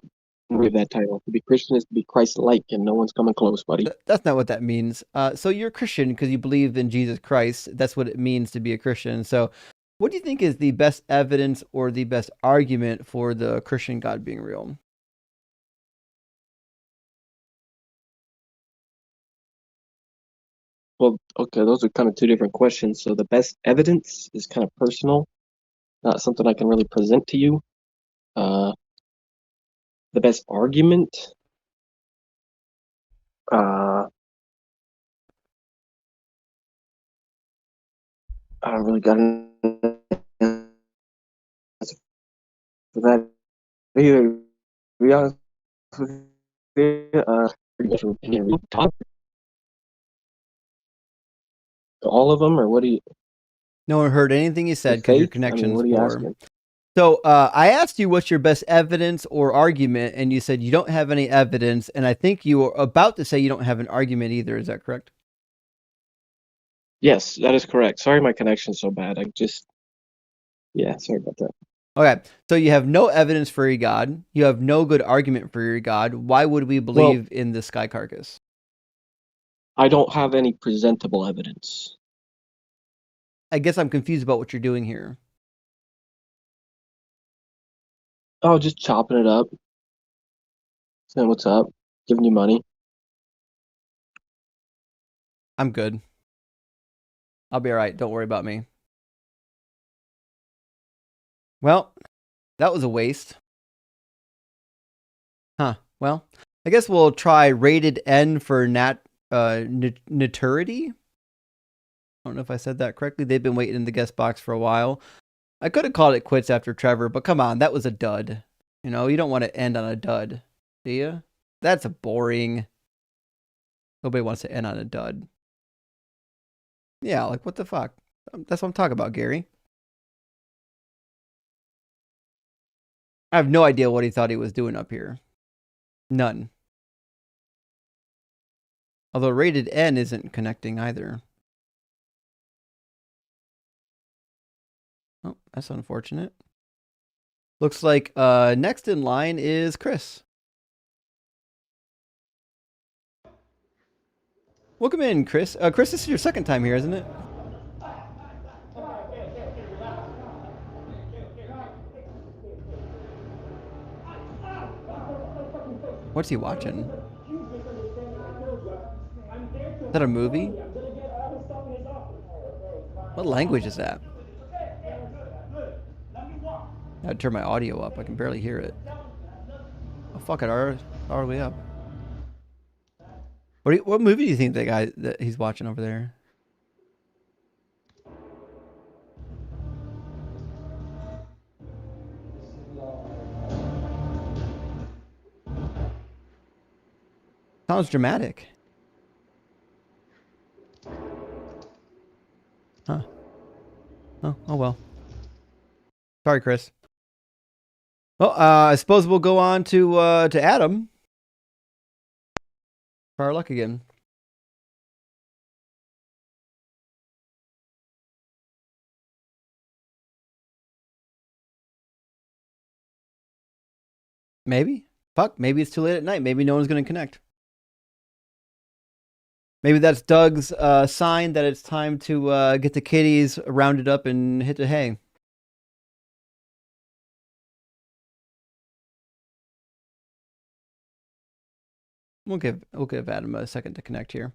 With that title. To be Christian is to be Christ-like, and no one's coming close, buddy. That's not what that means. So you're a Christian because you believe in Jesus Christ. That's what it means to be a Christian. So what do you think is the best evidence or the best argument for the Christian God being real? Well, okay, those are kind of 2 different questions. So the best evidence is kind of personal, not something I can really present to you. The best argument, I don't really got an answer for that either. To be honest with you, all of them, or what do you? No one heard anything you said because your connection's what are you poor. asking? So I asked you what's your best evidence or argument, and you said you don't have any evidence, and I think you were about to say you don't have an argument either. Is that correct? Yes, that is correct. Sorry my connection's so bad. Yeah, sorry about that. Okay, so you have no evidence for your God. You have no good argument for your God. Why would we believe in the sky carcass? I don't have any presentable evidence. I guess I'm confused about what you're doing here. Oh, just chopping it up. Saying what's up. Giving you money. I'm good. I'll be all right. Don't worry about me. Well, that was a waste. Huh. Well, I guess we'll try rated N for naturity. I don't know if I said that correctly. They've been waiting in the guest box for a while. I could have called it quits after Trevor, but come on, that was a dud. You know, you don't want to end on a dud. Do you? That's a boring. Nobody wants to end on a dud. Yeah, like what the fuck? That's what I'm talking about, Gary. I have no idea what he thought he was doing up here. None. Although rated N isn't connecting either. Oh, that's unfortunate. Looks like next in line is Chris. Welcome in, Chris. Chris, this is your second time here, isn't it? What's he watching? Is that a movie? What language is that? I'd turn my audio up. I can barely hear it. Oh, fuck it. All the way up. What movie do you think that he's watching over there? Sounds dramatic. Huh. Oh well. Sorry, Chris. Well, I suppose we'll go on to Adam. Try our luck again. Maybe. Fuck, maybe it's too late at night. Maybe no one's going to connect. Maybe that's Doug's sign that it's time to get the kitties rounded up and hit the hay. We'll give Adam a second to connect here.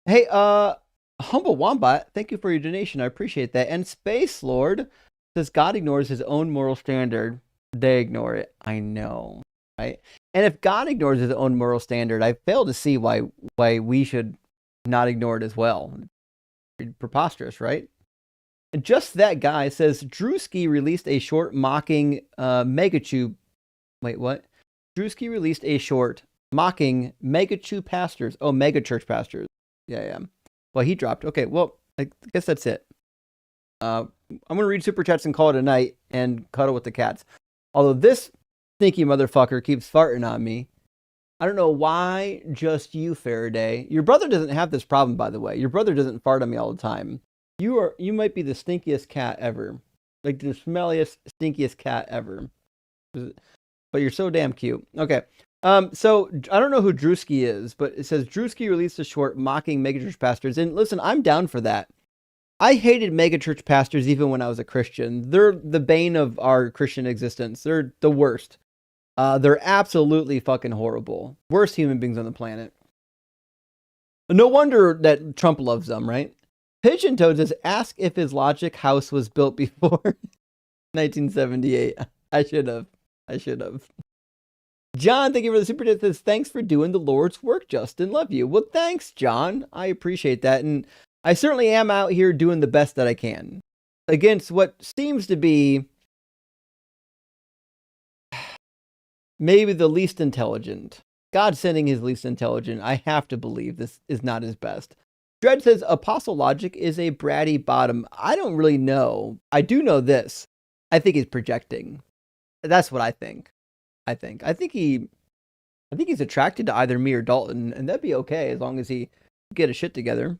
Hey, Humble Wombat, thank you for your donation. I appreciate that. And Space Lord says God ignores his own moral standard. They ignore it. I know, right? And if God ignores his own moral standard, I fail to see why we should not ignore it as well. Preposterous, right? And just that guy says Drewski released a short mocking Megachew. Wait, what? Drewski released a short mocking Megachew pastors. Oh, mega church pastors. Yeah. Well, he dropped. Okay, well, I guess that's it. I'm going to read super chats and call it a night and cuddle with the cats. Although this stinky motherfucker keeps farting on me. I don't know why just you, Faraday. Your brother doesn't have this problem, by the way. Your brother doesn't fart on me all the time. You might be the stinkiest cat ever. Like the smelliest, stinkiest cat ever. But you're so damn cute. Okay. So I don't know who Drewski is, but it says Drewski released a short mocking megachurch pastors. And listen, I'm down for that. I hated megachurch pastors even when I was a Christian. They're the bane of our Christian existence. They're the worst. They're absolutely fucking horrible. Worst human beings on the planet. No wonder that Trump loves them, right? Pigeon Toad says, ask if his Logic house was built before 1978. I should have. John, thank you for the super chat. Says, thanks for doing the Lord's work, Justin. Love you. Well, thanks, John. I appreciate that. And I certainly am out here doing the best that I can against what seems to be maybe the least intelligent. God sending his least intelligent. I have to believe this is not his best. Dredd says Apostle Logic is a bratty bottom. I don't really know. I do know this. I think he's projecting. That's what I think. I think he's attracted to either me or Dalton, and that'd be okay as long as he get his shit together.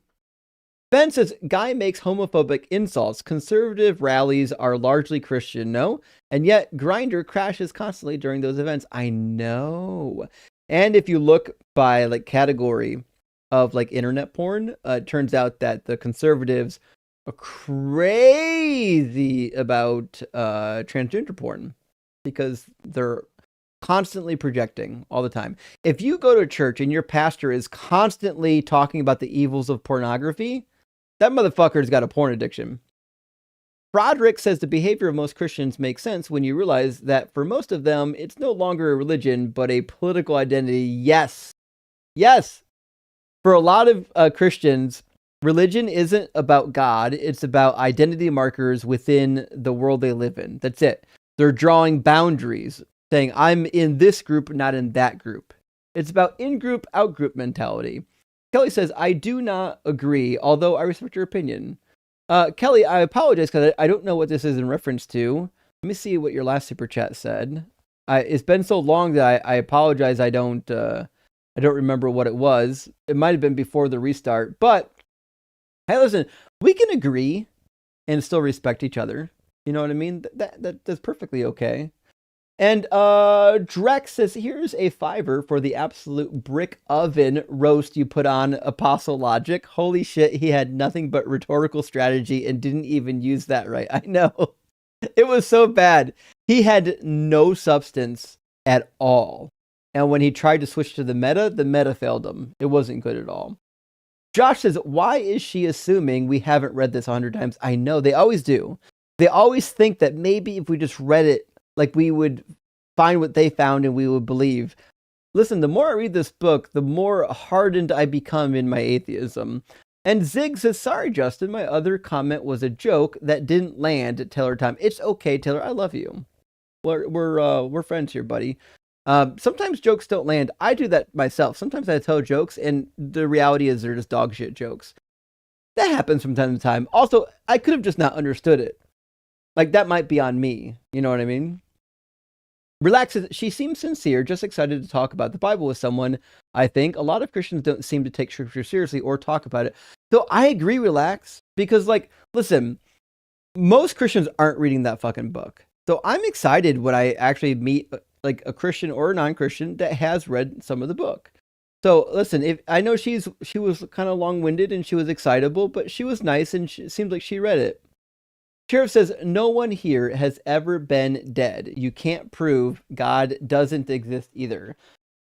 Ben says, guy makes homophobic insults. Conservative rallies are largely Christian, no? And yet Grindr crashes constantly during those events. I know. And if you look by like category of like internet porn, it turns out that the conservatives are crazy about transgender porn because they're constantly projecting all the time. If you go to a church and your pastor is constantly talking about the evils of pornography, that motherfucker's got a porn addiction. Broderick says the behavior of most Christians makes sense when you realize that for most of them, it's no longer a religion, but a political identity. Yes. For a lot of Christians, religion isn't about God. It's about identity markers within the world they live in. That's it. They're drawing boundaries. saying I'm in this group, not in that group. It's about in-group, out-group mentality. Kelly says, I do not agree, although I respect your opinion. Kelly, I apologize because I don't know what this is in reference to. Let me see what your last super chat said. It's been so long that I apologize. I don't remember what it was. It might have been before the restart. But hey, listen, we can agree and still respect each other. You know what I mean? That's perfectly okay. And Drex says, here's a $5 for the absolute brick oven roast you put on Apostle Logic. Holy shit, he had nothing but rhetorical strategy and didn't even use that right. I know. It was so bad. He had no substance at all. And when he tried to switch to the meta failed him. It wasn't good at all. Josh says, why is she assuming we haven't read this 100 times? I know, they always do. They always think that maybe if we just read it, like we would find what they found and we would believe. Listen, the more I read this book, the more hardened I become in my atheism. And Zig says, sorry, Justin, my other comment was a joke that didn't land at Taylor time. It's okay, Taylor, I love you. We're friends here, buddy. Sometimes jokes don't land. I do that myself. Sometimes I tell jokes and the reality is they're just dog shit jokes. That happens from time to time. Also, I could have just not understood it. Like, that might be on me. You know what I mean? Relax. She seems sincere, just excited to talk about the Bible with someone. I think a lot of Christians don't seem to take scripture seriously or talk about it. So I agree, Relax, because like, listen, most Christians aren't reading that fucking book. So I'm excited when I actually meet like a Christian or a non-Christian that has read some of the book. So listen, if I know she was kind of long-winded and she was excitable, but she was nice and it seems like she read it. Sheriff says, no one here has ever been dead. You can't prove God doesn't exist either.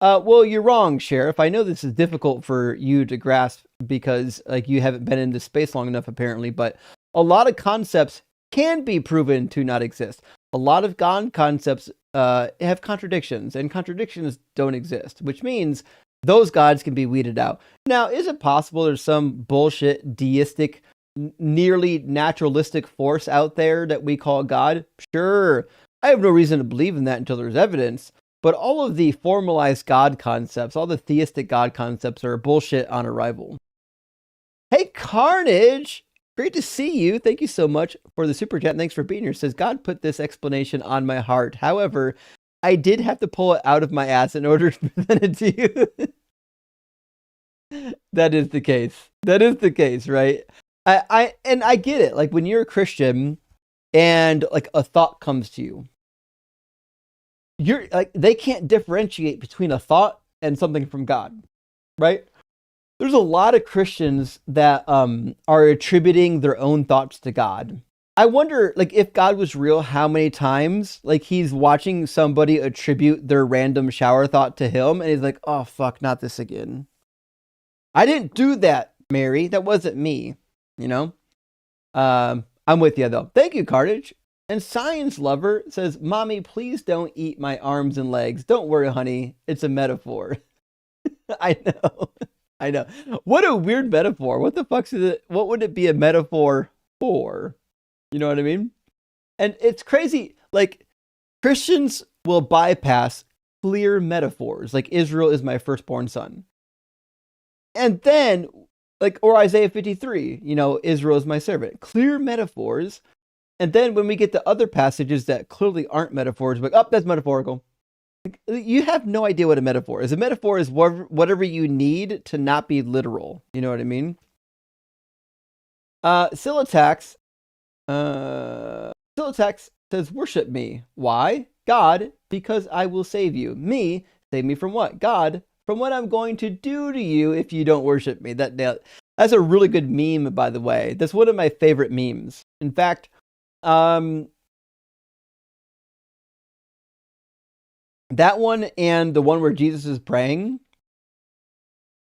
Well, you're wrong, Sheriff. I know this is difficult for you to grasp because like you haven't been in this space long enough, apparently, but a lot of concepts can be proven to not exist. A lot of God concepts have contradictions, and contradictions don't exist, which means those gods can be weeded out. Now, is it possible there's some bullshit deistic nearly naturalistic force out there that we call God? Sure. I have no reason to believe in that until there's evidence. But all of the formalized God concepts, all the theistic God concepts are bullshit on arrival. Hey, Carnage! Great to see you. Thank you so much for the super chat. Thanks for being here. Says, God put this explanation on my heart. However, I did have to pull it out of my ass in order to present it to you. That is the case. That is the case, right? I get it. Like when you're a Christian and like a thought comes to you, you're like, they can't differentiate between a thought and something from God, right? There's a lot of Christians that are attributing their own thoughts to God. I wonder, like, if God was real, how many times like he's watching somebody attribute their random shower thought to him and he's like, oh fuck, not this again. I didn't do that, Mary. That wasn't me. You know, I'm with you though. Thank you, Carnage. And Science Lover says, Mommy, please don't eat my arms and legs. Don't worry, honey. It's a metaphor. I know. I know. What a weird metaphor. What the fuck's it? What would it be a metaphor for? You know what I mean? And it's crazy. Like Christians will bypass clear metaphors. Like Israel is my firstborn son. And then like, or Isaiah 53, you know, Israel is my servant. Clear metaphors. And then when we get to other passages that clearly aren't metaphors, like, oh, that's metaphorical. Like, you have no idea what a metaphor is. A metaphor is whatever you need to not be literal. You know what I mean? Silitax says, worship me. Why? God, because I will save you. Me, save me from what? God, from what I'm going to do to you if you don't worship me. That's a really good meme, by the way. That's one of my favorite memes. In fact, that one and the one where Jesus is praying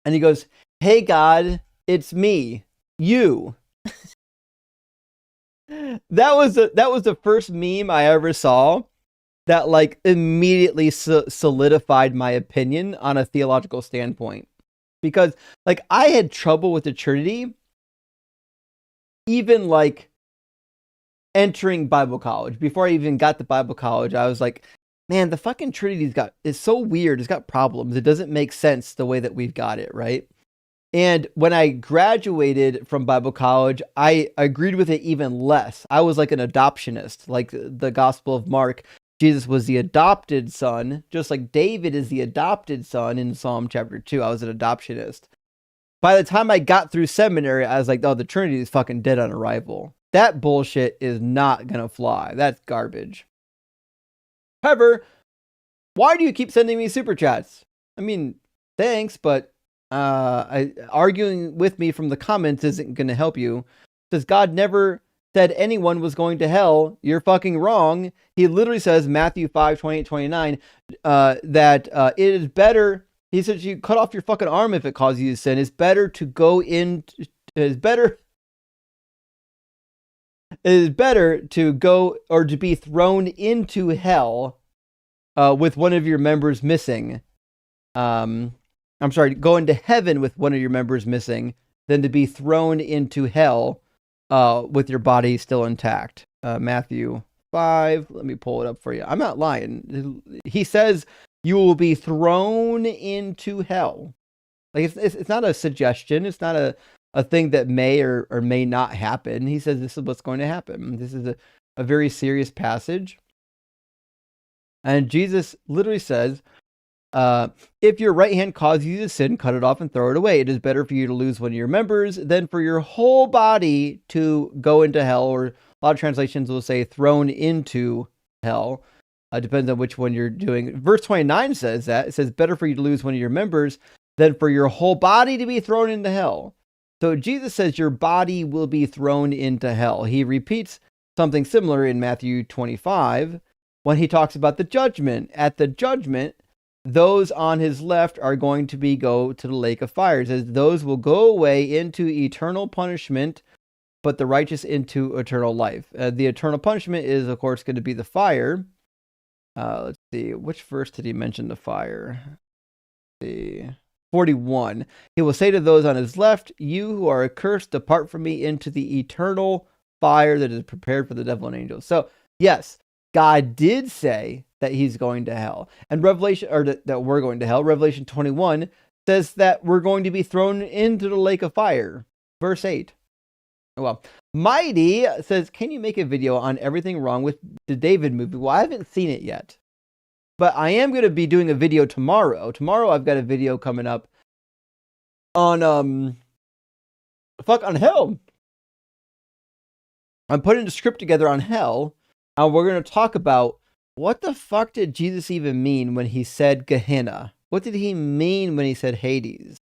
and he goes, hey God, it's me, you. That was the first meme I ever saw that like immediately solidified my opinion on a theological standpoint. Because like I had trouble with the Trinity even like entering Bible college. Before I even got to Bible college, I was like, man, the fucking Trinity's is so weird. It's got problems. It doesn't make sense the way that we've got it, right? And when I graduated from Bible college, I agreed with it even less. I was like an adoptionist, like the Gospel of Mark. Jesus was the adopted son, just like David is the adopted son in Psalm chapter 2. I was an adoptionist. By the time I got through seminary, I was like, oh, the Trinity is fucking dead on arrival. That bullshit is not going to fly. That's garbage. However, why do you keep sending me super chats? I mean, thanks, but arguing with me from the comments isn't going to help you. Says God never said anyone was going to hell. You're fucking wrong. He literally says, Matthew 5:28-29, that it is better. He says you cut off your fucking arm if it causes you to sin. It's better to go in. It is better to go or to be thrown into hell with one of your members missing. I'm sorry, go into heaven with one of your members missing than to be thrown into hell with your body still intact. Matthew 5. Let me pull it up for you. I'm not lying. He says you will be thrown into hell. Like it's not a suggestion. It's not a thing that may or may not happen. He says this is what's going to happen. This is a very serious passage. And Jesus literally says, if your right hand causes you to sin, cut it off and throw it away. It is better for you to lose one of your members than for your whole body to go into hell, or a lot of translations will say thrown into hell. Depends on which one you're doing. Verse 29 says that. It says better for you to lose one of your members than for your whole body to be thrown into hell. So Jesus says your body will be thrown into hell. He repeats something similar in Matthew 25 when he talks about the judgment. At the judgment, those on his left are going to go to the lake of fire. It says those will go away into eternal punishment, but the righteous into eternal life. The eternal punishment is, of course, going to be the fire. Let's see, which verse did he mention the fire? Let's see, 41. He will say to those on his left, you who are accursed, depart from me into the eternal fire that is prepared for the devil and angels. So, yes, God did say that he's going to hell. And Revelation, or that we're going to hell. Revelation 21 says that we're going to be thrown into the lake of fire. Verse 8. Well, Mighty says, can you make a video on everything wrong with the David movie? Well, I haven't seen it yet, but I am going to be doing a video tomorrow. Tomorrow I've got a video coming up on on hell. I'm putting a script together on hell, and we're going to talk about what the fuck did Jesus even mean when he said Gehenna? What did he mean when he said Hades?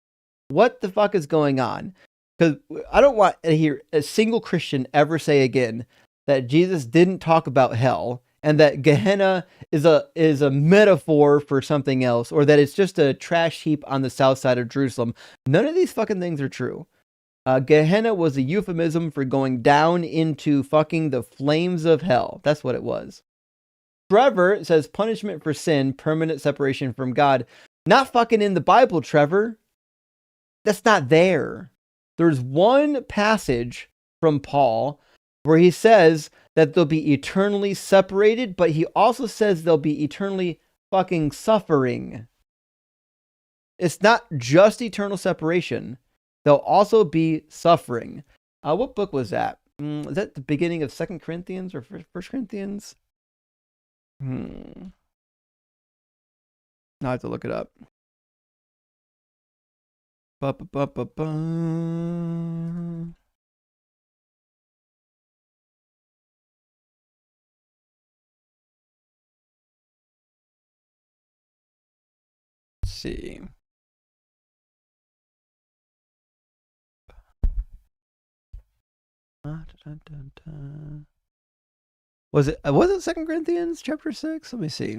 What the fuck is going on? Because I don't want to hear a single Christian ever say again that Jesus didn't talk about hell and that Gehenna is a metaphor for something else, or that it's just a trash heap on the south side of Jerusalem. None of these fucking things are true. Gehenna was a euphemism for going down into fucking the flames of hell. That's what it was. Trevor says punishment for sin, permanent separation from God. Not fucking in the Bible, Trevor. That's not there. There's one passage from Paul where he says that they'll be eternally separated, but he also says they'll be eternally fucking suffering. It's not just eternal separation. They'll also be suffering. What book was that? Is that the beginning of 2 Corinthians or 1 Corinthians? Now I have to look it up. Let's see. Was it 2 Corinthians chapter 6? Let me see.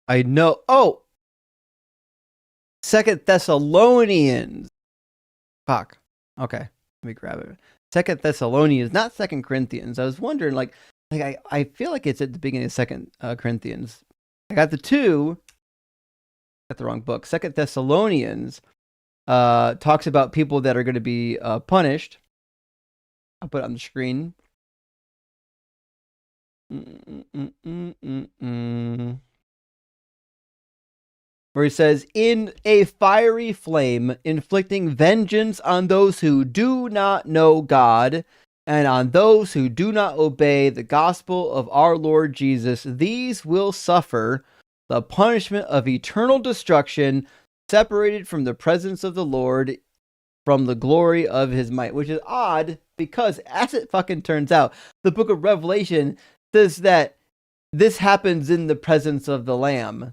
I know. Oh, 2 Thessalonians. Fuck. Okay, let me grab it. 2 Thessalonians, not 2 Corinthians. I was wondering, like I feel like it's at the beginning of 2 Corinthians. I got the two. Got the wrong book. 2 Thessalonians talks about people that are going to be punished. I'll put it on the screen. Where he says, in a fiery flame, inflicting vengeance on those who do not know God and on those who do not obey the gospel of our Lord Jesus, these will suffer the punishment of eternal destruction, separated from the presence of the Lord, from the glory of his might. Which is odd, because as it fucking turns out, the book of Revelation says that this happens in the presence of the Lamb.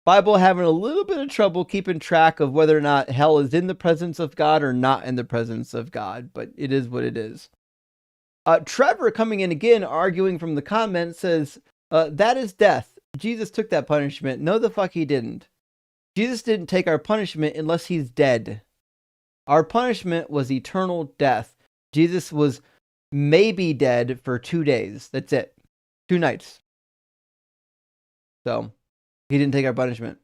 Bible having a little bit of trouble keeping track of whether or not hell is in the presence of God or not in the presence of God, but it is what it is. Trevor coming in again, arguing from the comments, says, that is death. Jesus took that punishment. No, the fuck he didn't. Jesus didn't take our punishment unless he's dead. Our punishment was eternal death. Jesus was maybe dead for 2 days. That's it. 2 nights. So, he didn't take our punishment.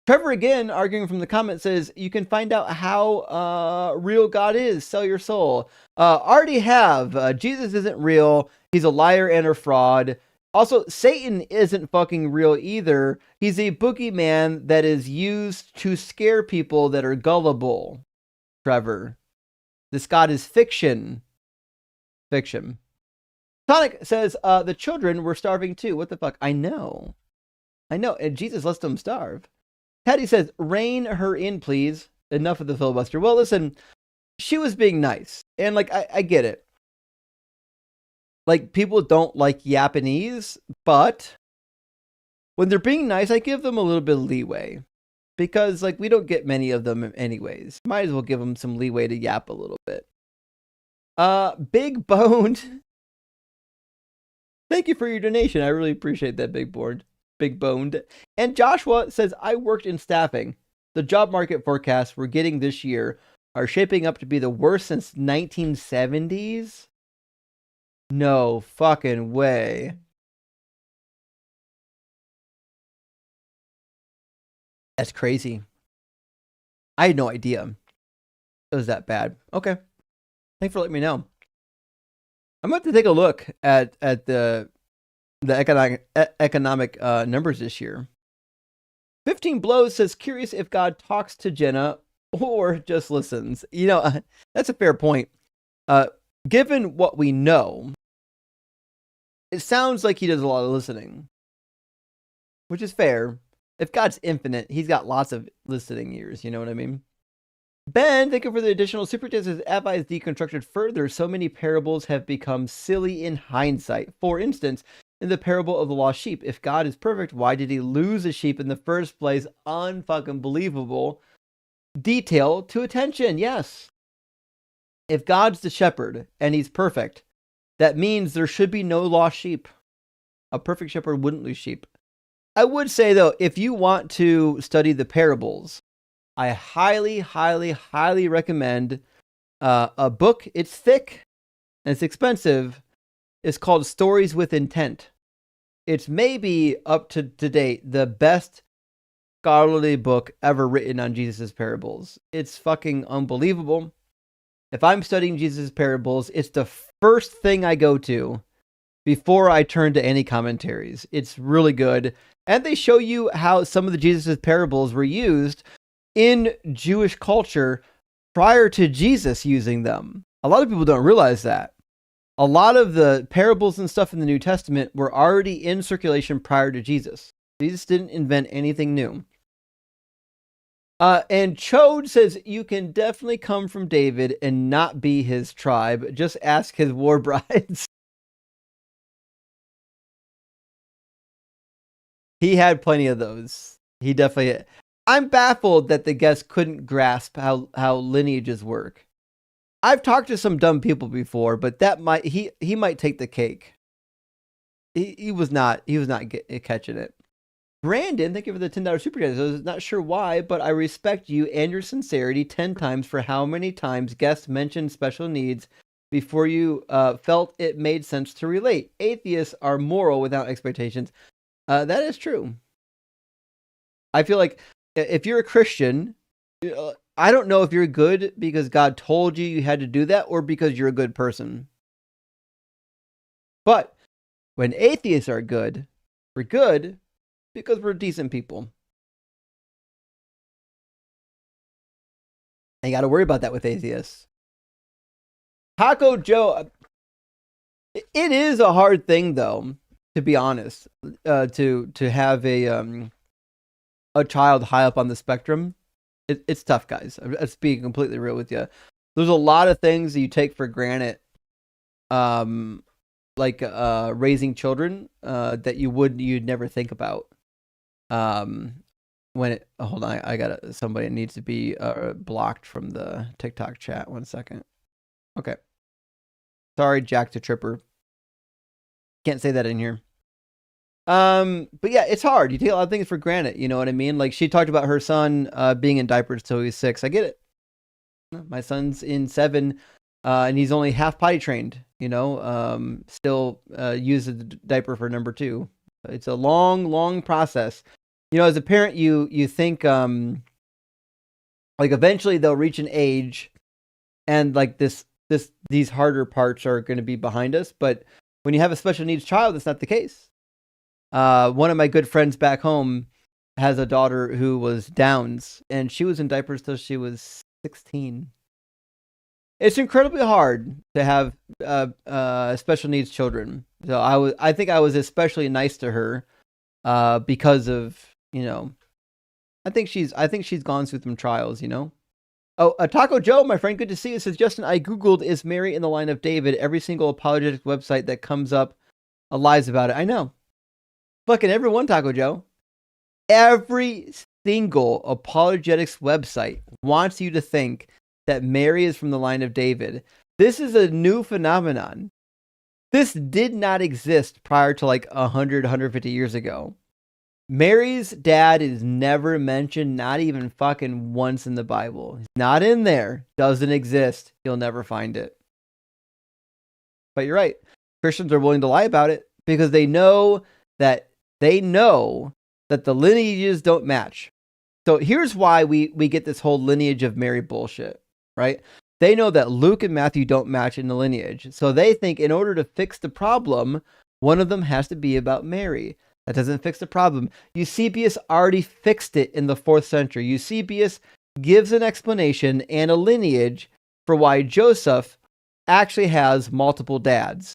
Trevor again, arguing from the comments, says, you can find out how real God is. Sell your soul. Already have. Jesus isn't real. He's a liar and a fraud. Also, Satan isn't fucking real either. He's a boogeyman that is used to scare people that are gullible. Trevor. This God is fiction. Fiction. Tonic says, the children were starving too. What the fuck? I know. And Jesus lets them starve. Patty says, rein her in, please. Enough of the filibuster. Well, listen, she was being nice. And, like, I get it. Like, people don't like Japanese, but when they're being nice, I give them a little bit of leeway. Because, like, we don't get many of them anyways. Might as well give them some leeway to yap a little bit. Big Boned. Thank you for your donation. I really appreciate that, Big Boned. And Joshua says, I worked in staffing. The job market forecasts we're getting this year are shaping up to be the worst since 1970s. No fucking way. That's crazy. I had no idea it was that bad. Okay. Thanks for letting me know. I'm going to have to take a look at the economic numbers this year. 15 Blows says, curious if God talks to Jenna or just listens. You know, that's a fair point. Given what we know, it sounds like he does a lot of listening, which is fair. If God's infinite, he's got lots of listening ears. You know what I mean? Ben, thank you for the additional super chat. Says, as deconstructed further, so many parables have become silly in hindsight. For instance, in the parable of the lost sheep, if God is perfect, why did he lose a sheep in the first place? Unfucking believable. Detail to attention, yes. If God's the shepherd and he's perfect, that means there should be no lost sheep. A perfect shepherd wouldn't lose sheep. I would say, though, if you want to study the parables, I highly, highly, highly recommend a book. It's thick and it's expensive. It's called Stories with Intent. It's maybe up to date the best scholarly book ever written on Jesus' parables. It's fucking unbelievable. If I'm studying Jesus' parables, it's the first thing I go to before I turn to any commentaries. It's really good. And they show you how some of the Jesus' parables were used in Jewish culture prior to Jesus using them. A lot of people don't realize that. A lot of the parables and stuff in the New Testament were already in circulation prior to Jesus. Jesus didn't invent anything new. And Chode says, you can definitely come from David and not be his tribe. Just ask his war brides. He had plenty of those. He definitely... I'm baffled that the guest couldn't grasp how lineages work. I've talked to some dumb people before, but that might he might take the cake. He was not catching it. Brandon, thank you for the $10 super chat. I was not sure why, but I respect you and your sincerity 10 times for how many times guests mentioned special needs before you felt it made sense to relate. Atheists are moral without expectations. That is true. I feel like if you're a Christian, I don't know if you're good because God told you had to do that or because you're a good person. But when atheists are good, we're good because we're decent people. And you got to worry about that with atheists. Taco Joe, it is a hard thing, though, to be honest, to have a child high up on the spectrum. It's tough, guys. Let's be completely real with you. There's a lot of things that you take for granted, like raising children, that you'd never think about. Hold on, I got somebody needs to be blocked from the TikTok chat. 1 second. Okay. Sorry, Jack the Tripper. Can't say that in here. But yeah, it's hard. You take a lot of things for granted. You know what I mean? Like she talked about her son being in diapers till he's 6. I get it. My son's in 7, and he's only half potty trained. You know, still uses the diaper for number 2. It's a long, long process. You know, as a parent, you think like eventually they'll reach an age, and like these harder parts are going to be behind us. But when you have a special needs child, that's not the case. One of my good friends back home has a daughter who was Downs, and she was in diapers till she was 16. It's incredibly hard to have special needs children. So I think I was especially nice to her because of, you know, I think she's gone through some trials, you know. Oh, Taco Joe, my friend, good to see you. Says Justin, I googled is Mary in the line of David. Every single apologetic website that comes up lies about it. I know. Fucking everyone, Taco Joe. Every single apologetics website wants you to think that Mary is from the line of David. This is a new phenomenon. This did not exist prior to like 100, 150 years ago. Mary's dad is never mentioned, not even fucking once in the Bible. He's not in there. Doesn't exist. You'll never find it. But you're right. Christians are willing to lie about it because they know that the lineages don't match. So here's why we get this whole lineage of Mary bullshit, right? They know that Luke and Matthew don't match in the lineage. So they think in order to fix the problem, one of them has to be about Mary. That doesn't fix the problem. Eusebius already fixed it in the 4th century. Eusebius gives an explanation and a lineage for why Joseph actually has multiple dads.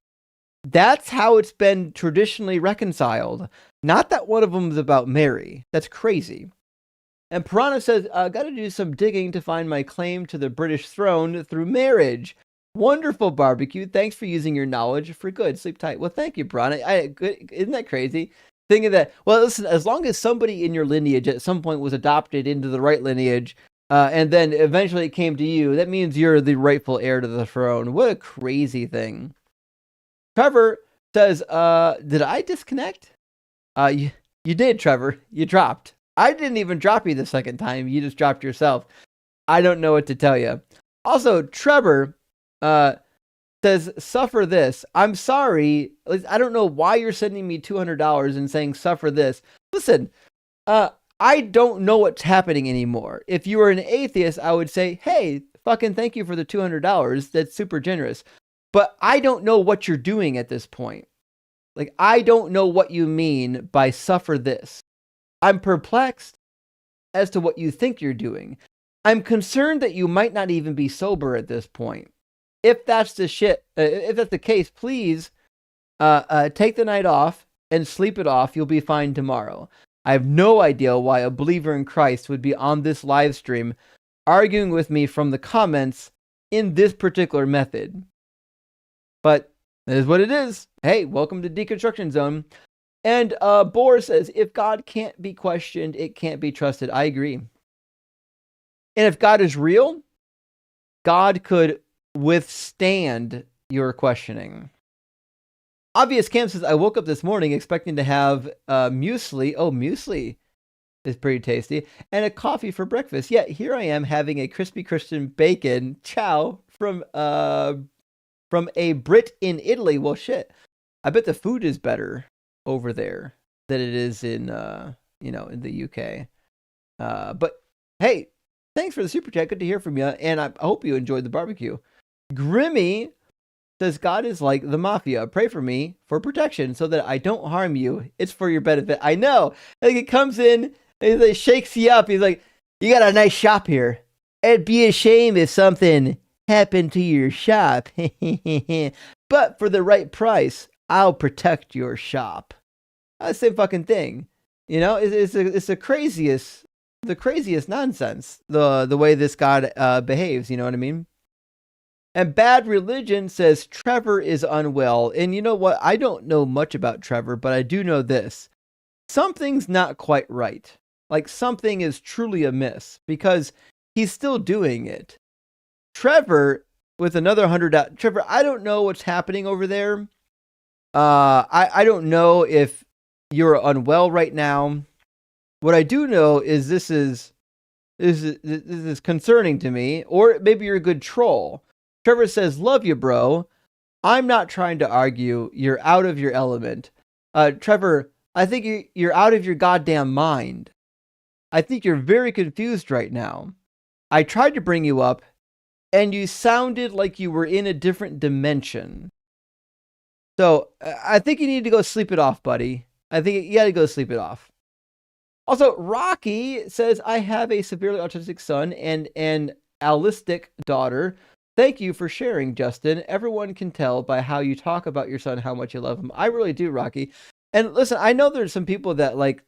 That's how it's been traditionally reconciled. Not that one of them is about Mary. That's crazy. And Piranha says, got to do some digging to find my claim to the British throne through marriage. Wonderful, Barbecue. Thanks for using your knowledge for good. Sleep tight. Well, thank you, Piranha. Isn't that crazy? Thinking that, well, listen, as long as somebody in your lineage at some point was adopted into the right lineage, and then eventually it came to you, that means you're the rightful heir to the throne. What a crazy thing. Trevor says, did I disconnect? You did, Trevor. You dropped. I didn't even drop you the second time. You just dropped yourself. I don't know what to tell you. Also, Trevor says, suffer this. I'm sorry. I don't know why you're sending me $200 and saying suffer this. Listen, I don't know what's happening anymore. If you were an atheist, I would say, hey, fucking thank you for the $200. That's super generous. But I don't know what you're doing at this point. Like, I don't know what you mean by suffer this. I'm perplexed as to what you think you're doing. I'm concerned that you might not even be sober at this point. If that's the case, please take the night off and sleep it off. You'll be fine tomorrow. I have no idea why a believer in Christ would be on this live stream arguing with me from the comments in this particular method. But that is what it is. Hey, welcome to Deconstruction Zone. And Boar says, if God can't be questioned, it can't be trusted. I agree. And if God is real, God could withstand your questioning. Obvious Cam says, I woke up this morning expecting to have muesli. Oh, muesli is pretty tasty. And a coffee for breakfast. Yet here I am having a crispy Christian bacon chow from a Brit in Italy. Well, shit. I bet the food is better over there than it is in in the UK. But hey, thanks for the super chat. Good to hear from you, and I hope you enjoyed the barbecue. Grimmy says, God is like the mafia. Pray for me for protection so that I don't harm you. It's for your benefit. I know. Like, it comes in, it shakes you up. He's like, you got a nice shop here. It'd be a shame if something happened to your shop. But for the right price, I'll protect your shop. That's the same fucking thing. You know, it's the craziest nonsense. The way this God behaves. You know what I mean? And Bad Religion says Trevor is unwell. And you know what? I don't know much about Trevor, but I do know this. Something's not quite right. Like, something is truly amiss because he's still doing it. Trevor, with another 100. Trevor, I don't know what's happening over there. I don't know if you're unwell right now. What I do know is this is concerning to me, or maybe you're a good troll. Trevor says, love you, bro. I'm not trying to argue. You're out of your element. Trevor, I think you're out of your goddamn mind. I think you're very confused right now. I tried to bring you up, and you sounded like you were in a different dimension. So I think you need to go sleep it off, buddy. I think you got to go sleep it off. Also, Rocky says, I have a severely autistic son and an allistic daughter. Thank you for sharing, Justin. Everyone can tell by how you talk about your son how much you love him. I really do, Rocky. And listen, I know there's some people that, like,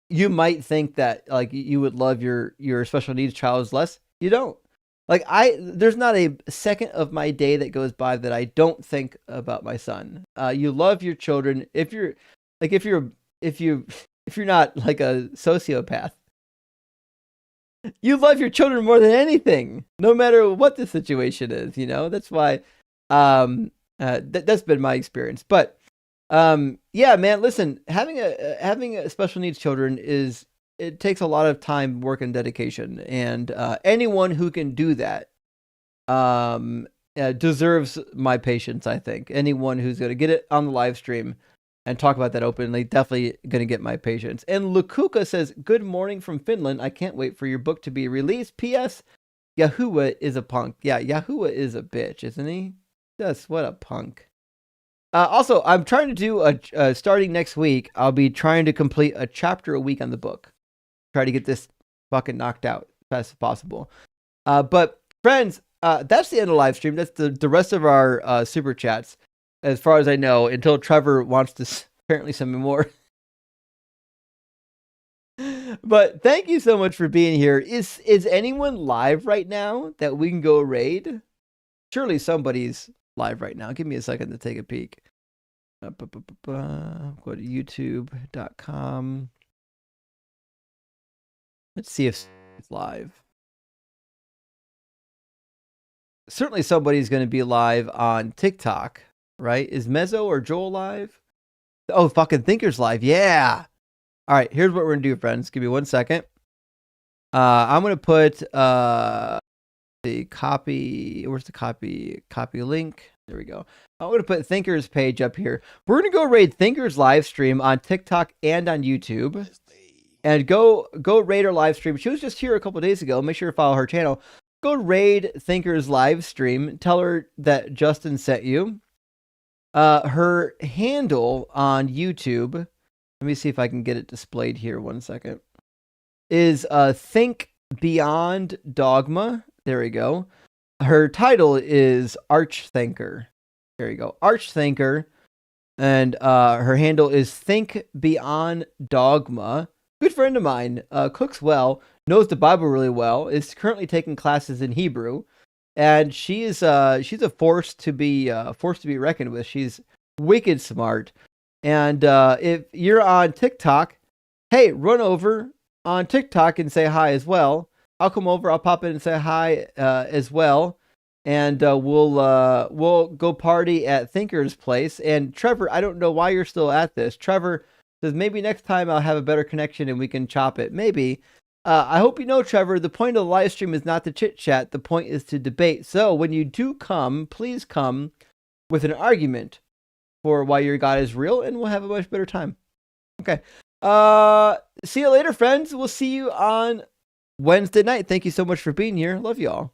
you might think that, like, you would love your special needs child less. You don't. Like, there's not a second of my day that goes by that I don't think about my son. You love your children. If you're not like a sociopath, you love your children more than anything, no matter what the situation is. You know, that's why. That's been my experience. But yeah, man, listen, having a special needs children it takes a lot of time, work, and dedication, and anyone who can do that deserves my patience. I think anyone who's going to get it on the live stream and talk about that openly, definitely going to get my patience. And Lukuka says, good morning from Finland. I can't wait for your book to be released. P.S. Yahuwah is a punk. Yeah, Yahuwah is a bitch, isn't he? Yes, what a punk. Also, I'm trying to do starting next week, I'll be trying to complete a chapter a week on the book. Try to get this fucking knocked out as fast as possible. But friends, that's the end of the live stream. That's the rest of our super chats, as far as I know, until Trevor wants to apparently send me more. But thank you so much for being here. Is anyone live right now that we can go raid? Surely somebody's live right now. Give me a second to take a peek. Go to youtube.com. Let's see if it's live. Certainly somebody's going to be live on TikTok, right? Is Mezzo or Joel live? Oh, fucking Thinker's live. Yeah. All right, here's what we're going to do, friends. Give me 1 second. I'm going to put the copy. Where's the copy? Copy link. There we go. I'm going to put Thinker's page up here. We're going to go raid Thinker's live stream on TikTok and on YouTube. And go raid her live stream. She was just here a couple days ago. Make sure to follow her channel. Go raid Thinker's live stream. Tell her that Justin sent you. Her handle on YouTube, let me see if I can get it displayed here 1 second, is Think Beyond Dogma. There we go. Her title is Archthinker. There you go. Archthinker. And her handle is Think Beyond Dogma. Good friend of mine, cooks well, knows the Bible really well, is currently taking classes in Hebrew, and she's a force to be reckoned with. She's wicked smart. And if you're on TikTok, hey, run over on TikTok and say hi as well. I'll come over, I'll pop in and say hi as well, and we'll go party at Thinker's place. And Trevor, I don't know why you're still at this. Trevor says maybe next time I'll have a better connection and we can chop it. Maybe. I hope you know, Trevor, the point of the live stream is not to chit chat. The point is to debate. So when you do come, please come with an argument for why your God is real, and we'll have a much better time. Okay. see you later, friends. We'll see you on Wednesday night. Thank you so much for being here. Love you all.